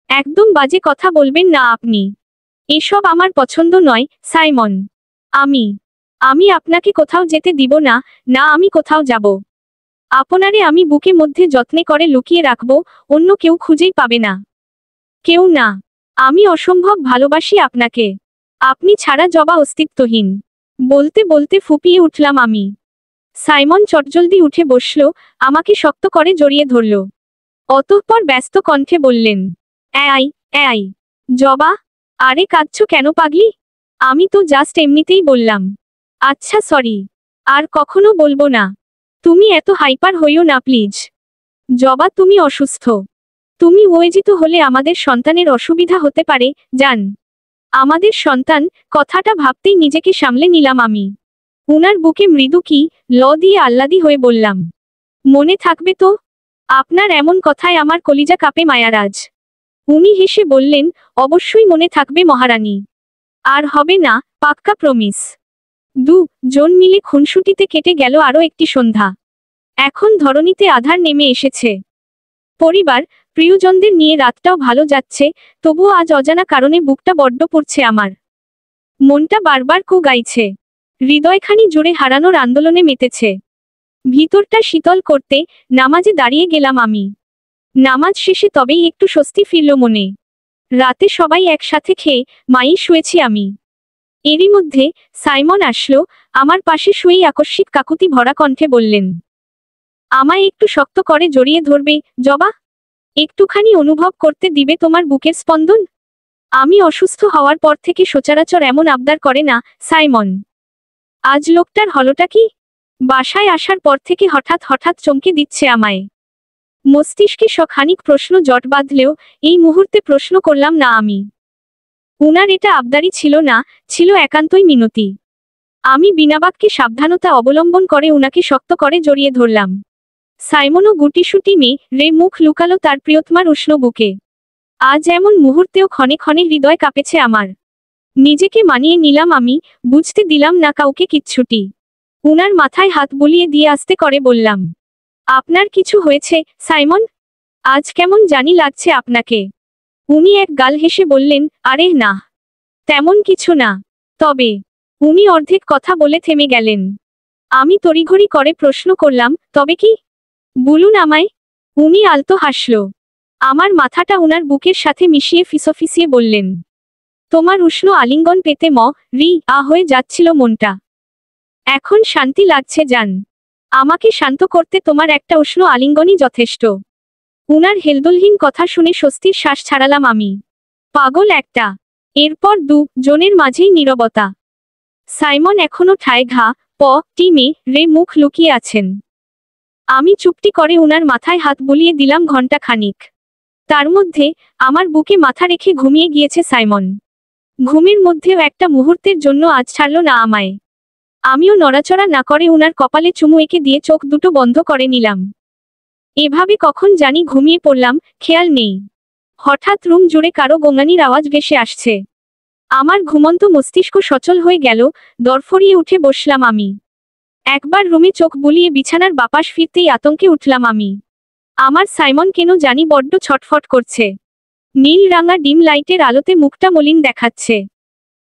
[SPEAKER 2] একদম বাজে কথা বলবেন না আপনি। এসব আমার পছন্দ নয়, সাইমন। আমি আমি আপনাকে কোথাও যেতে দিব না, না আমি কোথাও যাব। আপনারে আমি বুকে মধ্যে যত্নে করে লুকিয়ে রাখব, অন্য কেউ খুঁজেই পাবে না। কেউ না। আমি অসম্ভব ভালোবাসি আপনাকে। আপনি ছাড়া জবা অস্তিত্বহীন। বলতে বলতে ফুপিয়ে উঠলাম আমি। সাইমন চটজলদি উঠে বসল, আমাকে শক্ত করে জড়িয়ে ধরল। অতঃপর ব্যস্ত কণ্ঠে বললেন, এই, এই, জবা, আরে কাঁদছো কেন পাগলি? আমি তো জাস্ট এমনিতেই বললাম। আচ্ছা সরি। আর কখনো বলবো না। তুমি এত হাইপার হইও না প্লিজ। জবা তুমি অসুস্থ। তুমি ওয়েজিত হলে আমাদের সন্তানের অসুবিধা হতে পারে, জান। আমাদের সন্তান, কথাটা ভাবতেই নিজেকে সামলে নিলাম আমি। উনার বুকে মৃদু কি ল দিয়ে আহ্লাদি হয়ে বললাম, মনে থাকবে তো? আপনার এমন কথায় আমার কলিজা কাঁপে মায়ারাজ। উনি হেসে বললেন, অবশ্যই মনে থাকবে মহারানী। আর হবে না, পাক্কা প্রমিস। জন মিলে খুনসুটিতে কেটে গেল আরও একটি সন্ধ্যা। এখন ধরণীতে আঁধার নেমে এসেছে। পরিবার, প্রিয়জনদের নিয়ে রাতটাও ভালো যাচ্ছে, তবুও আজ অজানা কারণে বুকটা বড্ড পড়ছে আমার। মনটা বারবার কু গাইছে। হৃদয়খানি জুড়ে হারানোর আন্দোলনে মেতেছে। ভিতরটা শীতল করতে নামাজে দাঁড়িয়ে গেলাম আমি। নামাজ শেষে তবেই একটু স্বস্তি ফিরল মনে। রাতে সবাই একসাথে খেয়ে মাই শুয়েছি আমি। এরই মধ্যে সাইমন আসলো, আমার পাশে শুয়েই আকস্মিক কাকুতি ভরা কণ্ঠে বললেন, আমায় একটু শক্ত করে জড়িয়ে ধরবে জবা? একটুখানি অনুভব করতে দিবে তোমার বুকের স্পন্দন? আমি অসুস্থ হওয়ার পর থেকে সচরাচর এমন আবদার করে না সাইমন। আজ লোকটার হলোটা কি? বাসায় আসার পর থেকে হঠাৎ হঠাৎ চমকে দিচ্ছে আমায়। মস্তিষ্কে খানিক প্রশ্ন জট বাঁধলেও এই মুহূর্তে প্রশ্ন করলাম না আমি। উনার এটা আবদারি ছিল না, ছিল একান্তই মিনতি। আমি বিনাবাক্যে সাবধানতা অবলম্বন করে উনাকে শক্ত করে জড়িয়ে ধরলাম। সাইমনও গুটিসুটি মেরে মুখ লুকালো তার প্রিয়তমার উষ্ণ বুকে। আজ এমন মুহূর্তেও ক্ষণে ক্ষণে হৃদয় কাঁপেছে আমার। নিজেকে মানিয়ে নিলাম আমি, বুঝতে দিলাম না কাউকে কিচ্ছুটি। উনার মাথায় হাত বুলিয়ে দিয়ে আস্তে করে বললাম, আপনার কিছু হয়েছে সাইমন? আজ কেমন জানি লাগছে আপনাকে। উনি এক গাল হেসে বললেন, আরে না, তেমন কিছু না। তবে উনি অর্ধেক কথা বলে থেমে গেলেন। আমি তড়িঘড়ি করে প্রশ্ন করলাম, তবে কি? বলুন আমায়। উনি আলতো হাসল। আমার মাথাটা উনার বুকের সাথে মিশিয়ে ফিসফিসিয়ে বললেন, তোমার উষ্ণ আলিঙ্গন পেতে হয়ে যাচ্ছিল মনটা। এখন শান্তি লাগছে জান। আমাকে শান্ত করতে তোমার একটা উষ্ণ আলিঙ্গনই যথেষ্ট। উনার হেলদোলহীন কথা শুনে স্বস্তির শ্বাস ছাড়ালাম আমি। পাগল একটা। এরপর জনের মাঝেই নীরবতা। সাইমন এখনো ঠায় রে মুখ লুকিয়ে আছেন। আমি চুপটি করে উনার মাথায় হাত বুলিয়ে দিলাম ঘণ্টা খানিক। তার মধ্যে আমার বুকে মাথা রেখে ঘুমিয়ে গিয়েছে সাইমন। ঘুমের মধ্যেও একটা মুহূর্তের জন্য আজ ছাড়ল না আমায়। আমিও নড়াচড়া না করে উনার কপালে চুমু এঁকে দিয়ে চোখ দুটো বন্ধ করে নিলাম। এভাবে কখন জানি ঘুমিয়ে পড়লাম, খেয়াল নেই। হঠাৎ রুম জুড়ে কারো গোঙানির আওয়াজ ভেসে আসছে। আমার ঘুমন্ত মস্তিষ্ক সচল হয়ে গেল, দরফরিয়ে উঠে বসলাম আমি। একবার রুমে চোখ বুলিয়ে বিছানার বাপাস ফিরতেই আতঙ্কে উঠলাম আমি। আমার সাইমন কেন জানি বড্ড ছটফট করছে। নীল রাঙা ডিম লাইটের আলোতে মুখটা মলিন দেখাচ্ছে।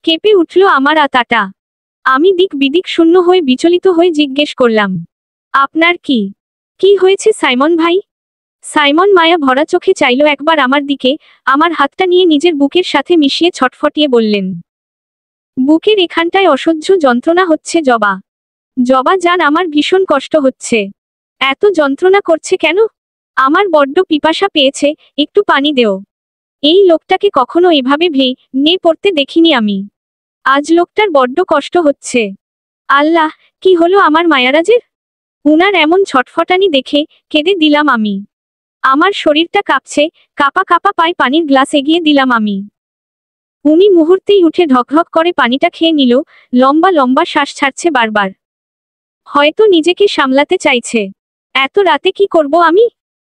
[SPEAKER 2] কেঁপে উঠল আমার আতাটা। আমি দিক বিদিক শূন্য হয়ে বিচলিত হয়ে জিজ্ঞেস করলাম, আপনার কি কি হয়েছে সাইমন ভাই? সাইমন মায়া ভরা চোখে চাইল একবার আমার দিকে, আমার হাতটা নিয়ে নিজের বুকের সাথে মিশিয়ে ছটফটিয়ে বললেন, বুকের এখানটায় অসহ্য যন্ত্রণা হচ্ছে জবা। জবা জান, আমার ভীষণ কষ্ট হচ্ছে। এত যন্ত্রণা করছে কেন? আমার বড্ড পিপাসা পেয়েছে, একটু পানি দেও। এই লোকটাকে কখনো এভাবে ভেঙে পড়তে দেখিনি আমি। আজ লোকটার বড্ড কষ্ট হচ্ছে। আল্লাহ, কি হলো আমার মায়ারাজের? উনার এমন ছটফটানি দেখে কেঁদে দিলাম আমি। আমার শরীরটা কাঁপছে, কাঁপা কাঁপা পায়ে পানির গ্লাস এগিয়ে দিলাম আমি। উনি মুহূর্তেই উঠে ঢকঢক করে পানিটা খেয়ে নিল, লম্বা লম্বা শ্বাস ছাড়ছে বারবার। হয়তো নিজেকে সামলাতে চাইছে। এত রাতে কি করব আমি?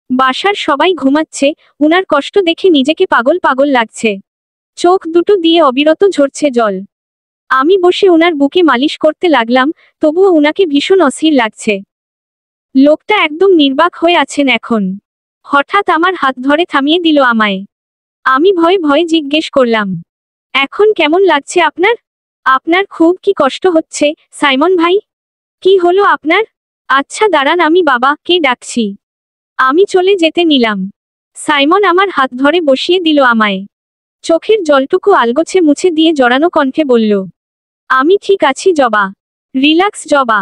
[SPEAKER 2] বাসার সবাই ঘুমাচ্ছে, উনার কষ্ট দেখে নিজেকে পাগল পাগল লাগছে। চোখ দুটো দিয়ে অবিরত ঝরছে জল। আমি বসে উনার বুকে মালিশ করতে লাগলাম, তবুও উনাকে ভীষণ অস্থির লাগছে। লোকটা একদম নির্বাক হয়ে আছেন এখন। হঠাৎ আমার হাত ধরে থামিয়ে দিল আমায়। আমি ভয়ে ভয়ে জিজ্ঞেস করলাম, এখন কেমন লাগছে আপনার? আপনার খুব কি কষ্ট হচ্ছে সাইমন ভাই? কি হলো আপনার? আচ্ছা দাঁড়ান, আমি বাবাকে ডাকছি। আমি চলে যেতে নিলাম। সাইমন আমার হাত ধরে বসিয়ে দিল আমায়। চোখের জলটুকু আলগোছে মুছে দিয়ে জড়ানো কণ্ঠে বলল, আমি ঠিক আছি জবা। রিল্যাক্স জবা,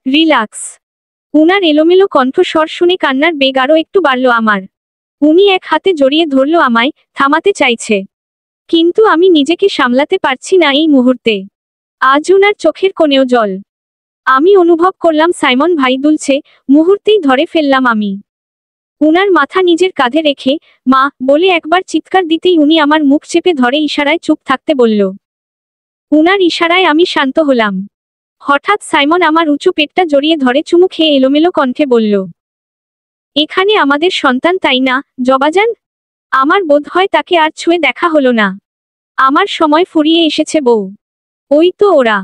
[SPEAKER 2] রিল্যাক্স। উনার এলোমেলো কণ্ঠস্বর শুনে কান্নার বেগ আরও একটু বাড়ল আমার। উনি এক হাতে জড়িয়ে ধরল আমায়, থামাতে চাইছে। কিন্তু আমি নিজেকে সামলাতে পারছি না এই মুহূর্তে। আজ উনার চোখের কোণেও জল। আমি অনুভব করলাম সাইমন ভাই দুলছে, মুহূর্তেই ধরে ফেললাম আমি। উনার মাথা নিজের কাঁধে রেখে মা বলে একবার চিৎকার দিতেই উনি আমার মুখ চেপে ধরে ইশারায় চুপ থাকতে বলল। উনার ইশারায় আমি শান্ত হলাম। হঠাৎ সাইমন আমার উঁচু পেটটা জড়িয়ে ধরে চুমু খেয়ে এলোমেলো কণ্ঠে বলল, এখানে আমাদের সন্তান তাই না জবাজান? আমার বোধ হয় তাকে আর ছুঁয়ে দেখা হলো না। আমার সময় ফুরিয়ে এসেছে বউ। ওই তো ওরা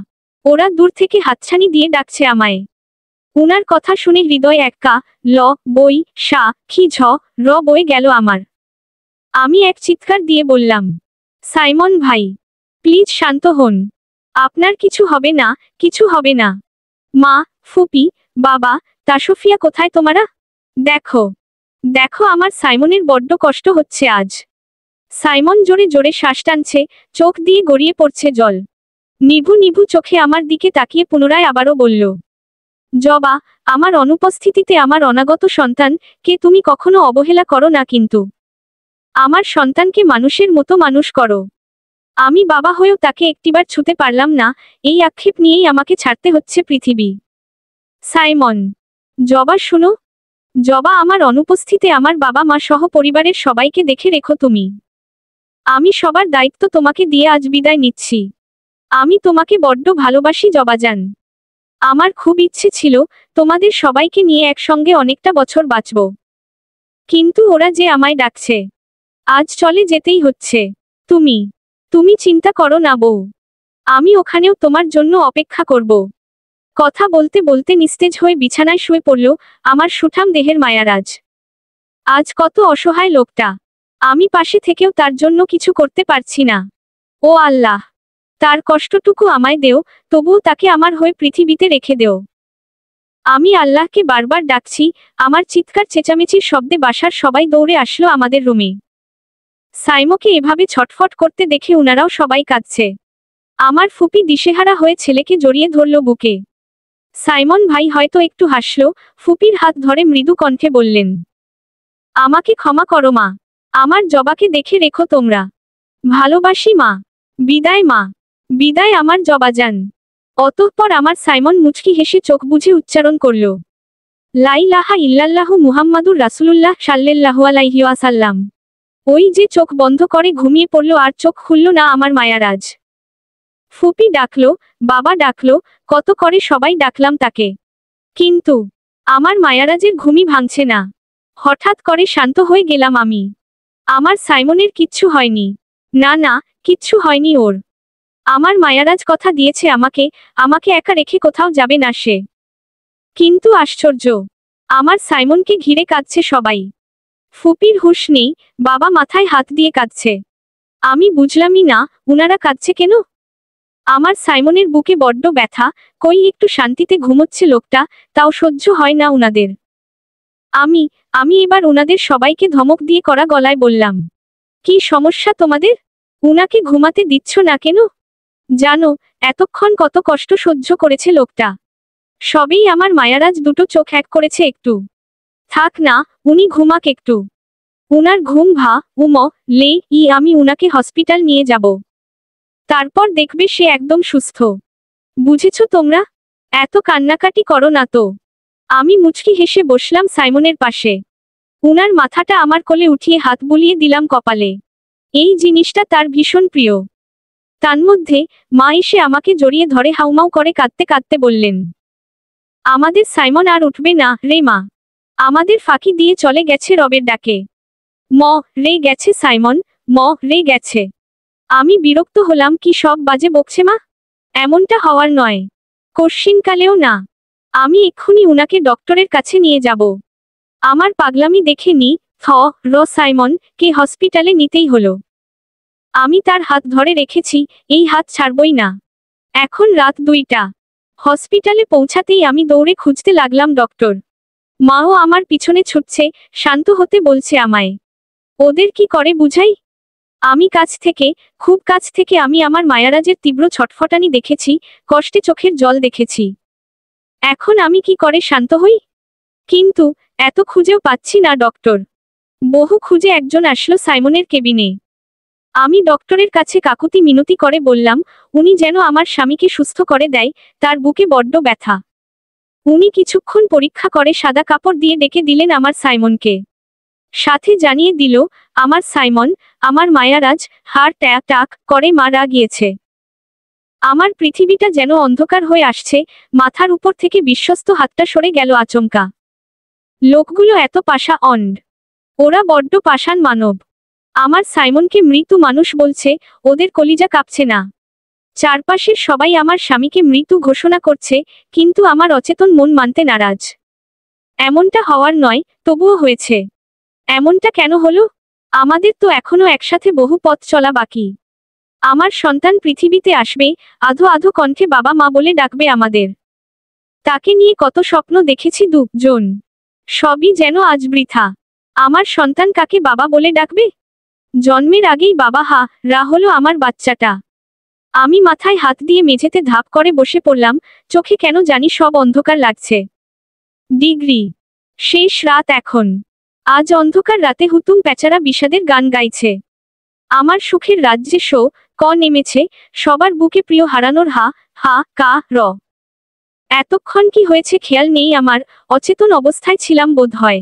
[SPEAKER 2] ওরা দূর থেকে হাতছানি দিয়ে ডাকছে আমায়। উনার কথা শুনে হৃদয় এক্কা ল বই সা খি ঝ র বয়ে গেল আমার। আমি এক চিৎকার দিয়ে বললাম, সাইমন ভাই, প্লিজ শান্ত হন। আপনার কিছু হবে না, কিছু হবে না। মা, ফুপি, বাবা, তাসফিয়া কোথায় তোমারা? দেখো দেখো, আমার সাইমনের বড্ড কষ্ট হচ্ছে আজ। সাইমন জোরে জোরে শ্বাস টানছে, চোখ দিয়ে গড়িয়ে পড়ছে জল। নিভু নিভু চোখে আমার দিকে তাকিয়ে পুনরায় আবারও বলল, জবা, আমার অনুপস্থিতিতে আমার অনাগত সন্তান কে তুমি কখনো অবহেলা করো না কিন্তু। আমার সন্তানকে মানুষের মতো মানুষ করো। আমি বাবা হয়েও তাকে একটিবার ছুতে পারলাম না, এই আক্ষেপ নিয়েই আমাকে ছাড়তে হচ্ছে পৃথিবী। সাইমন, জবা শুনো। জবা, আমার অনুপস্থিতিতে আমার বাবা মা সহ পরিবারের সবাইকে দেখে রেখো তুমি। আমি সবার দায়িত্ব তোমাকে দিয়ে আজ বিদায় নিচ্ছি। আমি তোমাকে বড্ড ভালোবাসি জবাজান। আমার খুব ইচ্ছে ছিল তোমাদের সবাইকে নিয়ে একসঙ্গে অনেকটা বছর বাঁচব। কিন্তু ওরা যে আমায় ডাকছে, আজ চলে যেতেই হচ্ছে। তুমি তুমি চিন্তা করো না বউ, আমি ওখানেও তোমার জন্য অপেক্ষা করব। কথা বলতে বলতে নিস্তেজ হয়ে বিছানায় শুয়ে পড়ল আমার সুঠাম দেহের মায়ারাজ। আজ কত অসহায় লোকটা। আমি পাশে থেকেও তার জন্য কিছু করতে পারছি না। ও আল্লাহ, তার কষ্টটুকু আমায় দেও, তবুও তাকে আমার হয়ে পৃথিবীতে রেখে দেও। আমি আল্লাহকে বারবার ডাকছি। আমার চিৎকার চেঁচামেচির শব্দে বাসার সবাই দৌড়ে আসলো আমাদের রুমে। সাইমোকে এভাবে ছটফট করতে দেখে উনারাও সবাই কাঁদছে। আমার ফুপি দিশেহারা হয়ে ছেলেকে জড়িয়ে ধরল বুকে। সাইমন ভাই হয়তো একটু হাসল, ফুপির হাত ধরে মৃদু কণ্ঠে বললেন, আমাকে ক্ষমা করো মা, আমার জবাকে দেখে রেখো তোমরা। ভালোবাসি মা। বিদায় মা, বিদায় আমার জবাজান। অতঃপর আমার সাইমন মুচকি হেসে চোখ বুজে উচ্চারণ করল, লা ইলাহা ইল্লাল্লাহু মুহাম্মাদুর রাসূলুল্লাহ সাল্লাল্লাহু আলাইহি ওয়াসাল্লাম। ওই যে চোখ বন্ধ করে ঘুমিয়ে পড়ল আর চোখ খুলল না আমার মায়ারাজ। ফুপি ডাকলো, বাবা ডাকলো, কত করে সবাই ডাকলাম তাকে। কিন্তু আমার মায়ারাজের ঘুমই ভাঙছে না। হঠাৎ করে শান্ত হয়ে গেলাম আমি। আমার সাইমনের কিচ্ছু হয়নি। না না, কিচ্ছু হয়নি ওর। আমার মায়ারাজ কথা দিয়েছে আমাকে, আমাকে একা রেখে কোথাও যাবে না সে। কিন্তু আশ্চর্য, আমার সাইমনকে ঘিরে কাঁদছে সবাই। ফুপির হুঁশ নেই, বাবা মাথায় হাত দিয়ে কাঁদছে। আমি বুঝলামই না, উনারা কাঁদছে কেন। আমার সাইমনের বুকে বড্ড ব্যথা, কই একটু শান্তিতে ঘুমোচ্ছে লোকটা, তাও সহ্য হয় না উনাদের। আমি আমি এবার উনাদের সবাইকে ধমক দিয়ে কড়া গলায় বললাম, কি সমস্যা তোমাদের? উনাকে ঘুমাতে দিচ্ছ না কেন? জানো এতক্ষণ কত কষ্ট সহ্য করেছে লোকটা। সবেই আমার মায়ারাজ দুটো চোখ এক করেছে একটু। থাক না, উনি ঘুমাক একটু। উনার ঘুম উম আমি উনাকে হসপিটাল নিয়ে যাব। তারপর দেখবে সে একদম সুস্থ। বুঝেছ তোমরা? এত কান্নাকাটি করো না তো। আমি মুচকি হেসে বসলাম সাইমনের পাশে। উনার মাথাটা আমার কোলে উঠিয়ে হাত বুলিয়ে দিলাম কপালে। এই জিনিসটা তার ভীষণ প্রিয়। তন্মধ্যে মা এসে আমাকে জড়িয়ে ধরে হাউমাউ করে কাঁদতে কাঁদতে বললেন, আমাদের সাইমন আর উঠবে না রে মা। আমাদের ফাঁকি দিয়ে চলে গেছে রবের ডাকে। ম রে গেছে সাইমন, ম রে গেছে। আমি বিরক্ত হলাম, কি সব বাজে বকছে মা? এমনটা হওয়ার নয়, কশ্চিনকালেও না। আমি এক্ষুনি উনাকে ডক্টরের কাছে নিয়ে যাব। আমার পাগলামি দেখে সাইমন কে হসপিটালে নিতেই হলো। আমি তার হাত ধরে রেখেছি, এই হাত ছাড়বই না। এখন রাত 2টা। হসপিটালে পৌঁছাতেই আমি দৌড়ে খুঁজতে লাগলাম ডক্টর। মাও আমার পিছনে ছুটছে, শান্ত হতে বলছে আমায়। ওদের কি করে বুঝাই? আমি খুব কাছ থেকে আমি আমার মায়ারাজের তীব্র ছটফটানি দেখেছি, কষ্টে চোখের জল দেখেছি। এখন আমি কি করে শান্ত হই? কিন্তু এত খুঁজেও পাচ্ছি না ডক্টর। বহু খুঁজে একজন আসলো সাইমনের কেবিনে। আমি ডক্টরের কাছে কাকুতি মিনতি করে বললাম, উনি যেন আমার স্বামীকে সুস্থ করে দেয়, তার বুকে বড্ড ব্যথা। উনি কিছুক্ষণ পরীক্ষা করে সাদা কাপড় দিয়ে ডেকে দিলেন আমার সাইমনকে। সাথে জানিয়ে দিল, আমার সাইমন, আমার মায়ারাজ, হার্ট অ্যাটাক করে মারা গিয়েছে। আমার পৃথিবীটা যেন অন্ধকার হয়ে আসছে, মাথার উপর থেকে বিশ্বস্ত হাতটা সরে গেল আচমকা। লোকগুলো এত পাষাণ্ড, ওরা বড্ড পাষাণ মানব। আমার সাইমনকে মৃত মানুষ বলছে, ওদের কলিজা কাঁপছে না। চারপাশের সবাই আমার স্বামীকে মৃত ঘোষণা করছে, কিন্তু আমার অচেতন মন মানতে নারাজ। এমনটা হওয়ার নয়, তবুও হয়েছে। এমনটা কেন হলো? আমাদের তো এখনো একসাথে বহু পথ চলা বাকি। আমার সন্তান পৃথিবীতে আসবে, আধো আধো কণ্ঠে বাবা মা বলে ডাকবে আমাদের। তাকে নিয়ে কত স্বপ্ন দেখেছি দুজন, সবই যেন আজ বৃথা। আমার সন্তান কাকে বাবা বলে ডাকবে? জন্মের আগেই বাবা রা হলো আমার বাচ্চাটা। আমি মাথায় হাত দিয়ে মেঝেতে ধাপ করে বসে পড়লাম, চোখে কেন জানি সব অন্ধকার লাগছে। ডিগ্রি শেষ রাত এখন। আজ অন্ধকার রাতে হুতুম প্যাচারা বিষাদের গান গাইছে। আমার সুখের রাজ্যে নেমেছে, সবার বুকে প্রিয় হারানোর র। এতক্ষণ কি হয়েছে খেয়াল নেই আমার, অচেতন অবস্থায় ছিলাম বোধ হয়।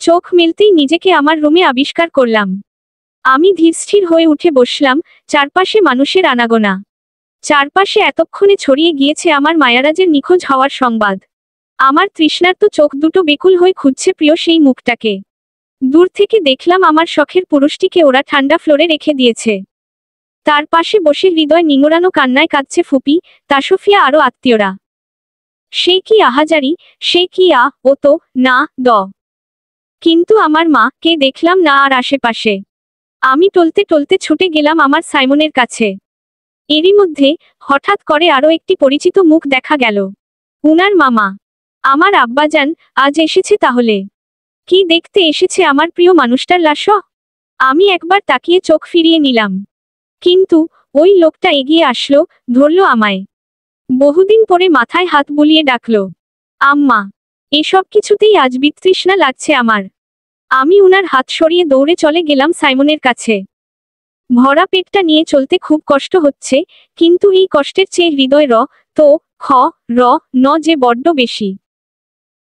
[SPEAKER 2] চোখ মেলতেই নিজেকে আমার রুমে আবিষ্কার করলাম। আমি ধীরস্থির হয়ে উঠে বসলাম, চারপাশে মানুষের আনাগোনা। চারপাশে এতক্ষণে ছড়িয়ে গিয়েছে আমার মায়ারাজের নিখোঁজ হওয়ার সংবাদ। আমার তৃষ্ণার্ত চোখ দুটো বেকুল হয়ে খুঁজছে প্রিয় সেই মুখটাকে। দূর থেকে দেখলাম আমার শখের পুরুষটিকে ওরা ঠান্ডা ফ্লোরে রেখে দিয়েছে। তার পাশে বসে হৃদয় নিঙড়ানো কান্নায় কাঁদছে ফুপি, তাসফিয়া আরো আত্মীয়রা। সে কি আহাজারি, সে কি ও তো না কিন্তু আমার মা কে দেখলাম না আর আশেপাশে। আমি টলতে টলতে ছুটে গেলাম আমার সাইমনের কাছে। এরই মধ্যে হঠাৎ করে আরো একটি পরিচিত মুখ দেখা গেল। উনার মামা, আমার আব্বাজান, আজ এসেছে তাহলে। কি দেখতে এসেছে আমার প্রিয় মানুষটার লাশ? আমি একবার তাকিয়ে চোখ ফিরিয়ে নিলাম, কিন্তু ওই লোকটা এগিয়ে আসলো, ধরল আমায়। বহুদিন পরে মাথায় হাত বুলিয়ে ডাকলো, আম্মা। এসব কিছুতেই আজ বিতৃষ্ণা লাগছে আমার। আমি উনার হাত সরিয়ে দৌড়ে চলে গেলাম সাইমনের কাছে। ভরা পেটটা নিয়ে চলতে খুব কষ্ট হচ্ছে, কিন্তু এই কষ্টের চেয়ে হৃদয় যে বড্ড বেশি।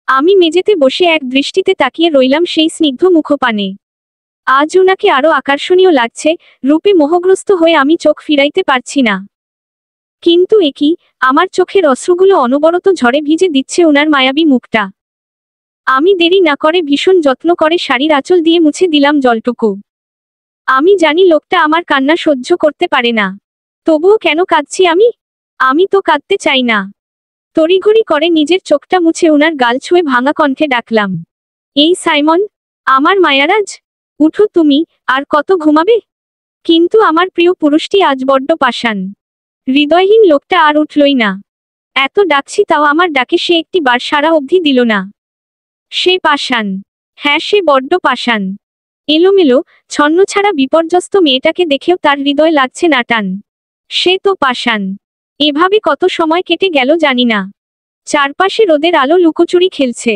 [SPEAKER 2] আমি মেঝেতে বসে এক দৃষ্টিতে তাকিয়ে রইলাম সেই স্নিগ্ধ মুখপানে। আজ উনাকে আরো আকর্ষণীয় লাগছে, রূপে মোহগ্রস্ত হয়ে আমি চোখ ফিরাইতে পারছি না। কিন্তু একই, আমার চোখের অশ্রুগুলো অনবরত ঝড়ে ভিজে দিচ্ছে উনার মায়াবী মুখটা। আমি দেরি না করে ভীষণ যত্ন করে শাড়ির আঁচল দিয়ে মুছে দিলাম জলটুকু। আমি জানি লোকটা আমার কান্না সহ্য করতে পারে না, তবুও কেন কাঁদছি আমি? আমি তো কাঁদতে চাই না। তড়িঘড়ি করে নিজের চোখটা মুছে ওনার গাল ছুঁয়ে ভাঙা কণ্ঠে ডাকলাম, এই সাইমন, আমার মায়ারাজ, উঠো তুমি, আর কত ঘুমাবে? কিন্তু আমার প্রিয় পুরুষটি আজ বড্ড পাষাণ। হৃদয়হীন লোকটা আর উঠলই না। এত ডাকছি তাও আমার ডাকে সে একটি বার সাড়া অবধি দিল না। সে পাষাণ। হ্যাঁ, সে বড্ড পাষাণ। এলোমেলো, ছন্নছাড়া বিপর্যস্ত মেয়েটাকে দেখেও তার হৃদয় লাগছে না টান। সে তো পাষাণ। এভাবে কত সময় কেটে গেল জানি না। চারপাশে রোদের আলো লুকোচুরি খেলছে।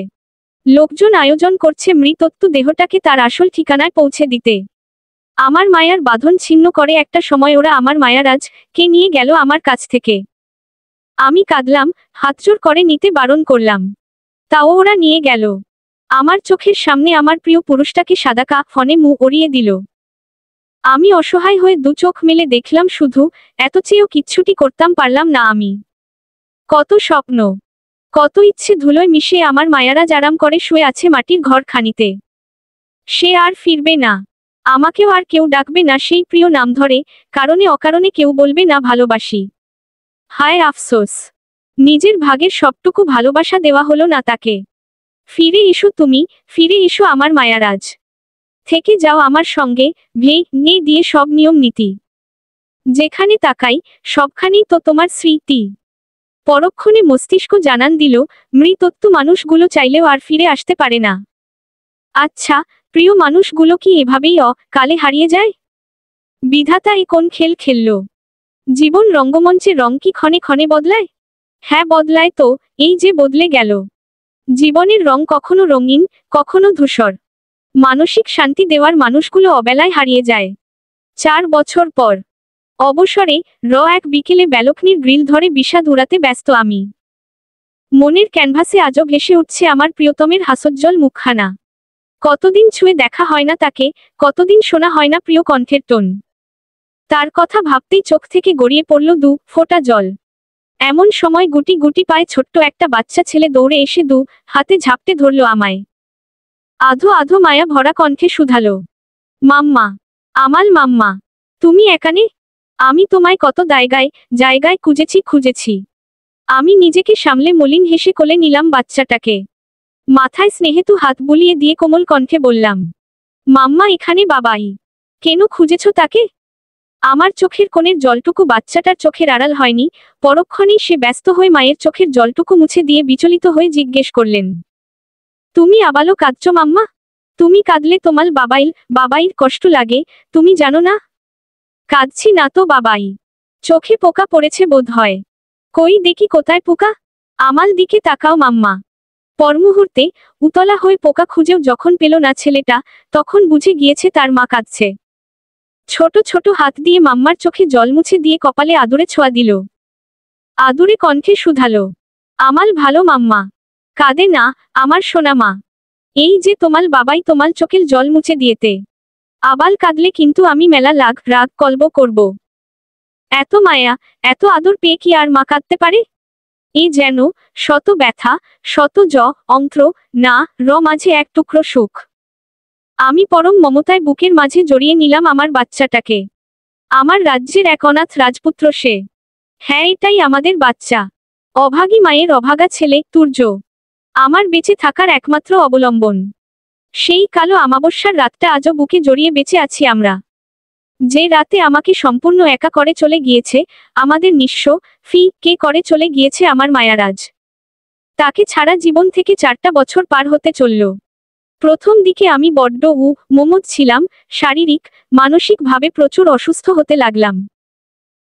[SPEAKER 2] লোকজন আয়োজন করছে মৃতত্ব দেহটাকে তার আসল ঠিকানায় পৌঁছে দিতে। আমার মায়ার বাঁধন ছিন্ন করে একটা সময় ওরা আমার মায়ারাজ কে নিয়ে গেল আমার কাছ থেকে। আমি কাঁদলাম, হাতজোড় করে নিতে বারণ করলাম, তাও ওরা নিয়ে গেল। আমার চোখের সামনে আমার প্রিয় পুরুষটাকে সাদা কাফনে মুখ ওড়িয়ে দিল। আমি অসহায় হয়ে দু চোখ মেলে দেখলাম শুধু, এত চেয়েও কিচ্ছুটি করতাম পারলাম না আমি। কত স্বপ্ন, কত ইচ্ছে ধুলোয় মিশে আমার মায়ারাজ আরাম করে শুয়ে আছে মাটির ঘর খানিতে। সে আর ফিরবে না। আমাকেও আর কেউ ডাকবে না সেই প্রিয় নাম ধরে, কারণে অকারণে কেউ বলবে না ভালোবাসি। হায় আফসোস, নিজের ভাগের সবটুকু ভালোবাসা দেওয়া হলো না তাকে। ফিরে এসো তুমি, ফিরে এসো আমার মায়ারাজ। থেকে যাও আমার সঙ্গে, ভেঙে দিয়ে সব নিয়ম নীতি। যেখানে তাকাই সবখানেই তো তোমার স্মৃতি। পরক্ষণে মস্তিষ্ক জানান দিল, মৃতত্ব মানুষগুলো চাইলেও আর ফিরে আসতে পারে না। আচ্ছা, প্রিয় মানুষগুলো কি এভাবেই কালে হারিয়ে যায়? বিধাতা এ কোন খেল খেলল? জীবন রঙ্গমঞ্চের রং কি ক্ষণে ক্ষণে বদলায়? হ্যাঁ বদলায় তো, এই যে বদলে গেল। জীবনের রং কখনো রঙিন, কখনো ধূসর। মানসিক শান্তি দেওয়ার মানুষগুলো অবেলায় হারিয়ে যায়। 4 বছর পর অবসরে এক বিকেলে ব্যালকনির গ্রিল ধরে বিষাদ উড়াতে ব্যস্ত আমি। মনের ক্যানভাসে আজও ভেসে উঠছে আমার প্রিয়তমের হাসজ্জ্বল মুখখানা। কতদিন ছুঁয়ে দেখা হয় না তাকে, কতদিন শোনা হয় না প্রিয় কণ্ঠের টোন। তার কথা ভাবতেই চোখ থেকে গড়িয়ে পড়ল 2 ফোঁটা জল। এমন সময় গুটি গুটি পায়ে ছোট্ট একটা বাচ্চা ছেলে দৌড়ে এসে 2 হাতে ঝাপটে ধরল আমায়। আধো আধো মায়া ভরা কণ্ঠে শুধালো, মাম্মা, আমাল মাম্মা, তুমি এখানে? আমি তোমায় কত জায়গায় জায়গায় খুঁজেছি। আমি নিজেকে সামলে মলিন হেসে কোলে নিলাম বাচ্চাটাকে। মাথায় স্নেহেতু হাত বুলিয়ে দিয়ে কোমল কণ্ঠে বললাম, মাম্মা এখানে বাবাই। কেন খুঁজেছ তাকে? আমার চোখের কোণের জলটুকু বাচ্চাটার চোখের আড়াল হয়নি। পরক্ষণেই সে ব্যস্ত হয়ে মায়ের চোখের জলটুকু মুছে দিয়ে বিচলিত হয়ে জিজ্ঞেস করলেন, তুমি আবালো কাঁদছ মাম্মা? তুমি কাঁদলে তোমার বাবাইর কষ্ট লাগে, তুমি জানো না? কাঁদছি না তো বাবাই, চোখে পোকা পড়েছে বোধ হয়। কই দেখি কোথায় পোকা? আমাল দিকে তাকাও মাম্মা। পরমুহূর্তে উতলা হয়ে পোকা খুঁজেও যখন পেল না ছেলেটা, তখন বুঝে গিয়েছে তার মা কাঁদছে। ছোট ছোট হাত দিয়ে মাম্মার চোখে জল মুছে দিয়ে কপালে আদুরে ছোঁয়া দিল। আদুরে কণ্ঠে শুধালো, আমাল ভালো মাম্মা, কাঁদে না আমার সোনা মা। এই যে তোমার বাবাই তোমার চোখের জল মুছে দিয়েতে। আবাল কাঁদলে কিন্তু আমি মেলা রাগ কলব করব। এত মায়া, এত আদর পেয়ে কি আর মা কাঁদতে পারে? এ যেন শত ব্যথা, শত অন্ত্র না মাঝে এক টুকরো সুখ। আমি পরম মমতায় বুকের মাঝে জড়িয়ে নিলাম আমার বাচ্চাটাকে। আমার রাজ্যের এক অনাথ রাজপুত্র সে। হ্যাঁ, এটাই আমাদের বাচ্চা। অভাগী মায়ের অভাগা ছেলে তুর্য। আমার বেঁচে থাকার একমাত্র অবলম্বন। সেই কালো আমাবস্যার রাতটা আজও বুকে জড়িয়ে বেঁচে আছি আমরা। যে রাতে আমাকে সম্পূর্ণ একা করে চলে গিয়েছে আমাদের নিঃস্ব কে করে চলে গিয়েছে আমার মায়ারাজ। তাকে ছাড়া জীবন থেকে 4টা বছর পার হতে চলল। প্রথম দিকে আমি বড্ড মোমোদ ছিলাম, শারীরিক মানসিকভাবে প্রচুর অসুস্থ হতে লাগলাম।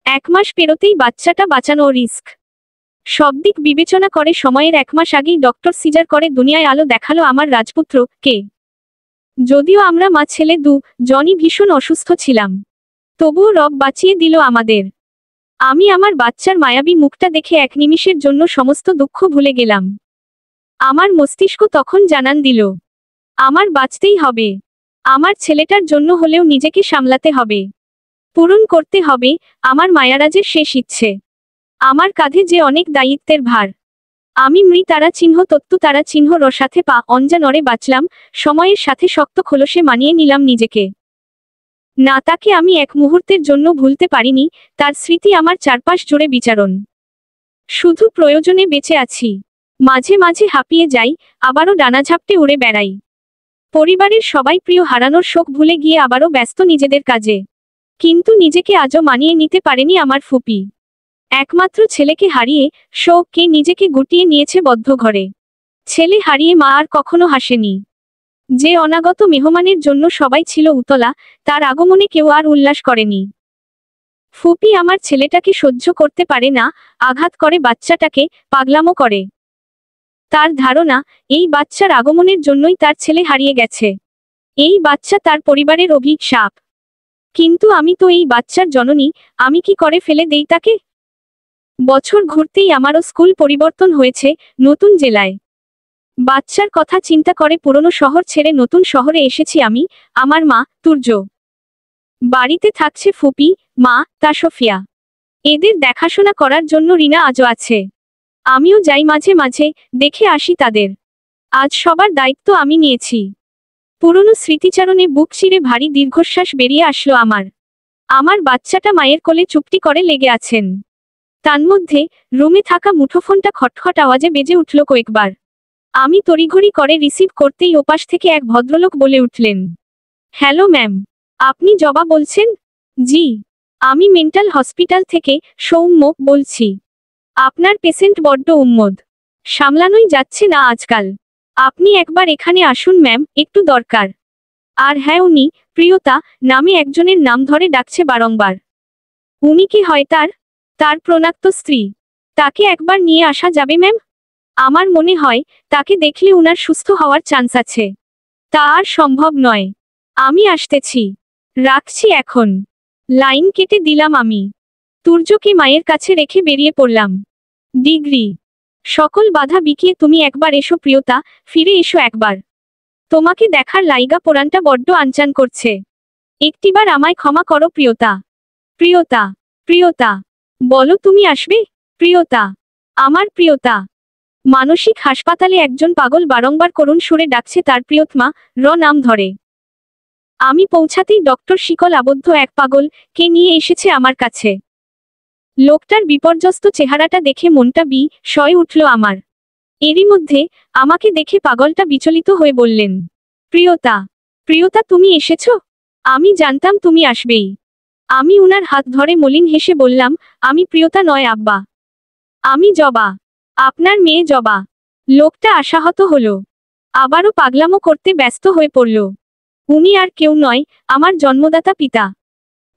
[SPEAKER 2] 1 মাস পেরোতেই বাচ্চাটা বাঁচানো রিস্ক। সব দিক বিবেচনা করে সময়ের 1 মাস আগেই ডক্টর সিজার করে দুনিয়ায় আলো দেখালো আমার রাজপুত্র কে। যদিও আমরা মা ছেলে জনই ভীষণ অসুস্থ ছিলাম, তবুও রব বাঁচিয়ে দিল আমাদের। আমি আমার বাচ্চার মায়াবী মুখটা দেখে 1 নিমিষের জন্য সমস্ত দুঃখ ভুলে গেলাম। আমার মস্তিষ্ক তখন জানান দিল, আমার বাঁচতেই হবে। আমার ছেলেটার জন্য হলেও নিজেকে সামলাতে হবে, পূরণ করতে হবে আমার মায়ারাজের শেষ ইচ্ছে। আমার কাঁধে যে অনেক দায়িত্বের ভার। আমি তারা চিহ্ন তত্ত্ব তারা চিহ্ন সাথে পা অঞ্জা নড়ে বাঁচলাম, সময়ের সাথে শক্ত খোলসে মানিয়ে নিলাম নিজেকে। না, তাকে আমি এক মুহূর্তের জন্য ভুলতে পারিনি। তার স্মৃতি আমার চারপাশ জুড়ে বিচরণ। শুধু প্রয়োজনে বেঁচে আছি। মাঝে মাঝে হাঁপিয়ে যাই, আবারও ডানা ঝাপটে উড়ে বেড়াই। পরিবারের সবাই প্রিয় হারানোর শোক ভুলে গিয়ে আবারও ব্যস্ত নিজেদের কাজে। কিন্তু নিজেকে আজও মানিয়ে নিতে পারেনি আমার ফুপি। একমাত্র ছেলেকে হারিয়ে শোককে নিজেকে গুটিয়ে নিয়েছে বদ্ধ ঘরে। ছেলে হারিয়ে মা আর কখনো হাসেনি। যে অনাগত মেহমানের জন্য সবাই ছিল উতলা, তার আগমনে কেউ আর উল্লাস করেনি। ফুপি আমার ছেলেটাকে সহ্য করতে পারে না, আঘাত করে বাচ্চাটাকে, পাগলামো করে। তার ধারণা, এই বাচ্চার আগমনের জন্যই তার ছেলে হারিয়ে গেছে। এই বাচ্চা তার পরিবারের অভিশাপ। কিন্তু আমি তো এই বাচ্চার জননী, আমি কি করে ফেলে দেই তাকে? বছর ঘুরতেই আমারও স্কুল পরিবর্তন হয়েছে, নতুন জেলায়। বাচ্চার কথা চিন্তা করে পুরনো শহর ছেড়ে নতুন শহরে এসেছি আমি, আমার মা, তুর্য। বাড়িতে থাকছে ফুপি, মা, তা সোফিয়া। এদের দেখাশোনা করার জন্য রিনা আজও আছে। আমিও যাই মাঝে মাঝে, দেখে আসি তাদের। আজ সবার দায়িত্ব আমি নিয়েছি। পুরনো স্মৃতিচারণে বুক চিরে ভারী দীর্ঘশ্বাস বেরিয়ে আসলো আমার। আমার বাচ্চাটা মায়ের কোলে চুপটি করে লেগে আছেন। তন্মধ্যে রুমে থাকা মুঠোফোনটা খটখট আওয়াজে বেজে উঠল কয়েকবার। আমি তড়িঘড়ি করে রিসিভ করতেই ওপাশ থেকে এক ভদ্রলোক বলে উঠলেন, হ্যালো ম্যাম, আপনি জবা বলছেন? জি, আমি মেন্টাল হসপিটাল থেকে সৌম্য বলছি। আপনার পেশেন্ট বড্ড উন্মাদ, সামলানোই যাচ্ছে না আজকাল। আপনি একবার এখানে আসুন ম্যাম, একটু দরকার। আর হ্যাঁ, উনি প্রিয়তা নামে একজনের নাম ধরে ডাকছে বারংবার। উনি কি হয় তার প্রণাক্ত স্ত্রী। তাকে একবার নিয়ে আসা যাবে ম্যাম? আমার মনে হয় তাকে দেখলে উনার সুস্থ হওয়ার চান্স আছে। তা আর সম্ভব নয়। আমি আসতেছি, রাখছি এখন। লাইন কেটে দিলাম আমি। তুর্যকে মায়ের কাছে রেখে বেরিয়ে পড়লাম। ডিগ্রি সকল বাধা বিকিয়ে তুমি একবার এসো প্রিয়তা, ফিরে এসো একবার। তোমাকে দেখার লাইগা পোড়ানটা বড্ড আনচান করছে। একটিবার আমায় ক্ষমা করো প্রিয়তা। প্রিয়তা, প্রিয়তা, বলো তুমি আসবে? প্রিয়তা, আমার প্রিয়তা। মানসিক হাসপাতালে একজন পাগল বারংবার করুণ সুরে ডাকছে তার প্রিয়তমা নাম ধরে। আমি পৌঁছাতেই ডক্টর শিকল আবদ্ধ এক পাগল কে নিয়ে এসেছে আমার কাছে। লোকটার বিপর্যস্ত চেহারাটা দেখে মনটা শয়ে উঠল আমার। এরই মধ্যে আমাকে দেখে পাগলটা বিচলিত হয়ে বললেন, প্রিয়তা, প্রিয়তা তুমি এসেছো? আমি জানতাম তুমি আসবেই। আমি উনার হাত ধরে মলিন হেসে বললাম, আমি প্রিয়তা নয় আব্বা, আমি জবা, আপনার মেয়ে জবা। লোকটা আশাহত হলো, আবারও পাগলামো করতে ব্যস্ত হয়ে পড়ল। উনি আর কেউ নয়, আমার জন্মদাতা পিতা।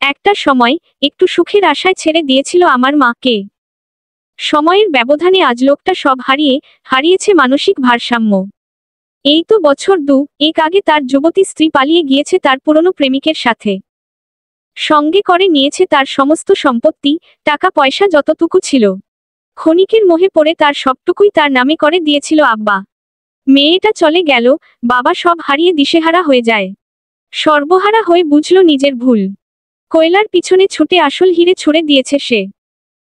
[SPEAKER 2] একটা সময় একটু সুখের আশায় ছেড়ে দিয়েছিল আমার মাকে। সময়ের ব্যবধানে আজ লোকটা সব হারিয়েছে মানসিক ভারসাম্য। এই তো বছর এক আগে তার যুবতী স্ত্রী পালিয়ে গিয়েছে তার পুরনো প্রেমিকের সাথে। সঙ্গে করে নিয়েছে তার সমস্ত সম্পত্তি, টাকা পয়সা যতটুকু ছিল। ক্ষণিকের মোহে পড়ে তার সবটুকুই তার নামে করে দিয়েছিল আব্বা। মেয়েটা চলে গেল, বাবা সব হারিয়ে দিশেহারা হয়ে যায়। সর্বহারা হয়ে বুঝল নিজের ভুল। কয়লার পিছনে ছুটে আসল হিরে ছুড়ে দিয়েছে সে।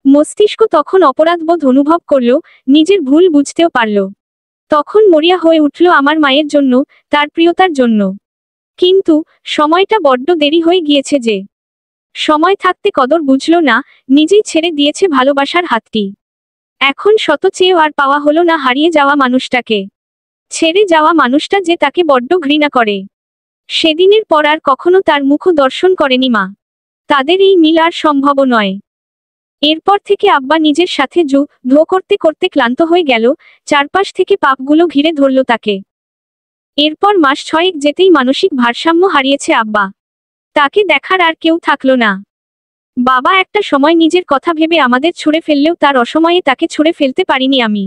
[SPEAKER 2] মস্তিষ্ক তখন অপরাধবোধ অনুভব করল, নিজের ভুল বুঝতেও পারল। তখন মরিয়া হয়ে উঠল আমার মায়ের জন্য, তার প্রিয়তার জন্য। কিন্তু সময়টা বড্ড দেরি হয়ে গিয়েছে যে। সময় থাকতে কদর বুঝল না, নিজেই ছেড়ে দিয়েছে ভালোবাসার হাতটি। এখন শত চেয়েও আর পাওয়া হলো না হারিয়ে যাওয়া মানুষটাকে। ছেড়ে যাওয়া মানুষটা যে তাকে বড্ড ঘৃণা করে। সেদিনের পর আর কখনো তার মুখ দর্শন করেনি মা। তাদের এই মিল আর সম্ভব নয়। এরপর থেকে আব্বা নিজের সাথে যুদ্ধ করতে করতে ক্লান্ত হয়ে গেল, চারপাশ থেকে পাপগুলো ঘিরে ধরল তাকে। এরপর মাস 6 যেতেই মানসিক ভারসাম্য হারিয়েছে আব্বা। তাকে দেখার আর কেউ থাকলো না। বাবা একটা সময় নিজের কথা ভেবে আমাদের ছুঁড়ে ফেললেও তার অসময়ে তাকে ছুঁড়ে ফেলতে পারিনি আমি।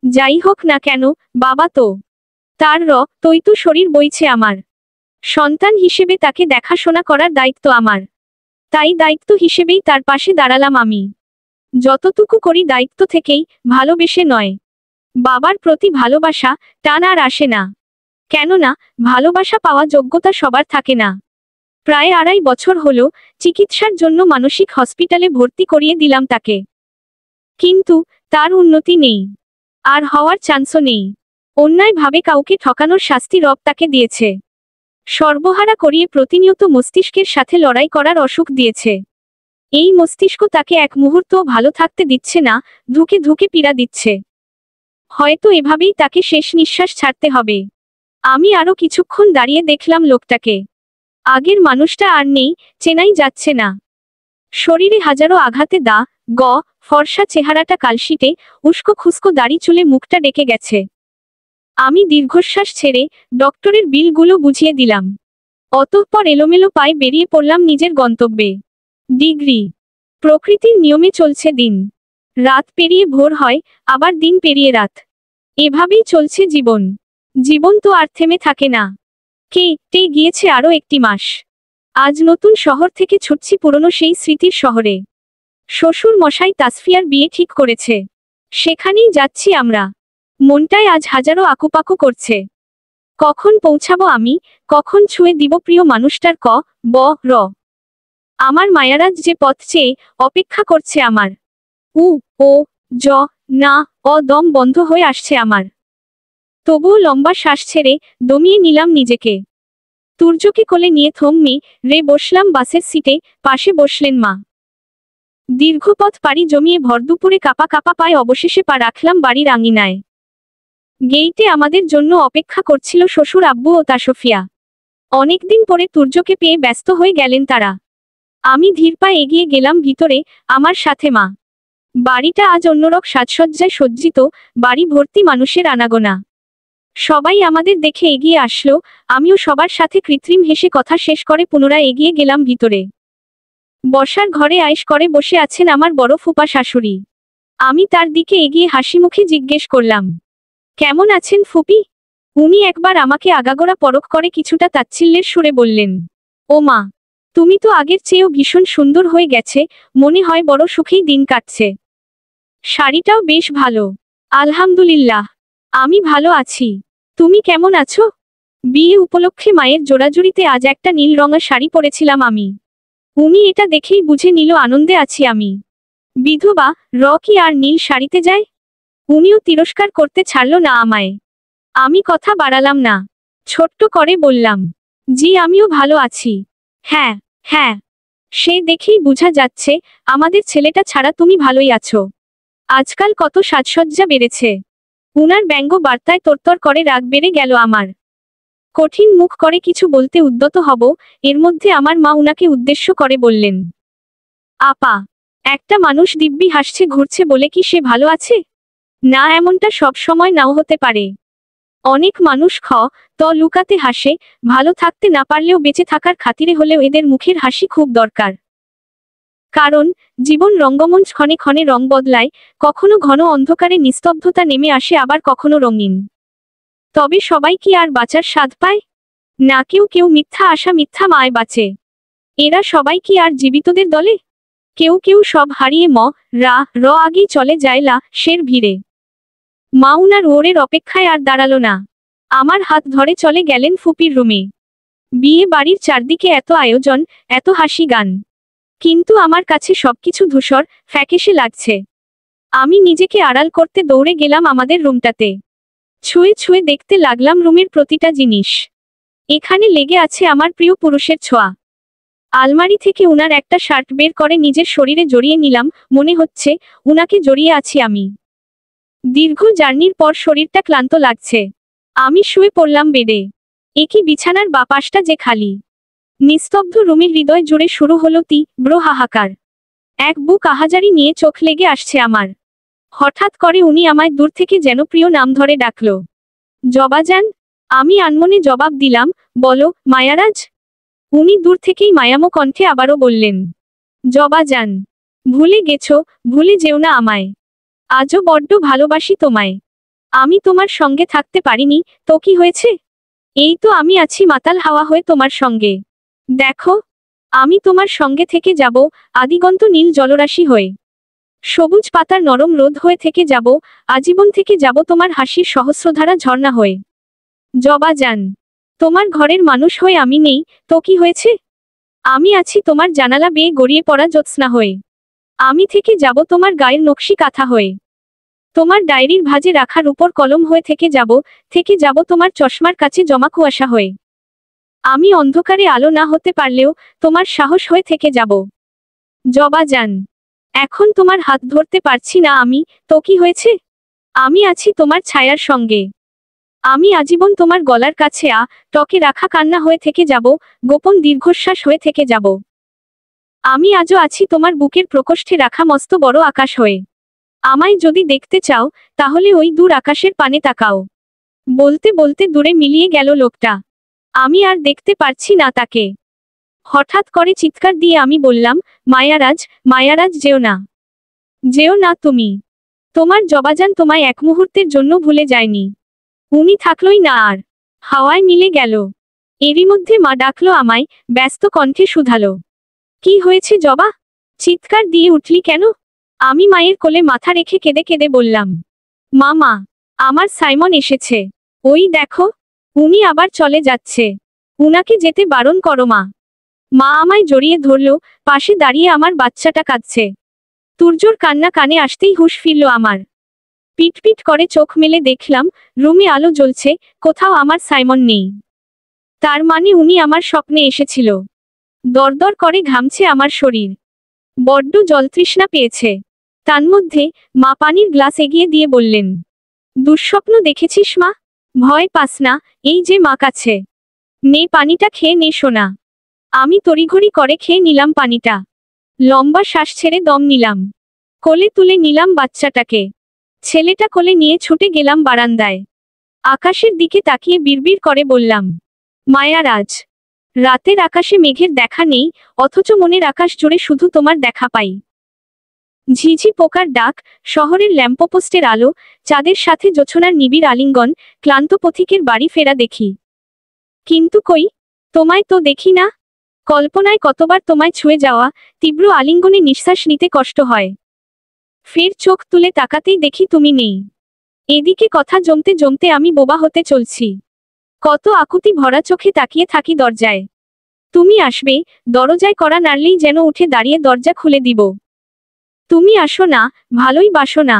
[SPEAKER 2] যাই হোক না কেন, বাবা তো তার তৈতু শরীর বইছে আমার। সন্তান হিসেবে তাকে দেখাশোনা করার দায়িত্ব আমার। তাই দায়িত্ব হিসেবেই তার পাশে দাঁড়ালাম আমি। যতটুকু করি দায়িত্ব থেকেই, ভালোবেসে নয়। বাবার প্রতি ভালোবাসা টান আর আসে না। কেননা ভালোবাসা পাওয়া যোগ্যতা সবার থাকে না। প্রায় 2.5 বছর হলো চিকিৎসার জন্য মানসিক হসপিটালে ভর্তি করিয়ে দিলাম তাকে। কিন্তু তার উন্নতি নেই, আর হওয়ার চান্সও নেই। অন্যায়ভাবে কাউকে ঠকানোর শাস্তি রব তাকে দিয়েছে। সর্বহারা করিয়ে প্রতিনিয়ত মস্তিষ্কের সাথে লড়াই করার অসুখ দিয়েছে। এই মস্তিষ্ক তাকে এক মুহূর্তও ভালো থাকতে দিচ্ছে না, ধুকে ধুকে পীড়া দিচ্ছে। হয়তো এভাবেই তাকে শেষ নিঃশ্বাস ছাড়তে হবে। আমি আরো কিছুক্ষণ দাঁড়িয়ে দেখলাম লোকটাকে। আগের মানুষটা আর নেই, চেনাই যাচ্ছে না। শরীরে হাজারো আঘাতে ফর্সা চেহারাটা কালশিটে, উস্কো খুস্কো দাড়ি চুলে মুখটা ডেকে গেছে। আমি দীর্ঘশ্বাস ছেড়ে ডক্টরের বিলগুলো বুঝিয়ে দিলাম। অতঃপর এলোমেলো পায়ে বেরিয়ে পড়লাম নিজের গন্তব্যে। ডিগ্রি। প্রকৃতির নিয়মে চলছে দিন। রাত পেরিয়ে ভোর হয়, আবার দিন পেরিয়ে রাত। এভাবেই চলছে জীবন। জীবন তো আর থেমে থাকে না। কেটে গিয়েছে আরো একটি মাস। আজ নতুন শহর থেকে ছুটছি পুরনো সেই স্মৃতির শহরে। শ্বশুর মশাই তাসফিয়ার বিয়ে ঠিক করেছে। সেখানেই যাচ্ছি আমরা। মনটায় আজ হাজারো আকুপাকু করছে। কখন পৌঁছাবো আমি, কখন ছুঁয়ে দিব প্রিয় মানুষটার র। আমার মায়ারাজ যে পথ চেয়ে অপেক্ষা করছে আমার। ও জ না দম বন্ধ হয়ে আসছে আমার। তবুও লম্বা শ্বাস ছেড়ে দমিয়ে নিলাম নিজেকে। তুর্যকে কোলে নিয়ে থমমে রে বসলাম বাসের সিটে, পাশে বসলেন মা। দীর্ঘপথ পাড়ি জমিয়ে ভরদুপুরে কাপা কাপা পায়ে অবশেষে পা রাখলাম বাড়ির আঙিনায়। গেইটে আমাদের জন্য অপেক্ষা করছিল শ্বশুর আব্বু ও তাসফিয়া। অনেকদিন পরে তুর্যকে পেয়ে ব্যস্ত হয়ে গেলেন তারা। আমি ধীর পা এগিয়ে গেলাম ভিতরে, আমার সাথে মা। বাড়িটা আজ অন্যরক সাজসজ্জায় সজ্জিত, বাড়ি ভর্তি মানুষের আনাগোনা। সবাই আমাদের দেখে এগিয়ে আসলো, আমিও সবার সাথে কৃত্রিম হেসে কথা শেষ করে পুনরায় এগিয়ে গেলাম ভিতরে। বসার ঘরে আয়েশ করে বসে আছেন আমার বড় ফুপা শাশুড়ি। আমি তার দিকে এগিয়ে হাসিমুখে জিজ্ঞেস করলাম, কেমন আছেন ফুপি? উনি একবার আমাকে আগাগোড়া পরখ করে কিছুটা তাচ্ছিল্যের সুরে বললেন, ও মা, তুমি তো আগের চেয়েও ভীষণ সুন্দর হয়ে গেছে, মনে হয় বড় সুখেই দিন কাটছে। শাড়িটাও বেশ ভালো। আলহামদুলিল্লাহ, আমি ভালো আছি। তুমি কেমন আছো? বিয়ে উপলক্ষে মায়ের জোড়াজুড়িতে আজ একটা নীল রঙা শাড়ি পরেছিলাম আমি। উনি এটা দেখেই বুঝে নিল আনন্দে আছি আমি। বিধবা কি আর নীল শাড়িতে যায়? উনিও তিরস্কার করতে ছাড়ল না আমায়। আমি কথা বাড়ালাম না, ছোট্ট করে বললাম, জি আমিও ভালো আছি। হ্যাঁ হ্যাঁ, সে দেখেই বোঝা যাচ্ছে আমাদের ছেলেটা ছাড়া তুমি ভালোই আছো। আজকাল কত সাজসজ্জা বেড়েছে। উনার ব্যঙ্গ বার্তায় তরতর করে রাগ বেড়ে গেল আমার। কঠিন মুখ করে কিছু বলতে উদ্যত হব, এর মধ্যে আমার মা উনাকে উদ্দেশ্য করে বললেন, আপা, একটা মানুষ দিব্যি হাসছে ঘুরছে বলে কি সে ভালো আছে? না, এমনটা সব সময় নাও হতে পারে। অনেক মানুষ লুকাতে হাসে, ভালো থাকতে না পারলেও বেঁচে থাকার খাতিরে হলেও এদের মুখের হাসি খুব দরকার। কারণ জীবন রঙ্গমঞ্চ, ক্ষণে ক্ষণে রং বদলায়, কখনো ঘন অন্ধকারে নিস্তব্ধতা নেমে আসে, আবার কখনো রঙিন। তবে সবাই কি আর বাঁচার স্বাদ পায়? না, কেউ কেউ মিথ্যা আশা মিথ্যা মায় বাঁচে। এরা সবাই কি আর জীবিতদের দলে? কেউ কেউ সব হারিয়ে আগেই চলে যায় সের ভিড়ে। মা উনার ওরের অপেক্ষায় আর দাঁড়ালো না। আমার হাত ধরে চলে গেলেন ফুপির রুমে। বিয়ে বাড়ির চারদিকে এত আয়োজন, এত হাসি গান, কিন্তু আমার কাছে সবকিছু ধূসর, ফ্যাকাশে লাগছে। আমি নিজেকে আড়াল করতে দৌড়ে গেলাম আমাদের রুমটাতে। ছুঁয়ে ছুঁয়ে দেখতে লাগলাম রুমের প্রতিটা জিনিস। এখানে লেগে আছে আমার প্রিয় পুরুষের ছোঁয়া। আলমারি থেকে উনার একটা শার্ট বের করে নিজের শরীরে জড়িয়ে নিলাম, মনে হচ্ছে উনাকে জড়িয়ে আছি আমি। দীর্ঘ জার্নির পর শরীরটা ক্লান্ত লাগছে। আমি শুয়ে পড়লাম বেডে। একই বিছানার বাপাশটা যে খালি। নিস্তব্ধ রুমের হৃদয় জুড়ে শুরু হলো তীব্র হাহাকার। এক বুক আহাজারি নিয়ে চোখ লেগে আসছে আমার। হঠাৎ করে উনি আমায় দূর থেকে যেন প্রিয় নাম ধরে ডাকলো, জবাজান। আমি আনমনে জবাব দিলাম, বলো মায়ারাজ। উনি দূর থেকেই মায়ামো কণ্ঠে আবারও বললেন, জবাজান। ভুলে গেছো, ভুলে যেও না আমায়। আজও বড্ড ভালোবাসি তোমায়। আমি তোমার সঙ্গে থাকতে পারিনি তো কি হয়েছে? এই তো আমি আছি মাতাল হাওয়া হয়ে তোমার সঙ্গে। দেখো, আমি তোমার সঙ্গে থেকে যাব, আদিগন্ত নীল জলরাশি হয়ে। সবুজ পাতার নরম রোদ হয়ে থেকে যাব, আজীবন থেকে যাব তোমার হাসির সহস্রধারা ঝর্ণা হয়ে। জবাজান, তোমার ঘরের মানুষ হয়ে আমি নেই তো কি হয়েছে? আমি আছি তোমার জানালা বেয়ে গড়িয়ে পড়া জ্যোৎস্না হয়ে। আমি থেকে যাব তোমার গায়ের নকশি কাঁথা হয়ে। তোমার ডায়েরির ভাঁজে রাখার উপর কলম হয়ে থেকে যাব তোমার চশমার কাছে জমা কুয়াশা হয়ে। আমি অন্ধকারে আলো না হতে পারলেও তোমার সাহস হয়ে থেকে যাব। জবা যান, এখন তোমার হাত ধরতে পারছি না আমি, তো কি হয়েছে? আমি আছি তোমার ছায়ার সঙ্গে। আমি আজীবন তোমার গলার কাছে টকে রাখা কান্না হয়ে থেকে যাব, গোপন দীর্ঘশ্বাস হয়ে থেকে যাব। আমি আজও আছি তোমার বুকের প্রকোষ্ঠে রাখা মস্ত বড় আকাশ হয়ে। আমায় যদি দেখতে চাও, তাহলে ওই দূর আকাশের পানে তাকাও। বলতে বলতে দূরে মিলিয়ে গেল লোকটা। আমি আর দেখতে পারছি না তাকে। হঠাৎ করে চিৎকার দিয়ে আমি বললাম, মায়ারাজ, মায়ারাজ, যেও না, যেও না তুমি। তোমার জবাজান তোমায় এক মুহূর্তের জন্য ভুলে যায়নি। উনি থাকলোই না আর, হাওয়ায় মিলে গেল। এরই মধ্যে মা ডাকলো আমায়, ব্যস্ত কণ্ঠে শুধালো, কি হয়েছে জবা? চিৎকার দিয়ে উঠলি কেন? আমি মায়ের কোলে মাথা রেখে কেঁদে কেঁদে বললাম, মা, আমার সাইমন এসেছে। ওই দেখো, উনি আবার চলে যাচ্ছে। উনাকে যেতে বারণ করো মা। মা আমায় জড়িয়ে ধরল, পাশে দাঁড়িয়ে আমার বাচ্চাটা কাঁদছে। তুর্যর কান্না কানে আসতেই হুঁশ ফিরল আমার। পিটপিট করে চোখ মেলে দেখলাম, রুমে আলো জ্বলছে, কোথাও আমার সাইমন নেই। তার মানে উনি আমার স্বপ্নে এসেছিল। দরদর করে ঘামছে আমার শরীর। বড্ড জলতৃষ্ণা পেয়েছে। তন্মধ্যে মা পানির গ্লাস এগিয়ে দিয়ে বললেন, দুঃস্বপ্ন দেখেছিস মা? ভয় পাস না, এই যে মা কাছে। নে পানিটা খেয়ে নে সোনা। আমি তড়িঘড়ি করে খেয়ে নিলাম পানিটা। লম্বা শ্বাস ছেড়ে দম নিলাম। কোলে তুলে নিলাম বাচ্চাটাকে। ছেলেটা কোলে নিয়ে ছুটে গেলাম বারান্দায়। আকাশের দিকে তাকিয়ে বিড়বিড় করে বললাম, মায়ারাজ, রাতের আকাশে মেঘের দেখা নেই, অথচ মনের আকাশ জুড়ে শুধু তোমার দেখা পাই। ঝিঝি পোকার ডাক, শহরের ল্যাম্পপোস্টের আলো, চাঁদের সাথে জোছনার নিবিড় আলিঙ্গন, ক্লান্ত পথিকের বাড়ি ফেরা দেখি। কিন্তু কই, তোমায় তো দেখি না। কল্পনায় কতবার তোমায় ছুঁয়ে যাওয়া, তীব্র আলিঙ্গনে নিঃশ্বাস নিতে কষ্ট হয়। ফের চোখ তুলে তাকাতেই দেখি তুমি নেই। এদিকে কথা জমতে জমতে আমি বোবা হতে চলছি। কত আকুতি ভরা চোখে তাকিয়ে থাকি দরজায়। তুমি আসবে, দরজায় কড়া নাড়লেই যেন উঠে দাঁড়িয়ে দরজা খুলে দিব। তুমি আসো না, ভালোই বাসো না।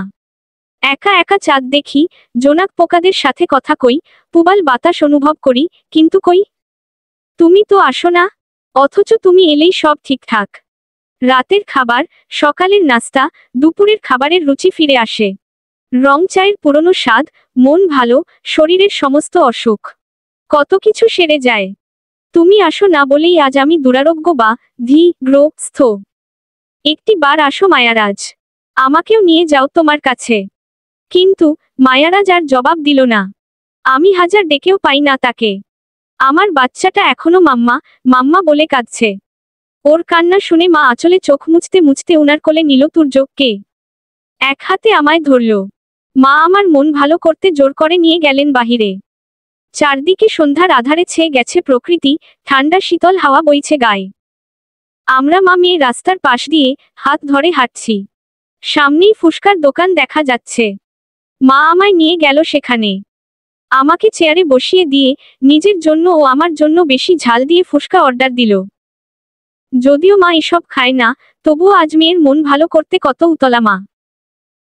[SPEAKER 2] একা একা চাঁদ দেখি, জোনাক পোকাদের সাথে কথা কই, পুবাল বাতাস অনুভব করি, কিন্তু কই, তুমি তো আসো না। অথচ তুমি এলেই সব ঠিকঠাক। রাতের খাবার, সকালের নাস্তা, দুপুরের খাবারের রুচি ফিরে আসে। রং চায়ের পুরনো স্বাদ, মন ভালো, শরীরের সমস্ত অসুখ, কত কিছু সেরে যায়। তুমি আসো না বলেই আজ আমি দুরারোগ্য বা গ্রস্ত। একটি বার আসো মায়ারাজ, আমাকেও নিয়ে যাও তোমার কাছে। কিন্তু মায়ারাজ আর জবাব দিল না। আমি হাজার ডেকেও পাই না তাকে। আমার বাচ্চাটা এখনো মাম্মা, মাম্মা বলে কাঁদছে। ওর কান্না শুনে মা আঁচলে চোখ মুছতে মুছতে উনার কোলে নিল তুর্যকে। এক হাতে আমায় ধরল। মা আমার মন ভালো করতে জোর করে নিয়ে গেলেন বাহিরে। চারদিকে সন্ধ্যার আধারে ছেয়ে গেছে প্রকৃতি, ঠান্ডা শীতল হাওয়া বইছে গায়ে। আমরা মা মেয়ে রাস্তার পাশ দিয়ে হাত ধরে হাঁটছি। সামনেই ফুসকার দোকান দেখা যাচ্ছে। মা আমায় নিয়ে গেল সেখানে। আমাকে চেয়ারে বসিয়ে দিয়ে নিজের জন্য ও আমার জন্য বেশি ঝাল দিয়ে ফুসকা অর্ডার দিল। যদিও মা এসব খায় না, তবুও আজ মেয়ের মন ভালো করতে কত উতলা মা।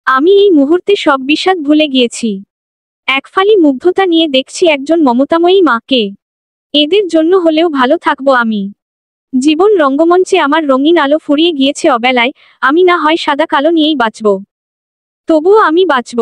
[SPEAKER 2] আমি এই মুহূর্তে সব বিষাদ ভুলে গিয়েছি। এক ফালি মুগ্ধতা নিয়ে দেখছি একজন মমতাময়ী মাকে। এদের জন্য হলেও ভালো থাকবো আমি। জীবন রঙ্গমঞ্চে আমার রঙিন আলো ফুরিয়ে গিয়েছে অবেলায়, আমি না হয় সাদা কালো নিয়েই বাঁচব। তবুও আমি বাঁচব।